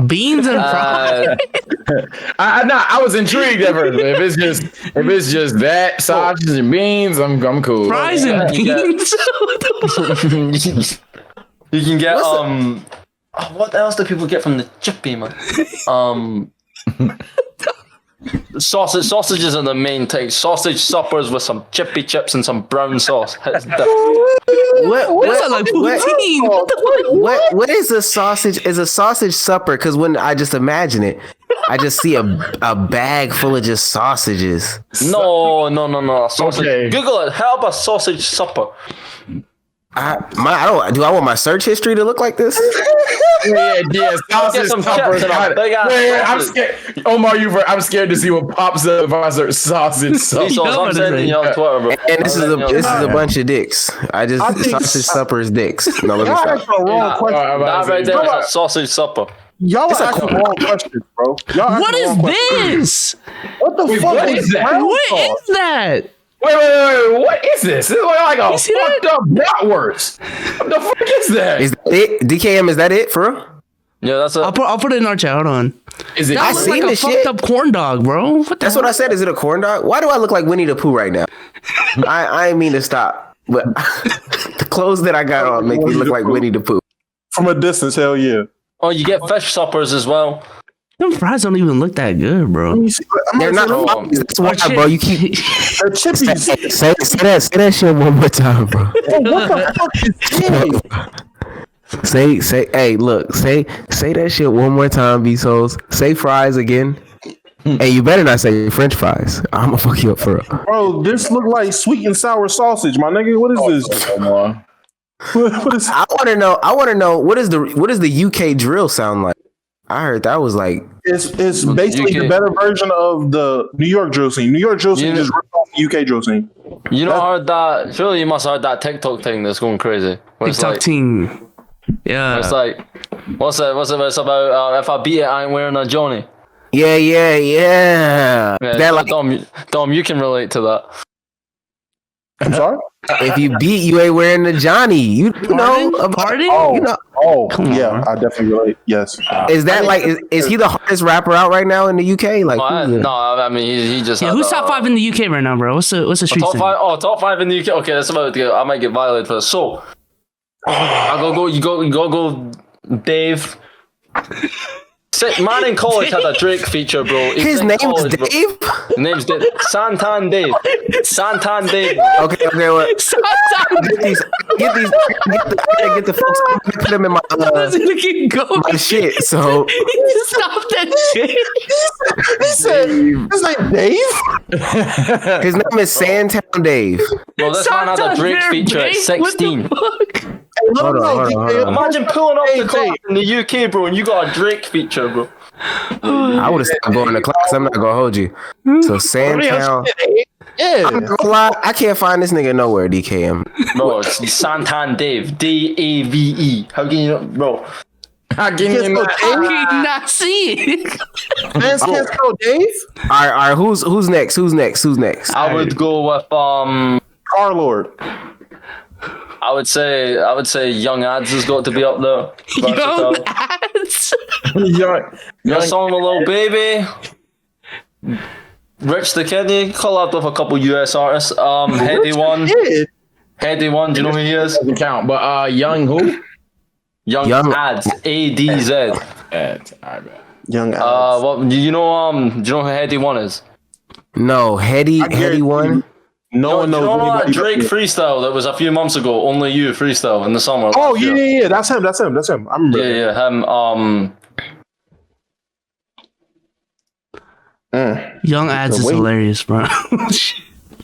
Beans and fries. I was intrigued at first. But if it's just that sausages and beans, I'm cool. Fries and you get- beans. You can get what else do people get from the chippy, man? Sausages are the main thing. Sausage suppers with some chippy chips and some brown sauce. That's not like poutine. What the fuck? What is a sausage? Is a sausage supper? Because when I just imagine it, I just see a bag full of just sausages. No. Sausage. Okay. Google it. How about sausage supper? Do I want my search history to look like this? Yeah. Get some chips and a big ass I'm sausage. scared. Omar, I'm scared to see what pops up if I search sausage. These So. sauce, I'm sending you on Twitter, bro. And this is a bunch of dicks. I think Sausage suppers dicks. No, let me Y'all stop. asked the wrong question. That right there is a sausage supper. Y'all are asking the wrong questions, bro. Y'all asking What the is wrong questions. this? What the fuck what is is that? brown What sauce? is that? Wait. What is this? This is like a see that? fucked up bratwurst. What the fuck is that? Is that it? DKM, is that it for real? Yeah, that's it. I'll put it in our chat. Hold on. Is it? That I looks seen like a this fucked shit. up corn dog, bro. That's what I said. Is it a corn dog? Why do I look like Winnie the Pooh right now? I ain't mean to stop, but the clothes that I got on make me look like Winnie the Pooh. From a distance, hell yeah. Oh, you get fish suppers as well. Them fries don't even look that good, bro. They're not fries. That's why, bro. You keep They're chippies. say that shit one more time, bro. What the fuck is this? Say, hey, look, say that shit one more time, B-Souls. Say fries again. Hey, you better not say French fries. I'm gonna fuck you up for real. Bro, this look like sweet and sour sausage, my nigga. What is this? What is I want to know what does the UK drill sound like? I heard that was like it's basically the better version of the New York drill scene. New York drill scene just ripped off the UK drill scene. You know, heard that? Surely you must have heard that TikTok thing that's going crazy. Where it's TikTok like, team. Yeah. it's like, what's it? It's about if I beat it, I ain't wearing a Johnny. yeah. Yeah, That like Dom, you can relate to that. I'm sorry? if you beat, you ain't wearing the Johnny. You know about Pardon? You know, Come on. I definitely relate. Yes. is that like is he the hardest rapper out right now in the UK? Like, I mean, he just. Yeah, had who's that, top 5 in the UK right now, bro? What's the street top scene? 5? Oh, top 5 in the UK. Okay, that's about to go. I might get violated for this. So, I go. You go. Dave. Man in college had a Drake feature, bro. his name is Dave. His name's Dave. Santan Dave. Santan Dave. Okay, what? Get the folks. I'm gonna put them in my Gonna keep going. my shit. So Stop that shit. He said his name Dave? his name is Santown Dave. Bro, this man had a Drake feature at 16. Hold on. Imagine pulling up the class in the UK, bro, and you got a Drake feature, bro. I would have stopped going to class. I'm not gonna hold you. So Santown. Yeah. I'm not gonna lie, I can't find this nigga nowhere. DKM. Bro, it's Santan Dave. Dave. How can you know, bro? How can you not? How can you not see it? Fans can't spell Dave? All right. Who's next? Who's next? I would go with Carlord. I would say Young Ads has got to be up there. Young ads. Your song with Lil Baby. Rich the Kid, he collabed with a couple US artists. Heady One. Heady One, do you know who he is? Doesn't count, but Young who? Young Ads. ADZ. Alright, man. Young Ads. Well, do you know who Heady One is? No, Heady One. No one knows. You know that anybody Drake but you. freestyle that was a few months ago? Only You freestyle in the summer. Oh yeah. That's him. I remember. Yeah, him. Young ads is hilarious, bro.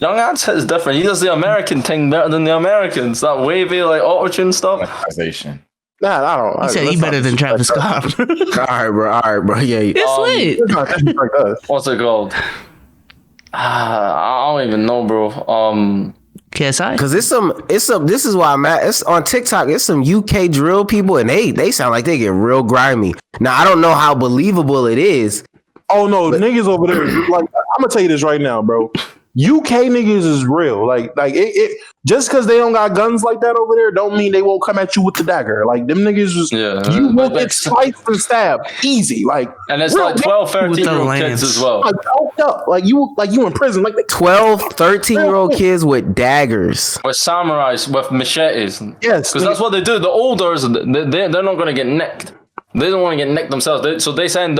Young Ads is different. He does the American thing better than the Americans. That wavy like auto-tune stuff. Monetization. Nah, I don't. He said he better than Travis Scott. All right, bro. Yeah. It's lit. What's it called? I don't even know, bro. KSI? Cause it's some. This is why I'm at. It's on TikTok. It's some UK drill people, and they sound like they get real grimy. Now I don't know how believable it is. Oh no, niggas over there. Like I'm gonna tell you this right now, bro. UK niggas is real. Like it just because they don't got guns like that over there, don't mean they won't come at you with the dagger. Like them niggas just you will get sliced and stabbed easy. Like and it's like 12, 13-year-old kids as well. Like choked up. Like you in prison. Like 12, 13-year-old kids with daggers. With samurais with machetes. Yes, because that's what they do. The olders, they're not gonna get nicked. They don't want to get nicked themselves. So they send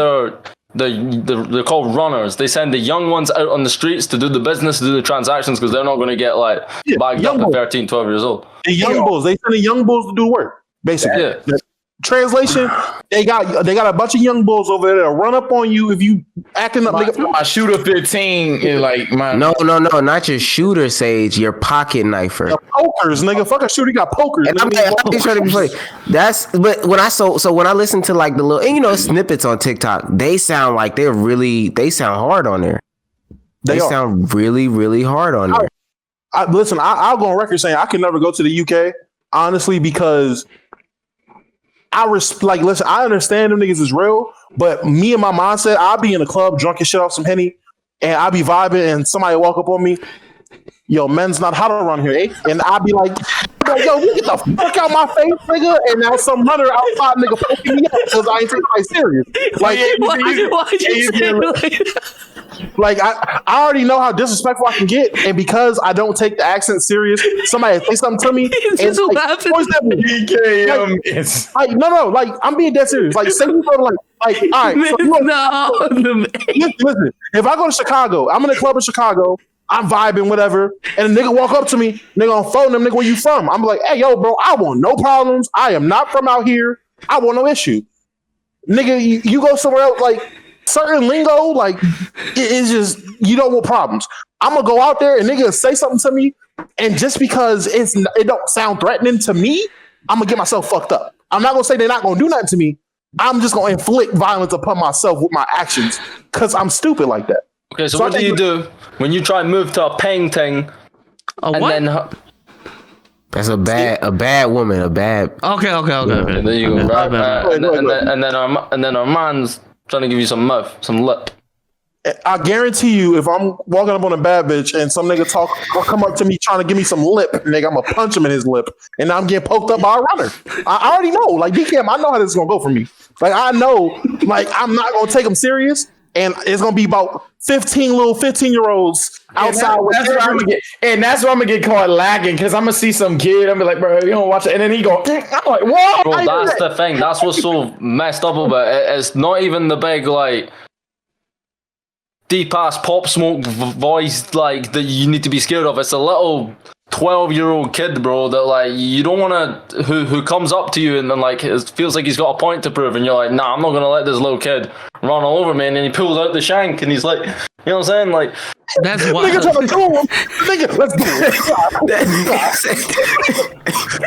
they're called runners. They send the young ones out on the streets to do the business, to do the transactions, because they're not going to get like bagged up at 13, 12 years old. The young bulls. They send the young bulls to do work. Basically. Yeah. Translation, they got a bunch of young bulls over there that'll run up on you if you acting up. My shooter 15 is like my No, not your shooter, Sage. Your pocket knifer. The pokers, nigga. Fuck a shooter, got pokers. And I'm trying to be funny. But when I listen to like the little and snippets on TikTok, they sound like they sound hard on there. They sound really, really hard on there. I'll go on record saying I can never go to the UK, honestly, because I understand them niggas is real, but me and my mindset, I'll be in a club drunk as shit off some Henny, and I'll be vibing, and somebody walk up on me, yo, men's not hot around here, eh? And I'll be like, what like, yo, you get the fuck out my face, nigga. And now some runner outside, nigga, poking me up because I ain't taking my serious. Like, why'd you say it like that? Like I already know how disrespectful I can get, and because I don't take the accent serious, somebody say something to me. He's just laughing. DKM is Like no, like I'm being dead serious. Like say you go to like all right. So listen, if I go to Chicago, I'm in a club in Chicago, I'm vibing, whatever, and a nigga walk up to me, nigga on phone them, nigga, where you from? I'm like, hey, yo, bro, I want no problems. I am not from out here. I want no issue. Nigga, you go somewhere else, like certain lingo, like it's just you don't want problems. I'm gonna go out there and nigga say something to me, and just because it don't sound threatening to me, I'm gonna get myself fucked up. I'm not gonna say they're not gonna do nothing to me. I'm just gonna inflict violence upon myself with my actions because I'm stupid like that. Okay, so what do you do when you try and move to a painting? Then That's a bad woman, a bad. Okay. And there you go, right? And then our man's trying to give you some lip. I guarantee you, if I'm walking up on a bad bitch and some nigga come up to me trying to give me some lip, nigga, I'm gonna punch him in his lip, and I'm getting poked up by a runner. I already know, like DKM, I know how this is gonna go for me. Like I know, like I'm not gonna take him serious, and it's gonna be about 15-year-olds outside. That's where I'm gonna get caught lagging because I'm gonna see some kid. I'm gonna be like, bro, you don't watch it, and then he go, I'm like, what? Bro, that's the thing. That's what's so messed up about it. It's not even the big like deep ass Pop Smoke voice like that you need to be scared of. It's a little 12-year-old kid, bro, that like you don't want to who comes up to you and then like it feels like he's got a point to prove, and you're like, nah, I'm not gonna let this little kid run all over me. And then he pulls out the shank and he's like, you know what I'm saying? Like that's wild. Nigga trying to do him. Nigga, let's do it.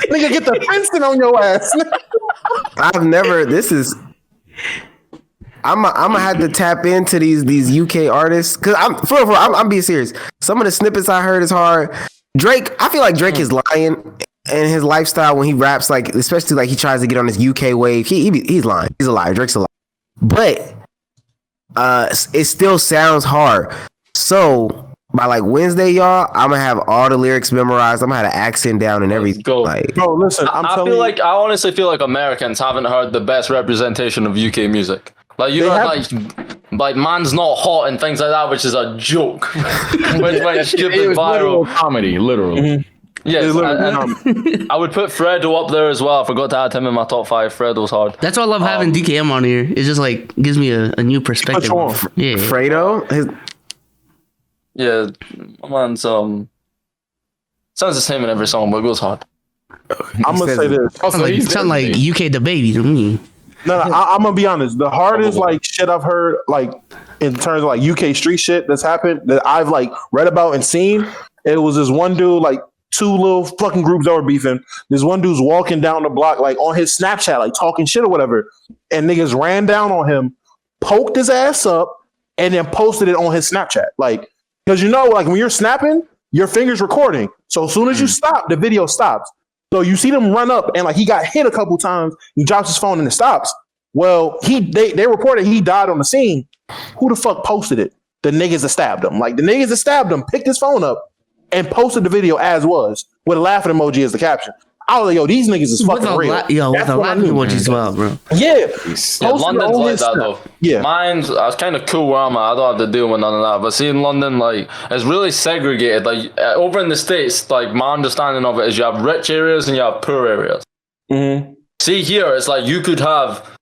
Nigga, get the fencing on your ass. I'm gonna have to tap into these UK artists because I'm being serious. Some of the snippets I heard is hard. Drake, I feel like Drake is lying in his lifestyle when he raps, like especially like he tries to get on this UK wave. He's lying. He's a liar. Drake's a liar. But it still sounds hard. So by like Wednesday, y'all, I'm gonna have all the lyrics memorized. I'm gonna have the accent down and everything. Like, bro, listen, I honestly feel like Americans haven't heard the best representation of UK music. Like you know, like man's not hot and things like that, which is a joke. which gives it viral comedy, literally. Mm-hmm. Yes, I would put Fredo up there as well. I forgot to add him in my top 5. Fredo's hard. That's why I love having DKM on here. It just like gives me a new perspective. Yeah, Fredo. Yeah, man's sounds the same in every song, but it goes hard. I'm gonna say this. Sound like UK the baby to me. No, I'm gonna be honest. The hardest like shit I've heard, like in terms of like UK street shit that's happened that I've like read about and seen, it was this one dude, like 2 little fucking groups that were beefing. This one dude's walking down the block, like on his Snapchat, like talking shit or whatever, and niggas ran down on him, poked his ass up, and then posted it on his Snapchat, like because you know, like when you're snapping, your finger's recording, so as soon as you stop, the video stops. So you see them run up and like he got hit a couple times. He drops his phone and it stops. Well, they reported he died on the scene. Who the fuck posted it? The niggas that stabbed him. Like the niggas that stabbed him picked his phone up and posted the video as was with a laughing emoji as the caption. I was like, yo, these niggas is fucking real. With the laughing emoji as well, bro. Yeah. London's like that though. Yeah. Mine's, I was kind of cool where I'm at. I don't have to deal with none of that. But see, in London, like, it's really segregated. Like, over in the States, like, my understanding of it is you have rich areas and you have poor areas. Mm-hmm. See, here, it's like you could have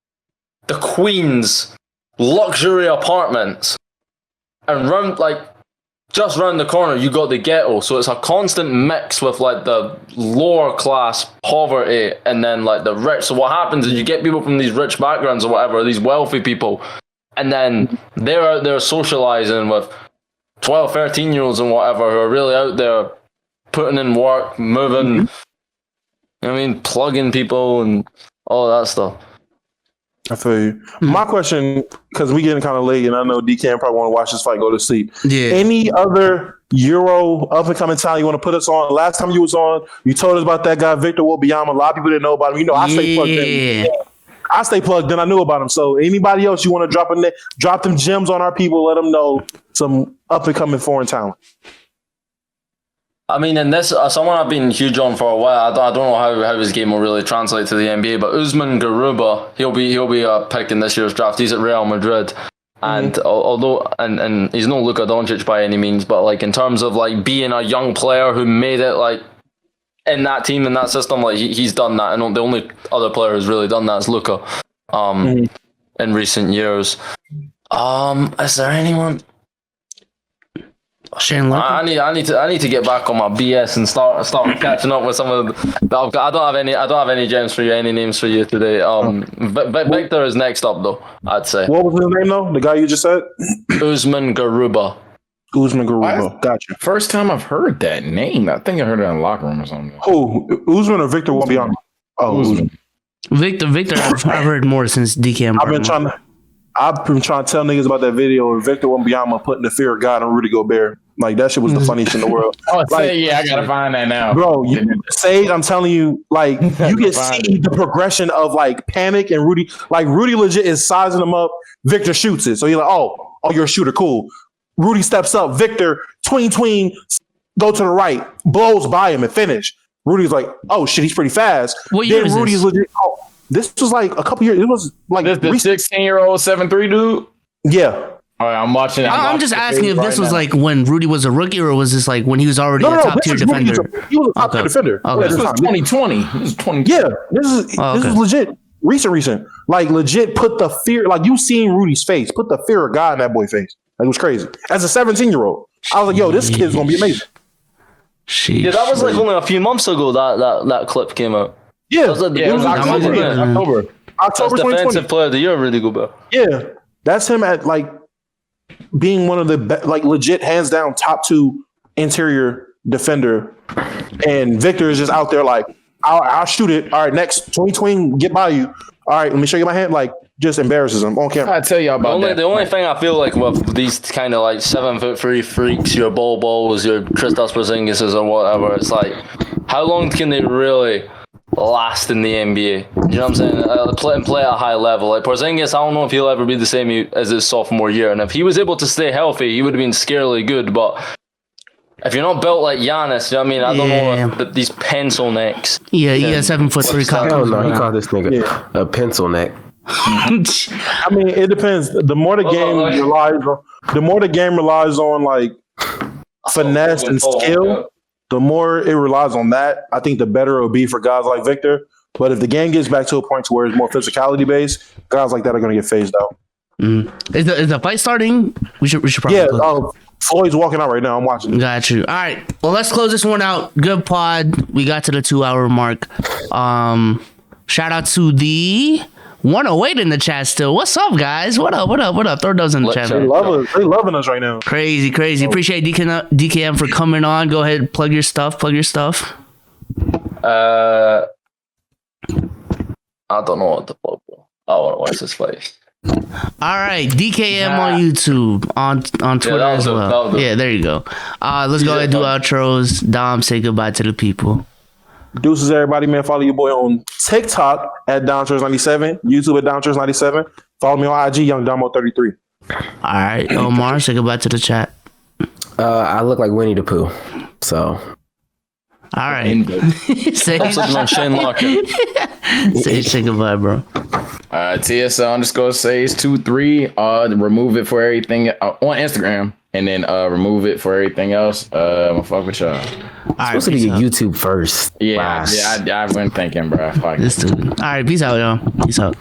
the Queen's luxury apartments and just round the corner, you got the ghetto. So it's a constant mix with like the lower class poverty and then like the rich. So what happens is you get people from these rich backgrounds or whatever, these wealthy people, and then they're out there socializing with 12, 13-year-olds and whatever who are really out there putting in work, moving, plugging people and all that stuff. I feel you. My question, because we getting kind of late, and I know DKM probably want to watch this fight go to sleep. Yeah. Any other Euro up and coming talent you want to put us on? Last time you was on, you told us about that guy Victor Wembanyama. A lot of people didn't know about him. You know, I stay plugged in. I stay plugged in. I knew about him. So anybody else you want to drop them gems on our people? Let them know some up and coming foreign talent. I mean, in this, someone I've been huge on for a while. I don't know how his game will really translate to the NBA, but Usman Garuba, he'll be a pick in this year's draft. He's at Real Madrid, and although and he's no Luka Doncic by any means, but like in terms of like being a young player who made it like in that team, in that system, like he's done that, and the only other player who's really done that is Luka, in recent years. Is there anyone? Shane Larkin? I need to get back on my BS and start catching up with some of the. I don't have any gems for you, any names for you today. But Victor is next up though. I'd say. What was his name though? The guy you just said? Usman Garuba. Usman Garuba. Gotcha. First time I've heard that name. I think I heard it in the locker room or something. Who? Usman or Victor Wembanyama? Oh, Usman. Victor, I've heard more since DKM. I've been trying to tell niggas about that video of Victor Wembanyama putting the fear of God on Rudy Gobert. Like, that shit was the funniest in the world. Oh, like, yeah, I gotta find that now. Bro, Sage, I'm telling you, like, you can see the progression of, like, panic and Rudy. Like, Rudy legit is sizing him up. Victor shoots it. So you're like, oh, you're a shooter. Cool. Rudy steps up. Victor, tween, go to the right. Blows by him and finish. Rudy's like, oh, shit, he's pretty fast. What year is Rudy's this? legit. Oh, this was like a couple years. It was like the 16-year-old 7'3" dude. Yeah. All right, I'm watching. I'm just asking if this was like when Rudy was a rookie, or was this like when he was already a top tier defender? He was a top tier defender. Okay. This was 2020. This is 2020. Yeah, this is legit. Recent. Like, legit put the fear, like, you seen Rudy's face, put the fear of God in that boy's face. Like, it was crazy. As a 17-year-old, I was like, yo, this kid's gonna be amazing. Yeah, that was like only a few months ago that clip came out. Yeah, it was October. October That's 2020. defensive player of the year, Rudy Gobert. Yeah, that's him at like being one of the like legit hands down top 2 interior defender, and Victor is just out there like, I'll shoot it. All right, next 2020, get by you. All right, let me show you my hand. Like, just embarrasses him on camera. I tell y'all about that. The only thing I feel like with these kind of like 7'3" freaks, your Balls, your Kristaps Porzingis or whatever, it's like, how long can they really last in the NBA? You know what I'm saying? Play at a high level. Like Porzingis, I don't know if he'll ever be the same as his sophomore year. And if he was able to stay healthy, he would have been scarily good. But if you're not built like Giannis, you know what I mean? I don't know if these pencil necks. Yeah, he got 7'3" Hell no, he called this nigga a pencil neck. I mean, it depends. The more the game relies on like finesse and skill, the more it relies on that. I think the better it will be for guys like Victor. But if the game gets back to a point to where it's more physicality based, guys like that are going to get phased out. Is the fight starting? We should probably. Yeah. Floyd's walking out right now. I'm watching. Got you. All right. Well, let's close this one out. Good pod. We got to the 2-hour mark. Shout out to the 108 in the chat still. What's up, guys? What up? Throw those in the chat. They loving us right now. Crazy. Appreciate DKM for coming on. Go ahead and plug your stuff. I don't know what to plug. I want to watch this fight. All right, DKM on YouTube, on Twitter as well. Yeah, there you go. Let's go ahead and do outros. Dom, say goodbye to the people. Deuces, everybody, man. Follow your boy on TikTok at DomTrez97, YouTube at DomTrez97. Follow me on IG, YoungDomo33. All right, Omar, say goodbye to the chat. I look like Winnie the Pooh, so. All right. Say goodbye, bro. TSL_Sage23. Remove it for everything on Instagram, and then remove it for everything else. I'm gonna fuck with y'all. Supposed to be YouTube first. Yeah, I've been thinking, bro. Fuck this dude. All right, peace out, y'all. Peace out.